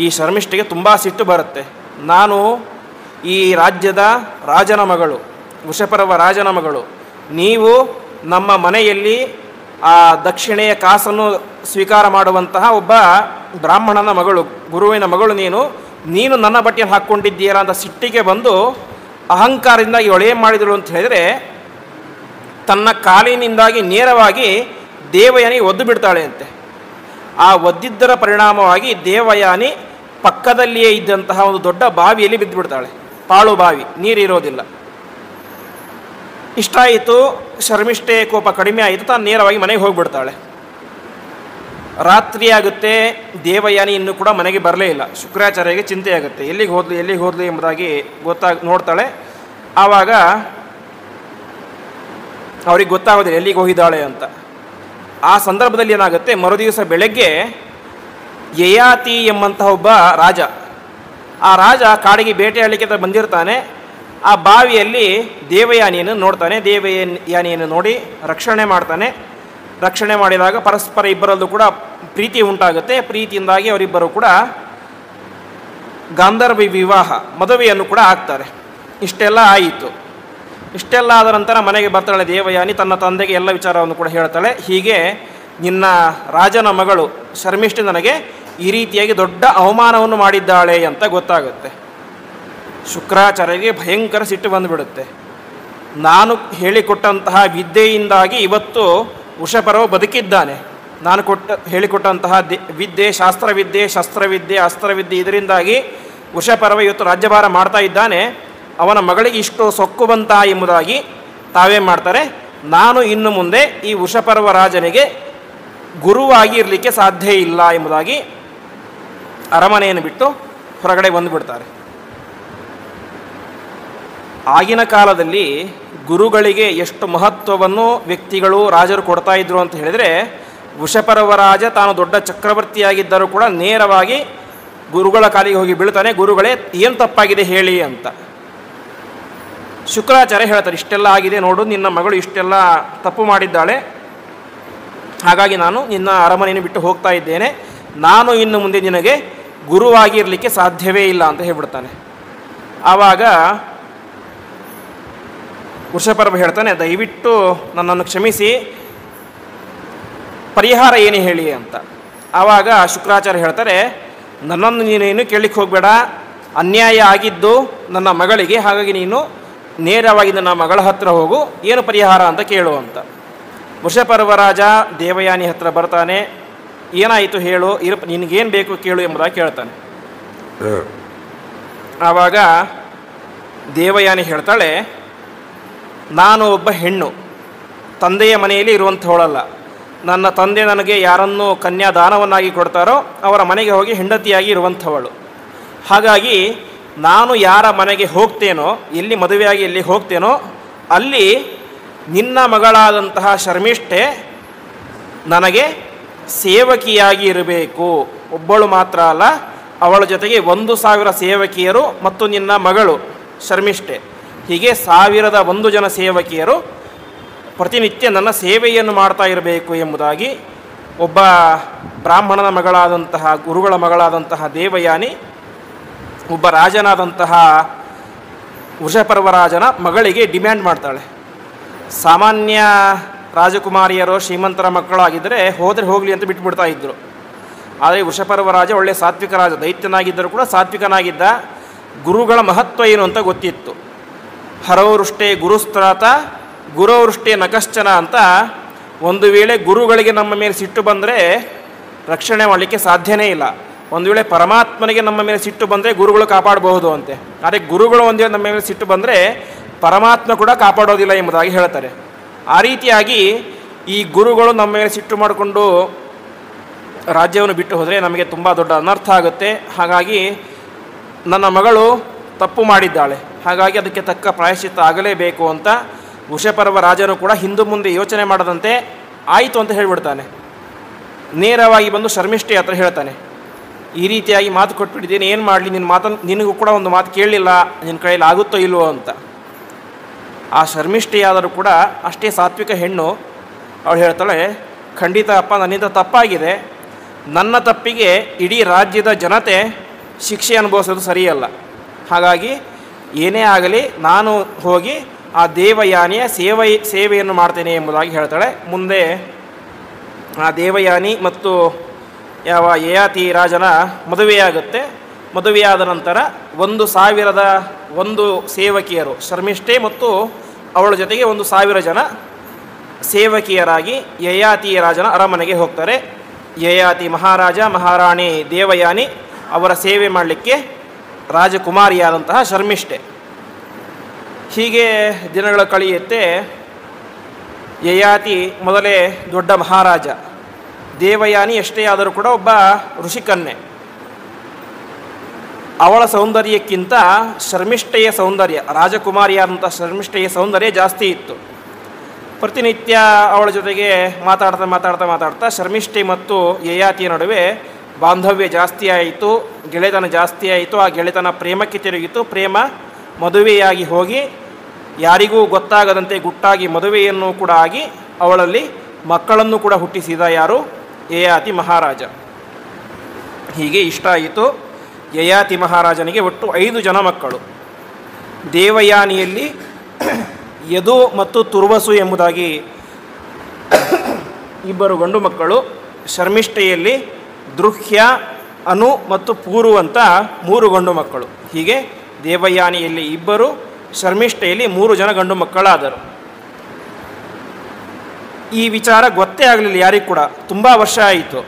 ಈ ಶರ್ಮಿಷ್ಠೆಗೆ ತುಂಬ ಸಿಟ್ಟು ಬರುತ್ತೆ. ನಾನು ಈ ರಾಜ್ಯದ ರಾಜನ ಮಗಳು, ವೃಷಪರ್ವ ರಾಜನ ಮಗಳು. ನೀವು ನಮ್ಮ ಮನೆಯಲ್ಲಿ ಆ ದಕ್ಷಿಣೆಯ ಕಾಸನ್ನು ಸ್ವೀಕಾರ ಮಾಡುವಂತಹ ಒಬ್ಬ ಬ್ರಾಹ್ಮಣನ ಮಗಳು, ಗುರುವಿನ ಮಗಳು. ನೀನು ನನ್ನ ಬಟ್ಟೆಯನ್ನು ಹಾಕ್ಕೊಂಡಿದ್ದೀರಾ ಅಂತ ಸಿಟ್ಟಿಗೆ ಬಂದು ಅಹಂಕಾರದಿಂದಾಗಿ ಏನು ಮಾಡಿದಳು ಅಂತ ಹೇಳಿದರೆ, ತನ್ನ ಕಾಲಿನಿಂದಾಗಿ ನೇರವಾಗಿ ದೇವಯಾನಿ ಒದ್ದು ಬಿಡ್ತಾಳೆ ಅಂತೆ. ಆ ಒದ್ದಿದ್ದರ ಪರಿಣಾಮವಾಗಿ ದೇವಯಾನಿ ಪಕ್ಕದಲ್ಲಿಯೇ ಇದ್ದಂತಹ ಒಂದು ದೊಡ್ಡ ಬಾವಿಯಲ್ಲಿ ಬಿದ್ದು ಬಿಡ್ತಾಳೆ. ಪಾಳು ಬಾವಿ, ನೀರಿರೋದಿಲ್ಲ. ಇಷ್ಟ ಆಯಿತು, ಶರ್ಮಿಷ್ಠೆ ಕೋಪ ಕಡಿಮೆ ಆಯಿತು, ತಾನು ನೇರವಾಗಿ ಮನೆಗೆ ಹೋಗಿಬಿಡ್ತಾಳೆ. ರಾತ್ರಿ ಆಗುತ್ತೆ, ದೇವಯಾನಿ ಇನ್ನೂ ಕೂಡ ಮನೆಗೆ ಬರಲೇ ಇಲ್ಲ. ಶುಕ್ರಾಚಾರ್ಯಗೆ ಚಿಂತೆ ಆಗುತ್ತೆ, ಎಲ್ಲಿಗೆ ಹೋದ್ಲು ಎಂಬುದಾಗಿ ನೋಡ್ತಾಳೆ. ಆವಾಗ ಅವ್ರಿಗೆ ಗೊತ್ತಾಗೋದಿಲ್ಲ ಎಲ್ಲಿಗೆ ಹೋಗಿದ್ದಾಳೆ ಅಂತ. ಆ ಸಂದರ್ಭದಲ್ಲಿ ಏನಾಗುತ್ತೆ, ಮರುದಿವಸ ಬೆಳಗ್ಗೆ ಯಯಾತಿ ಎಂಬಂತಹ ಒಬ್ಬ ರಾಜ, ಆ ರಾಜ ಕಾಡಿಗೆ ಬೇಟೆಯಾಡಲಿಕ್ಕೆ ಅಂತ ಬಂದಿರ್ತಾನೆ. ಆ ಬಾವಿಯಲ್ಲಿ ದೇವಯಾನಿಯನ್ನು ನೋಡ್ತಾನೆ. ದೇವಯಾನಿಯನ್ನು ನೋಡಿ ರಕ್ಷಣೆ ಮಾಡ್ತಾನೆ. ರಕ್ಷಣೆ ಮಾಡಿದಾಗ ಪರಸ್ಪರ ಇಬ್ಬರಲ್ಲೂ ಕೂಡ ಪ್ರೀತಿ ಉಂಟಾಗುತ್ತೆ. ಪ್ರೀತಿಯಿಂದಾಗಿ ಅವರಿಬ್ಬರು ಕೂಡ ಗಾಂಧರ್ವ ವಿವಾಹ, ಮದುವೆಯನ್ನು ಕೂಡ ಆಗ್ತಾರೆ. ಇಷ್ಟೆಲ್ಲ ಆಯಿತು. ಇಷ್ಟೆಲ್ಲ ಆದ ನಂತರ ಮನೆಗೆ ಬರ್ತಾಳೆ ದೇವಯಾನಿ. ತನ್ನ ತಂದೆಗೆ ಎಲ್ಲ ವಿಚಾರವನ್ನು ಕೂಡ ಹೇಳ್ತಾಳೆ. ಹೀಗೆ ನಿನ್ನ ರಾಜನ ಮಗಳು ಶರ್ಮಿಷ್ಠೆ ನನಗೆ ಈ ರೀತಿಯಾಗಿ ದೊಡ್ಡ ಅವಮಾನವನ್ನು ಮಾಡಿದ್ದಾಳೆ ಅಂತ ಗೊತ್ತಾಗುತ್ತೆ. ಶುಕ್ರಾಚಾರ್ಯರಿಗೆ ಭಯಂಕರ ಸಿಟ್ಟು ಬಂದುಬಿಡುತ್ತೆ. ನಾನು ಹೇಳಿಕೊಟ್ಟಂತಹ ವಿದ್ಯೆಯಿಂದಾಗಿ ಇವತ್ತು ವೃಷಪರ್ವ ಬದುಕಿದ್ದಾನೆ. ನಾನು ಹೇಳಿಕೊಟ್ಟಂತಹ ವಿದ್ಯೆ, ಶಸ್ತ್ರವಿದ್ಯೆ, ಅಸ್ತ್ರವಿದ್ಯೆ, ಇದರಿಂದಾಗಿ ವೃಷಪರ್ವ ಇವತ್ತು ರಾಜ್ಯಭಾರ ಮಾಡ್ತಾ ಇದ್ದಾನೆ. ಅವನ ಮಗಳಿಗೆ ಇಷ್ಟು ಸೊಕ್ಕು ಬಂತ ಎಂಬುದಾಗಿ ತಾವೇನು ಮಾಡ್ತಾರೆ, ನಾನು ಇನ್ನು ಮುಂದೆ ಈ ವೃಷಪರ್ವ ರಾಜನಿಗೆ ಗುರುವಾಗಿ ಇರಲಿಕ್ಕೆ ಸಾಧ್ಯ ಇಲ್ಲ ಎಂಬುದಾಗಿ ಅರಮನೆಯನ್ನು ಬಿಟ್ಟು ಹೊರಗಡೆ ಬಂದುಬಿಡ್ತಾರೆ. ಆಗಿನ ಕಾಲದಲ್ಲಿ ಗುರುಗಳಿಗೆ ಎಷ್ಟು ಮಹತ್ವವನ್ನು ವ್ಯಕ್ತಿಗಳು, ರಾಜರು ಕೊಡ್ತಾ ಇದ್ರು ಅಂತ ಹೇಳಿದರೆ, ವೃಷಪರ್ವ ರಾಜ ತಾನು ದೊಡ್ಡ ಚಕ್ರವರ್ತಿಯಾಗಿದ್ದರೂ ಕೂಡ ನೇರವಾಗಿ ಗುರುಗಳ ಕಾಲಿಗೆ ಹೋಗಿ ಬೀಳ್ತಾನೆ. ಗುರುಗಳೇ, ಏನು ತಪ್ಪಾಗಿದೆ ಹೇಳಿ ಅಂತ. ಶುಕ್ರಾಚಾರ್ಯ ಹೇಳ್ತಾರೆ, ಇಷ್ಟೆಲ್ಲ ಆಗಿದೆ ನೋಡು, ನಿನ್ನ ಮಗಳು ಇಷ್ಟೆಲ್ಲ ತಪ್ಪು ಮಾಡಿದ್ದಾಳೆ, ಹಾಗಾಗಿ ನಾನು ನಿನ್ನ ಅರಮನೆಯನ್ನು ಬಿಟ್ಟು ಹೋಗ್ತಾ ಇದ್ದೇನೆ. ನಾನು ಇನ್ನು ಮುಂದೆ ನಿನಗೆ ಗುರುವಾಗಿರಲಿಕ್ಕೆ ಸಾಧ್ಯವೇ ಇಲ್ಲ ಅಂತ ಹೇಳ್ಬಿಡ್ತಾನೆ. ಆವಾಗ ವೃಷಪರ್ವ ಹೇಳ್ತಾನೆ, ದಯವಿಟ್ಟು ನನ್ನನ್ನು ಕ್ಷಮಿಸಿ, ಪರಿಹಾರ ಏನು ಹೇಳಿ ಅಂತ. ಆವಾಗ ಶುಕ್ರಾಚಾರ್ಯ ಹೇಳ್ತಾರೆ, ನನ್ನನ್ನು ನೀನೇನು ಕೇಳಲಿಕ್ಕೆ ಹೋಗಬೇಡ, ಅನ್ಯಾಯ ಆಗಿದ್ದು ನನ್ನ ಮಗಳಿಗೆ, ಹಾಗಾಗಿ ನೀನು ನೇರವಾಗಿ ನನ್ನ ಮಗಳ ಹತ್ರ ಹೋಗು, ಏನು ಪರಿಹಾರ ಅಂತ ಕೇಳು ಅಂತ. ವೃಷಪರ್ವ ರಾಜ ದೇವಯಾನಿ ಹತ್ರ ಬರ್ತಾನೆ. ಏನಾಯಿತು ಹೇಳು, ನಿನಗೇನು ಬೇಕು ಕೇಳು ಎಂಬುದಾಗಿ ಕೇಳ್ತಾನೆ. ಆವಾಗ ದೇವಯಾನಿ ಹೇಳ್ತಾಳೆ, ನಾನು ಒಬ್ಬ ಹೆಣ್ಣು, ತಂದೆಯ ಮನೆಯಲ್ಲಿ ಇರುವಂಥವಳಲ್ಲ. ನನ್ನ ತಂದೆ ನನಗೆ ಯಾರನ್ನು ಕನ್ಯಾದಾನವನ್ನಾಗಿ ಕೊಡ್ತಾರೋ ಅವರ ಮನೆಗೆ ಹೋಗಿ ಹೆಂಡತಿಯಾಗಿ ಇರುವಂಥವಳು. ಹಾಗಾಗಿ ನಾನು ಯಾರ ಮನೆಗೆ ಹೋಗ್ತೇನೋ, ಎಲ್ಲಿ ಮದುವೆಯಾಗಿ ಎಲ್ಲಿ ಹೋಗ್ತೇನೋ ಅಲ್ಲಿ ನಿನ್ನ ಮಗಳಾದಂತಹ ಶರ್ಮಿಷ್ಠೆ ನನಗೆ ಸೇವಕಿಯಾಗಿ ಇರಬೇಕು. ಒಬ್ಬಳು ಮಾತ್ರ ಅಲ್ಲ, ಅವಳ ಜೊತೆಗೆ 1,000 ಸೇವಕಿಯರು ಮತ್ತು ನಿನ್ನ ಮಗಳು ಶರ್ಮಿಷ್ಠೆ, ಹೀಗೆ 1,001 ಜನ ಸೇವಕಿಯರು ಪ್ರತಿನಿತ್ಯ ನನ್ನ ಸೇವೆಯನ್ನು ಮಾಡ್ತಾ ಇರಬೇಕು ಎಂಬುದಾಗಿ ಒಬ್ಬ ಬ್ರಾಹ್ಮಣನ ಮಗಳಾದಂತಹ, ಗುರುಗಳ ಮಗಳಾದಂತಹ ದೇವಯಾನಿ ಒಬ್ಬ ರಾಜನಾದಂತಹ ವೃಷಪರ್ವ ರಾಜನ ಮಗಳಿಗೆ ಡಿಮ್ಯಾಂಡ್ ಮಾಡ್ತಾಳೆ. ಸಾಮಾನ್ಯ ರಾಜಕುಮಾರಿಯರು ಶ್ರೀಮಂತರ ಮಕ್ಕಳಾಗಿದ್ದರೆ ಹೋದರೆ ಹೋಗಲಿ ಅಂತ ಬಿಟ್ಬಿಡ್ತಾ ಇದ್ದರು. ಆದರೆ ವೃಷಪರ್ವ ರಾಜ ಒಳ್ಳೆಯ ಸಾತ್ವಿಕ ರಾಜ, ದೈತ್ಯನಾಗಿದ್ದರೂ ಕೂಡ ಸಾತ್ವಿಕನಾಗಿದ್ದ. ಗುರುಗಳ ಮಹತ್ವ ಏನು ಅಂತ ಗೊತ್ತಿತ್ತು. ಹರವೃಷ್ಟೇ ಗುರುಸ್ತ್ರಾತ ಗುರುವೃಷ್ಟೇ ನಕಶ್ಚನ ಅಂತ. ಒಂದು ವೇಳೆ ಗುರುಗಳಿಗೆ ನಮ್ಮ ಮೇಲೆ ಸಿಟ್ಟು ಬಂದರೆ ರಕ್ಷಣೆ ಮಾಡಲಿಕ್ಕೆ ಸಾಧ್ಯನೇ ಇಲ್ಲ. ಒಂದು ವೇಳೆ ಪರಮಾತ್ಮನಿಗೆ ನಮ್ಮ ಮೇಲೆ ಸಿಟ್ಟು ಬಂದರೆ ಗುರುಗಳು ಕಾಪಾಡಬಹುದು ಅಂತೆ. ಆದರೆ ಗುರುಗಳು ಒಂದು ವೇಳೆ ನಮ್ಮ ಮೇಲೆ ಸಿಟ್ಟು ಬಂದರೆ ಪರಮಾತ್ಮ ಕೂಡ ಕಾಪಾಡೋದಿಲ್ಲ ಎಂಬುದಾಗಿ ಹೇಳ್ತಾರೆ. ಆ ರೀತಿಯಾಗಿ ಈ ಗುರುಗಳು ನಮ್ಮ ಮೇಲೆ ಸಿಟ್ಟು ಮಾಡಿಕೊಂಡು ರಾಜ್ಯವನ್ನು ಬಿಟ್ಟು ಹೋದರೆ ನಮಗೆ ತುಂಬ ದೊಡ್ಡ ಅನರ್ಥ ಆಗುತ್ತೆ. ಹಾಗಾಗಿ ನನ್ನ ಮಗಳು ತಪ್ಪು ಮಾಡಿದ್ದಾಳೆ, ಹಾಗಾಗಿ ಅದಕ್ಕೆ ತಕ್ಕ ಪ್ರಾಯಶ್ಚಿತ್ತ ಆಗಲೇಬೇಕು ಅಂತ ವೃಷಪರ್ವ ರಾಜನು ಕೂಡ ಹಿಂದು ಮುಂದೆ ಯೋಚನೆ ಮಾಡದಂತೆ ಆಯಿತು ಅಂತ ಹೇಳಿಬಿಡ್ತಾನೆ. ನೇರವಾಗಿ ಬಂದು ಶರ್ಮಿಷ್ಠೆ ಹತ್ರ ಹೇಳ್ತಾನೆ, ಈ ರೀತಿಯಾಗಿ ಮಾತು ಕೊಟ್ಬಿಟ್ಟಿದ್ದೀನಿ, ಏನು ಮಾಡಲಿ, ನಿನಗೂ ಕೂಡ ಒಂದು ಮಾತು ಕೇಳಲಿಲ್ಲ, ನಿನ್ನ ಕೈಯಲ್ಲಿ ಆಗುತ್ತೋ ಇಲ್ವೋ ಅಂತ. ಆ ಶರ್ಮಿಷ್ಠೆಯಾದರೂ ಕೂಡ ಅಷ್ಟೇ ಸಾತ್ವಿಕ ಹೆಣ್ಣು. ಅವಳು ಹೇಳ್ತಾಳೆ, ಖಂಡಿತ ಅಪ್ಪ, ನನ್ನಿಂದ ತಪ್ಪಾಗಿದೆ, ನನ್ನ ತಪ್ಪಿಗೆ ಇಡೀ ರಾಜ್ಯದ ಜನತೆ ಶಿಕ್ಷೆ ಅನುಭವಿಸೋದು ಸರಿಯಲ್ಲ. ಹಾಗಾಗಿ ಏನೇ ಆಗಲಿ ನಾನು ಹೋಗಿ ಆ ದೇವಯಾನಿಯ ಸೇವೆಯನ್ನು ಮಾಡ್ತೇನೆ ಎಂಬುದಾಗಿ ಹೇಳ್ತಾಳೆ. ಮುಂದೆ ಆ ದೇವಯಾನಿ ಮತ್ತು ಯಾವ ಯಯಾತಿ ರಾಜನ ಮದುವೆಯಾಗುತ್ತೆ. ಮದುವೆಯಾದ ನಂತರ 1,001 ಸೇವಕಿಯರು, ಶರ್ಮಿಷ್ಠೆ ಮತ್ತು ಅವಳ ಜೊತೆಗೆ 1,000 ಜನ ಸೇವಕಿಯರಾಗಿ ಯಯಾತಿ ರಾಜನ ಅರಮನೆಗೆ ಹೋಗ್ತಾರೆ. ಯಯಾತಿ ಮಹಾರಾಜ, ಮಹಾರಾಣಿ ದೇವಯಾನಿ ಅವರ ಸೇವೆ ಮಾಡಲಿಕ್ಕೆ ರಾಜಕುಮಾರಿಯಾದಂತಹ ಶರ್ಮಿಷ್ಠೆ. ಹೀಗೆ ದಿನಗಳ ಕಳೆಯುತ್ತೆ. ಯಯಾತಿ ಮೊದಲೇ ದೊಡ್ಡ ಮಹಾರಾಜ, ದೇವಯಾನಿ ಎಷ್ಟೇ ಆದರೂ ಕೂಡ ಒಬ್ಬ ಋಷಿಕನ್ಯೆ. ಅವಳ ಸೌಂದರ್ಯಕ್ಕಿಂತ ಶರ್ಮಿಷ್ಠೆಯ ಸೌಂದರ್ಯ, ರಾಜಕುಮಾರಿಯಾದಂಥ ಶರ್ಮಿಷ್ಠೆಯ ಸೌಂದರ್ಯ ಜಾಸ್ತಿ ಇತ್ತು. ಪ್ರತಿನಿತ್ಯ ಅವಳ ಜೊತೆಗೆ ಮಾತಾಡ್ತಾ ಶರ್ಮಿಷ್ಠೆ ಮತ್ತು ಯಯಾತಿಯ ನಡುವೆ ಬಾಂಧವ್ಯ ಜಾಸ್ತಿ ಆಯಿತು, ಗೆಳೆತನ ಜಾಸ್ತಿ ಆಯಿತು. ಆ ಗೆಳೆತನ ಪ್ರೇಮಕ್ಕೆ ತಿರುಗಿತು. ಪ್ರೇಮ ಮದುವೆಯಾಗಿ ಹೋಗಿ ಯಾರಿಗೂ ಗೊತ್ತಾಗದಂತೆ ಗುಟ್ಟಾಗಿ ಮದುವೆಯನ್ನು ಕೂಡ ಆಗಿ ಅವಳಲ್ಲಿ ಮಕ್ಕಳನ್ನು ಕೂಡ ಹುಟ್ಟಿಸಿದ ಯಾರು? ಯಯಾತಿ ಮಹಾರಾಜ. ಹೀಗೆ ಇಷ್ಟ ಆಯಿತು. ಯಯಾತಿ ಮಹಾರಾಜನಿಗೆ ಒಟ್ಟು 5 ಜನ ಮಕ್ಕಳು. ದೇವಯಾನಿಯಲ್ಲಿ ಯದು ಮತ್ತು ತುರ್ವಸು ಎಂಬುದಾಗಿ 2 ಗಂಡು ಮಕ್ಕಳು, ಶರ್ಮಿಷ್ಠೆಯಲ್ಲಿ ದೃಹ್ಯ, ಅನು ಮತ್ತು ಪೂರು ಅಂತ 3 ಗಂಡು ಮಕ್ಕಳು. ಹೀಗೆ ದೇವಯಾನಿಯಲ್ಲಿ 2, ಶರ್ಮಿಷ್ಠೆಯಲ್ಲಿ 3 ಜನ ಗಂಡು ಮಕ್ಕಳಾದರು. ಈ ವಿಚಾರ ಗೊತ್ತೇ ಆಗಲಿಲ್ಲ ಯಾರಿಗೂ ಕೂಡ. ತುಂಬ ವರ್ಷ ಆಯಿತು.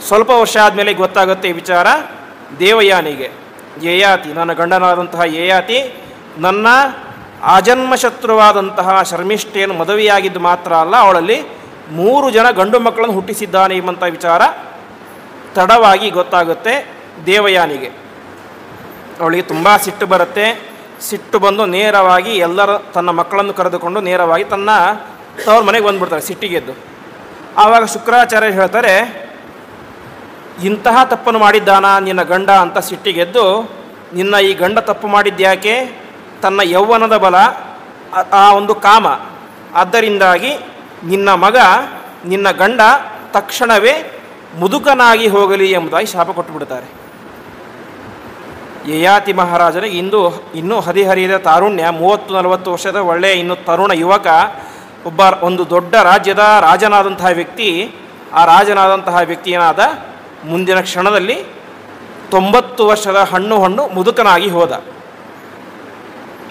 ಸ್ವಲ್ಪ ವರ್ಷ ಆದಮೇಲೆ ಗೊತ್ತಾಗುತ್ತೆ ಈ ವಿಚಾರ ದೇವಯಾನಿಗೆ. ಯಯಾತಿ, ನನ್ನ ಗಂಡನಾದಂತಹ ಯಯಾತಿ ನನ್ನ ಆಜನ್ಮ ಶತ್ರುವಾದಂತಹ ಶರ್ಮಿಷ್ಠೆಯನ್ನು ಮದುವೆಯಾಗಿದ್ದು ಮಾತ್ರ ಅಲ್ಲ, ಅವಳಲ್ಲಿ 3 ಜನ ಗಂಡು ಮಕ್ಕಳನ್ನು ಹುಟ್ಟಿಸಿದ್ದಾನೆ ಎಂಬಂಥ ವಿಚಾರ ತಡವಾಗಿ ಗೊತ್ತಾಗುತ್ತೆ ದೇವಯಾನಿಗೆ. ಅವಳಿಗೆ ತುಂಬ ಸಿಟ್ಟು ಬರುತ್ತೆ. ಸಿಟ್ಟು ಬಂದು ನೇರವಾಗಿ ತನ್ನ ಮಕ್ಕಳನ್ನು ಕರೆದುಕೊಂಡು ನೇರವಾಗಿ ತನ್ನ ತವ್ರ ಮನೆಗೆ ಬಂದುಬಿಡ್ತಾರೆ ಸಿಟ್ಟಿಗೆದ್ದು. ಆವಾಗ ಶುಕ್ರಾಚಾರ್ಯ ಹೇಳ್ತಾರೆ, ಇಂತಹ ತಪ್ಪನ್ನು ಮಾಡಿದ್ದಾನ ನಿನ್ನ ಗಂಡ ಅಂತ ಸಿಟ್ಟಿಗೆದ್ದು, ನಿನ್ನ ಈ ಗಂಡ ತಪ್ಪು ಮಾಡಿದ್ಯಾಕೆ? ತನ್ನ ಯೌವನದ ಬಲ, ಆ ಒಂದು ಕಾಮ, ಆದ್ದರಿಂದಾಗಿ ನಿನ್ನ ಗಂಡ ತಕ್ಷಣವೇ ಮುದುಕನಾಗಿ ಹೋಗಲಿ ಎಂಬುದಾಗಿ ಶಾಪ ಕೊಟ್ಟುಬಿಡ್ತಾರೆ. ಯಯಾತಿ ಮಹಾರಾಜನಿಗೆ ಇನ್ನೂ ಹದಿಹರಿಯದ ತಾರುಣ್ಯ, 30-40 ವರ್ಷದ ಒಳ್ಳೆಯ ಇನ್ನು ತರುಣ ಯುವಕ, ಒಂದು ದೊಡ್ಡ ರಾಜ್ಯದ ರಾಜನಾದಂತಹ ವ್ಯಕ್ತಿ. ಆ ರಾಜನಾದಂತಹ ವ್ಯಕ್ತಿಯನಾದ ಮುಂದಿನ ಕ್ಷಣದಲ್ಲಿ 90 ವರ್ಷದ ಹಣ್ಣು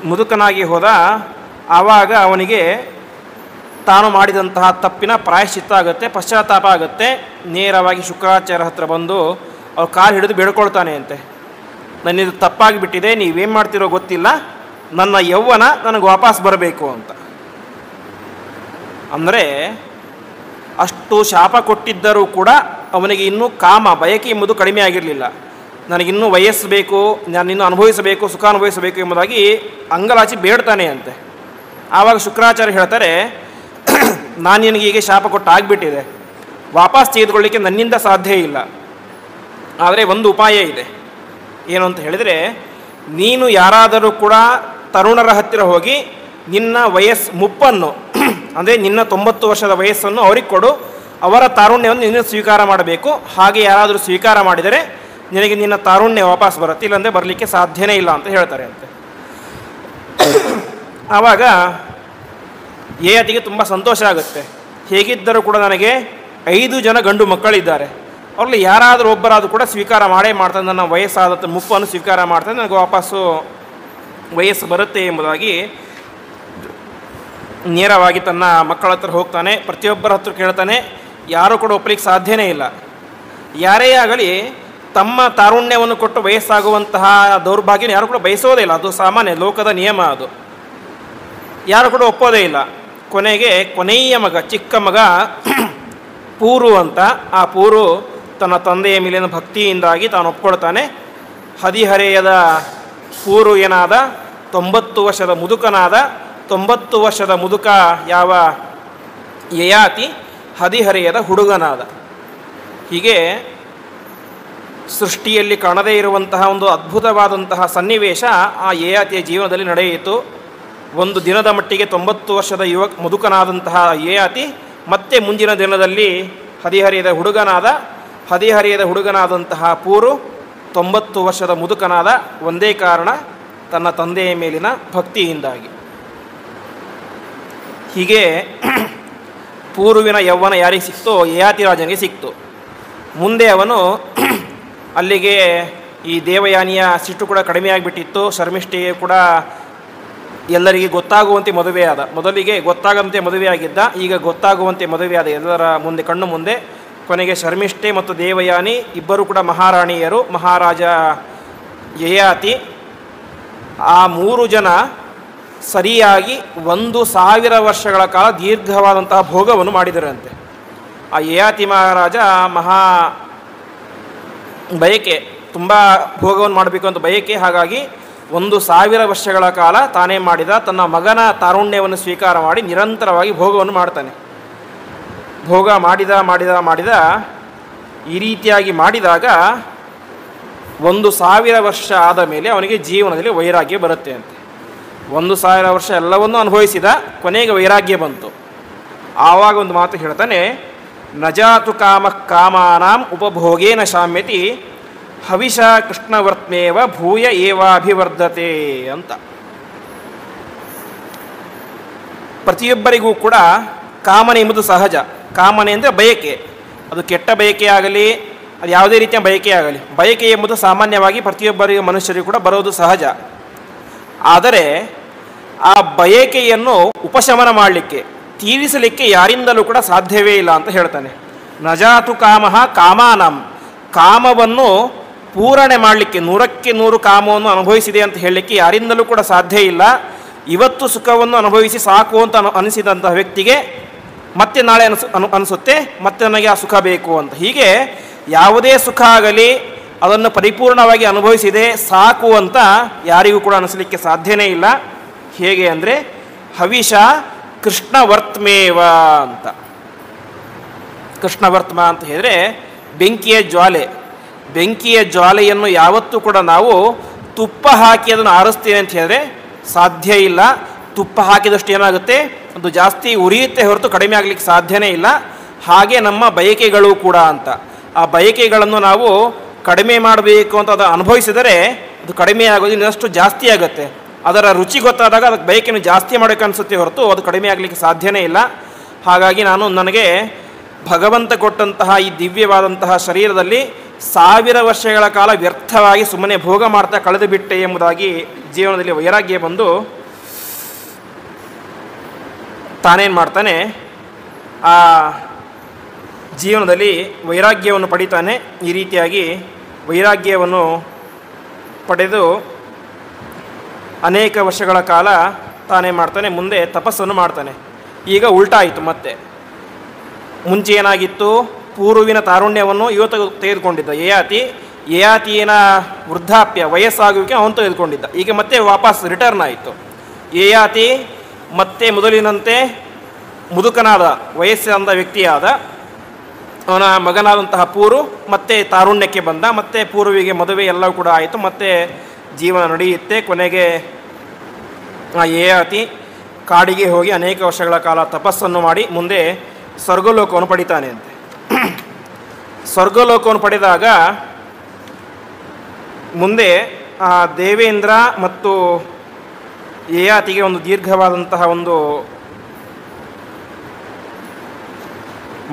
ಮುದುಕನಾಗಿ ಹೋದ. ಆವಾಗ ಅವನಿಗೆ ತಾನು ಮಾಡಿದಂತಹ ತಪ್ಪಿನ ಪ್ರಾಯಶ್ಚಿತ್ತ ಆಗುತ್ತೆ, ಪಶ್ಚಾತ್ತಾಪ ಆಗುತ್ತೆ. ನೇರವಾಗಿ ಶುಕ್ರಾಚಾರ್ಯ ಹತ್ರ ಬಂದು ಅವ್ರ ಕಾಲು ಹಿಡಿದು ಬೇಡ್ಕೊಳ್ತಾನೆ ಅಂತೆ, ನನ್ನಿದು ತಪ್ಪಾಗಿಬಿಟ್ಟಿದೆ, ನೀವೇನು ಮಾಡ್ತಿರೋ ಗೊತ್ತಿಲ್ಲ, ನನ್ನ ಯೌವನ ನನಗೆ ವಾಪಸ್ ಬರಬೇಕು ಅಂತ. ಅಂದರೆ ಅಷ್ಟು ಶಾಪ ಕೊಟ್ಟಿದ್ದರೂ ಕೂಡ ಅವನಿಗೆ ಇನ್ನೂ ಕಾಮ, ಬಯಕೆ ಎಂಬುದು ಕಡಿಮೆ ಆಗಿರಲಿಲ್ಲ. ನನಗಿನ್ನೂ ವಯಸ್ಸು ಬೇಕು, ನಾನಿನ್ನೂ ಅನುಭವಿಸಬೇಕು, ಸುಖ ಅನುಭವಿಸಬೇಕು ಎಂಬುದಾಗಿ ಅಂಗಲಾಚಿ ಬೇಡ್ತಾನೆ ಅಂತೆ. ಆವಾಗ ಶುಕ್ರಾಚಾರ್ಯ ಹೇಳ್ತಾರೆ, ನಾನು ನಿನಗೆ ಹೀಗೆ ಶಾಪ ಕೊಟ್ಟು ಆಗಿಬಿಟ್ಟಿದೆ, ವಾಪಸ್ ತೆಗೆದುಕೊಳ್ಳಿಕ್ಕೆ ನನ್ನಿಂದ ಸಾಧ್ಯ ಇಲ್ಲ. ಆದರೆ ಒಂದು ಉಪಾಯ ಇದೆ. ಏನು ಅಂತ ಹೇಳಿದರೆ, ನೀನು ಯಾರಾದರೂ ಕೂಡ ತರುಣರ ಹತ್ತಿರ ಹೋಗಿ ನಿನ್ನ ಮುಪ್ಪನ್ನು ಅಂದರೆ ನಿನ್ನ 90 ವರ್ಷದ ವಯಸ್ಸನ್ನು ಅವ್ರಿಗೆ ಕೊಡು, ಅವರ ತಾರುಣ್ಯವನ್ನು ನೀನು ಸ್ವೀಕಾರ ಮಾಡಬೇಕು. ಹಾಗೆ ಯಾರಾದರೂ ಸ್ವೀಕಾರ ಮಾಡಿದರೆ ನಿನಗೆ ನಿನ್ನ ತಾರುಣ್ಯ ವಾಪಸ್ ಬರುತ್ತೆ, ಇಲ್ಲಾಂದರೆ ಬರಲಿಕ್ಕೆ ಸಾಧ್ಯನೇ ಇಲ್ಲ ಅಂತ ಹೇಳ್ತಾರೆ ಅಂತೆ. ಆವಾಗ ಯಯಾತಿಗೆ ತುಂಬ ಸಂತೋಷ ಆಗುತ್ತೆ. ಹೇಗಿದ್ದರೂ ಕೂಡ ನನಗೆ 5 ಜನ ಗಂಡು ಮಕ್ಕಳಿದ್ದಾರೆ, ಅವ್ರಲ್ಲಿ ಯಾರಾದರೂ ಒಬ್ಬರಾದರೂ ಕೂಡ ಸ್ವೀಕಾರ ಮಾಡ್ತಾನೆ, ನನ್ನ ವಯಸ್ಸಾದ ಮುಪ್ಪನ್ನು ಸ್ವೀಕಾರ ಮಾಡ್ತಾನೆ, ನನಗೆ ವಾಪಸ್ಸು ವಯಸ್ಸು ಬರುತ್ತೆ ಎಂಬುದಾಗಿ ನೇರವಾಗಿ ತನ್ನ ಮಕ್ಕಳ ಹತ್ರ ಹೋಗ್ತಾನೆ. ಪ್ರತಿಯೊಬ್ಬರ ಹತ್ರ ಕೇಳ್ತಾನೆ, ಯಾರೂ ಕೂಡ ಒಪ್ಪಲಿಕ್ಕೆ ಸಾಧ್ಯನೇ ಇಲ್ಲ. ಯಾರೇ ಆಗಲಿ ತಮ್ಮ ತಾರುಣ್ಯವನ್ನು ಕೊಟ್ಟು ವಯಸ್ಸಾಗುವಂತಹ ದೌರ್ಭಾಗ್ಯನ ಯಾರು ಕೂಡ ಬಯಸೋದೇ ಇಲ್ಲ. ಅದು ಸಾಮಾನ್ಯ ಲೋಕದ ನಿಯಮ. ಅದು ಯಾರು ಕೂಡ ಒಪ್ಪೋದೇ ಇಲ್ಲ. ಕೊನೆಯ ಮಗ, ಚಿಕ್ಕ ಮಗ ಪೂರು ಅಂತ. ಆ ಪೂರು ತನ್ನ ತಂದೆಯ ಮೇಲಿನ ಭಕ್ತಿಯಿಂದಾಗಿ ತಾನು ಒಪ್ಕೊಳ್ತಾನೆ. ಹದಿಹರೆಯದ ಪೂರು ಏನಾದ 90 ವರ್ಷದ ಮುದುಕನಾದ. 90 ವರ್ಷದ ಮುದುಕ ಯಾವ ಯಯಾತಿ ಹದಿಹರೆಯದ ಹುಡುಗನಾದ. ಹೀಗೆ ಸೃಷ್ಟಿಯಲ್ಲಿ ಕಾಣದೇ ಇರುವಂತಹ ಒಂದು ಅದ್ಭುತವಾದಂತಹ ಸನ್ನಿವೇಶ ಆ ಯಯಾತಿಯ ಜೀವನದಲ್ಲಿ ನಡೆಯಿತು. ಒಂದು ದಿನದ ಮಟ್ಟಿಗೆ 90 ವರ್ಷದ ಮುದುಕನಾದಂತಹ ಯಯಾತಿ ಮತ್ತೆ ಮುಂದಿನ ದಿನದಲ್ಲಿ ಹದಿಹರೆಯದ ಹುಡುಗನಾದ. ಹದಿಹರೆಯದ ಹುಡುಗನಾದಂತಹ ಪೂರು 90 ವರ್ಷದ ಮುದುಕನಾದ. ಒಂದೇ ಕಾರಣ, ತನ್ನ ತಂದೆಯ ಮೇಲಿನ ಭಕ್ತಿಯಿಂದಾಗಿ. ಹೀಗೆ ಪೂರ್ವಿನ ಯೌವನ ಯಾರಿಗೆ ಸಿಕ್ತೋ ಯಯಾತಿ ರಾಜನಿಗೆ ಸಿಕ್ತು. ಮುಂದೆ ಅವನು ಅಲ್ಲಿಗೆ ಈ ದೇವಯಾನಿಯ ಸಿಟ್ಟು ಕೂಡ ಕಡಿಮೆ ಆಗಿಬಿಟ್ಟಿತ್ತು. ಶರ್ಮಿಷ್ಠೆಯೇ ಕೂಡ ಎಲ್ಲರಿಗೆ ಗೊತ್ತಾಗುವಂತೆ ಮದುವೆಯಾದ. ಮೊದಲಿಗೆ ಗೊತ್ತಾಗಂತೆ ಮದುವೆಯಾಗಿದ್ದ, ಈಗ ಗೊತ್ತಾಗುವಂತೆ ಮದುವೆಯಾದ ಎಲ್ಲರ ಮುಂದೆ, ಕಣ್ಣು ಮುಂದೆ. ಕೊನೆಗೆ ಶರ್ಮಿಷ್ಠೆ ಮತ್ತು ದೇವಯಾನಿ ಇಬ್ಬರು ಕೂಡ ಮಹಾರಾಣಿಯರು. ಮಹಾರಾಜ ಯಯಾತಿ ಆ 3 ಜನ ಸರಿಯಾಗಿ 1000 ವರ್ಷಗಳ ಕಾಲ ದೀರ್ಘವಾದಂತಹ ಭೋಗವನ್ನು ಮಾಡಿದರಂತೆ. ಆ ಯಯಾತಿ ಮಹಾರಾಜ ಬಯಕೆ, ತುಂಬ ಭೋಗವನ್ನು ಮಾಡಬೇಕು ಅಂತ ಬಯಕೆ. ಹಾಗಾಗಿ 1000 ವರ್ಷಗಳ ಕಾಲ ತಾನೇ ಮಾಡಿದ. ತನ್ನ ಮಗನ ತಾರುಣ್ಯವನ್ನು ಸ್ವೀಕಾರ ಮಾಡಿ ನಿರಂತರವಾಗಿ ಭೋಗವನ್ನು ಮಾಡ್ತಾನೆ. ಭೋಗ ಮಾಡಿದ ಈ ರೀತಿಯಾಗಿ ಮಾಡಿದಾಗ 1000 ವರ್ಷ ಆದ ಮೇಲೆ ಅವನಿಗೆ ಜೀವನದಲ್ಲಿ ವೈರಾಗ್ಯ ಬರುತ್ತೆ ಅಂತೆ. 1000 ವರ್ಷ ಎಲ್ಲವನ್ನೂ ಅನುಭವಿಸಿದ, ಕೊನೆಗೆ ವೈರಾಗ್ಯ ಬಂತು. ಆವಾಗ ಒಂದು ಮಾತು ಹೇಳ್ತಾನೆ, ನಜಾತು ಕಾಮ ಕಾಮಾನಾಂ ಉಪಭೋಗೇನ ಶಾಮ್ಯತಿ ಹವಿಷ ಕೃಷ್ಣವರ್ತ್ಮೇವ ಭೂಯ ಏವಾಭಿವರ್ಧತೆ ಅಂತ. ಪ್ರತಿಯೊಬ್ಬರಿಗೂ ಕೂಡ ಕಾಮನೆ ಎಂಬುದು ಸಹಜ. ಕಾಮನೆ ಅಂದರೆ ಬಯಕೆ. ಅದು ಕೆಟ್ಟ ಬಯಕೆ ಆಗಲಿ, ಅದು ಯಾವುದೇ ರೀತಿಯ ಬಯಕೆ ಆಗಲಿ, ಬಯಕೆ ಎಂಬುದು ಸಾಮಾನ್ಯವಾಗಿ ಪ್ರತಿಯೊಬ್ಬರಿಗೂ ಮನುಷ್ಯರಿಗೂ ಕೂಡ ಬರೋದು ಸಹಜ. ಆದರೆ ಆ ಬಯಕೆಯನ್ನು ಉಪಶಮನ ಮಾಡಲಿಕ್ಕೆ, ತೀರಿಸಲಿಕ್ಕೆ ಯಾರಿಂದಲೂ ಕೂಡ ಸಾಧ್ಯವೇ ಇಲ್ಲ ಅಂತ ಹೇಳ್ತಾನೆ. ನಜಾತು ಕಾಮಃ ಕಾಮಾನಂ, ಕಾಮವನ್ನು ಪೂರಣೆ ಮಾಡಲಿಕ್ಕೆ, 100ಕ್ಕೆ 100 ಕಾಮವನ್ನು ಅನುಭವಿಸಿದೆ ಅಂತ ಹೇಳಲಿಕ್ಕೆ ಯಾರಿಂದಲೂ ಕೂಡ ಸಾಧ್ಯ ಇಲ್ಲ. ಇವತ್ತು ಸುಖವನ್ನು ಅನುಭವಿಸಿ ಸಾಕು ಅಂತ ಅನಿಸಿದಂತಹ ವ್ಯಕ್ತಿಗೆ ಮತ್ತೆ ನಾಳೆ ಅನಿಸುತ್ತೆ ಮತ್ತೆ ನನಗೆ ಆ ಸುಖ ಬೇಕು ಅಂತ. ಹೀಗೆ ಯಾವುದೇ ಸುಖ ಆಗಲಿ ಅದನ್ನು ಪರಿಪೂರ್ಣವಾಗಿ ಅನುಭವಿಸಿದೆ ಸಾಕು ಅಂತ ಯಾರಿಗೂ ಕೂಡ ಅನಿಸಲಿಕ್ಕೆ ಸಾಧ್ಯನೇ ಇಲ್ಲ. ಹೇಗೆ ಅಂದರೆ ಹವಿಷ ಕೃಷ್ಣವರ್ತ್ಮೇವ ಅಂತ. ಕೃಷ್ಣವರ್ತ್ಮ ಅಂತ ಹೇಳಿದರೆ ಬೆಂಕಿಯ ಜ್ವಾಲೆ. ಬೆಂಕಿಯ ಜ್ವಾಲೆಯನ್ನು ಯಾವತ್ತೂ ಕೂಡ ನಾವು ತುಪ್ಪ ಹಾಕಿ ಅದನ್ನು ಆರಿಸ್ತೀವಿ ಅಂತ ಹೇಳಿದ್ರೆ ಸಾಧ್ಯ ಇಲ್ಲ. ತುಪ್ಪ ಹಾಕಿದಷ್ಟು ಏನಾಗುತ್ತೆ, ಅದು ಜಾಸ್ತಿ ಉರಿಯುತ್ತೆ ಹೊರತು ಕಡಿಮೆ ಆಗಲಿಕ್ಕೆ ಸಾಧ್ಯನೇ ಇಲ್ಲ. ಹಾಗೆ ನಮ್ಮ ಬಯಕೆಗಳು ಕೂಡ ಅಂತ. ಆ ಬಯಕೆಗಳನ್ನು ನಾವು ಕಡಿಮೆ ಮಾಡಬೇಕು ಅಂತ ಅದು ಅನುಭವಿಸಿದರೆ ಅದು ಕಡಿಮೆ ಆಗೋದು ಇನ್ನಷ್ಟು ಜಾಸ್ತಿ ಆಗುತ್ತೆ. ಅದರ ರುಚಿ ಗೊತ್ತಾದಾಗ ಅದಕ್ಕೆ ಬಯಕೆಯನ್ನು ಜಾಸ್ತಿ ಮಾಡೋಕ್ಕೆ ಅನಿಸುತ್ತೆ ಹೊರತು ಅದು ಕಡಿಮೆ ಆಗಲಿಕ್ಕೆ ಸಾಧ್ಯನೇ ಇಲ್ಲ. ಹಾಗಾಗಿ ನನಗೆ ಭಗವಂತ ಕೊಟ್ಟಂತಹ ಈ ದಿವ್ಯವಾದಂತಹ ಶರೀರದಲ್ಲಿ 1000 ವರ್ಷಗಳ ಕಾಲ ವ್ಯರ್ಥವಾಗಿ ಸುಮ್ಮನೆ ಭೋಗ ಮಾಡ್ತಾ ಕಳೆದು ಬಿಟ್ಟೆ ಎಂಬುದಾಗಿ ಜೀವನದಲ್ಲಿ ವೈರಾಗ್ಯ ಬಂದು ತಾನೇನು ಮಾಡ್ತಾನೆ, ಆ ಜೀವನದಲ್ಲಿ ವೈರಾಗ್ಯವನ್ನು ಪಡಿತಾನೆ. ಈ ರೀತಿಯಾಗಿ ವೈರಾಗ್ಯವನ್ನು ಪಡೆದು ಅನೇಕ ವರ್ಷಗಳ ಕಾಲ ತಾನೇ ಮಾಡ್ತಾನೆ. ಮುಂದೆ ತಪಸ್ಸನ್ನು ಮಾಡ್ತಾನೆ. ಈಗ ಉಲ್ಟಾಯಿತು. ಮತ್ತೆ ಮುಂಚೆ ಏನಾಗಿತ್ತು, ಪೂರ್ವಿನ ತಾರುಣ್ಯವನ್ನು ಇವತ್ತು ತೆಗೆದುಕೊಂಡಿದ್ದ ಯಯಾತಿಯನ ವೃದ್ಧಾಪ್ಯ ವಯಸ್ಸಾಗುವಿಕೆ ಅವನು ತೆಗೆದುಕೊಂಡಿದ್ದ. ಈಗ ಮತ್ತೆ ವಾಪಸ್ ರಿಟರ್ನ್ ಆಯಿತು. ಯಯಾತಿ ಮತ್ತೆ ಮೊದಲಿನಂತೆ ಮುದುಕನಾದ ವಯಸ್ಸಾದ ವ್ಯಕ್ತಿಯಾದ. ಅವನ ಮಗನಾದಂತಹ ಪೂರು ಮತ್ತೆ ತಾರುಣ್ಯಕ್ಕೆ ಬಂದ. ಮತ್ತೆ ಪೂರ್ವಿಗೆ ಮದುವೆ ಎಲ್ಲವೂ ಕೂಡ ಆಯಿತು. ಮತ್ತೆ ಜೀವನ ನಡೆಯುತ್ತೆ. ಕೊನೆಗೆ ಆ ಯಯಾತಿ ಕಾಡಿಗೆ ಹೋಗಿ ಅನೇಕ ವರ್ಷಗಳ ಕಾಲ ತಪಸ್ಸನ್ನು ಮಾಡಿ ಮುಂದೆ ಸ್ವರ್ಗಲೋಕವನ್ನು ಪಡಿತಾನೆ ಅಂತೆ. ಸ್ವರ್ಗಲೋಕವನ್ನು ಪಡೆದಾಗ ಮುಂದೆ ಆ ದೇವೇಂದ್ರ ಮತ್ತು ಯಯಾತಿಗೆ ಒಂದು ದೀರ್ಘವಾದಂತಹ ಒಂದು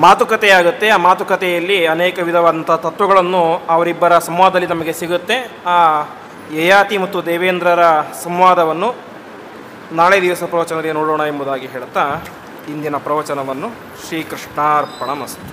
ಮಾತುಕತೆಯಾಗುತ್ತೆ. ಆ ಮಾತುಕತೆಯಲ್ಲಿ ಅನೇಕ ವಿಧವಾದಂಥ ತತ್ವಗಳನ್ನು ಅವರಿಬ್ಬರ ಸಂವಾದದಲ್ಲಿ ನಮಗೆ ಸಿಗುತ್ತೆ. ಆ ಯಯಾತಿ ಮತ್ತು ದೇವೇಂದ್ರರ ಸಂವಾದವನ್ನು ನಾಳೆ ದಿವಸ ಪ್ರವಚನದಲ್ಲಿ ನೋಡೋಣ ಎಂಬುದಾಗಿ ಹೇಳುತ್ತಾ ಇಂದಿನ ಪ್ರವಚನವನ್ನು ಶ್ರೀಕೃಷ್ಣಾರ್ಪಣಮಸ್ತು.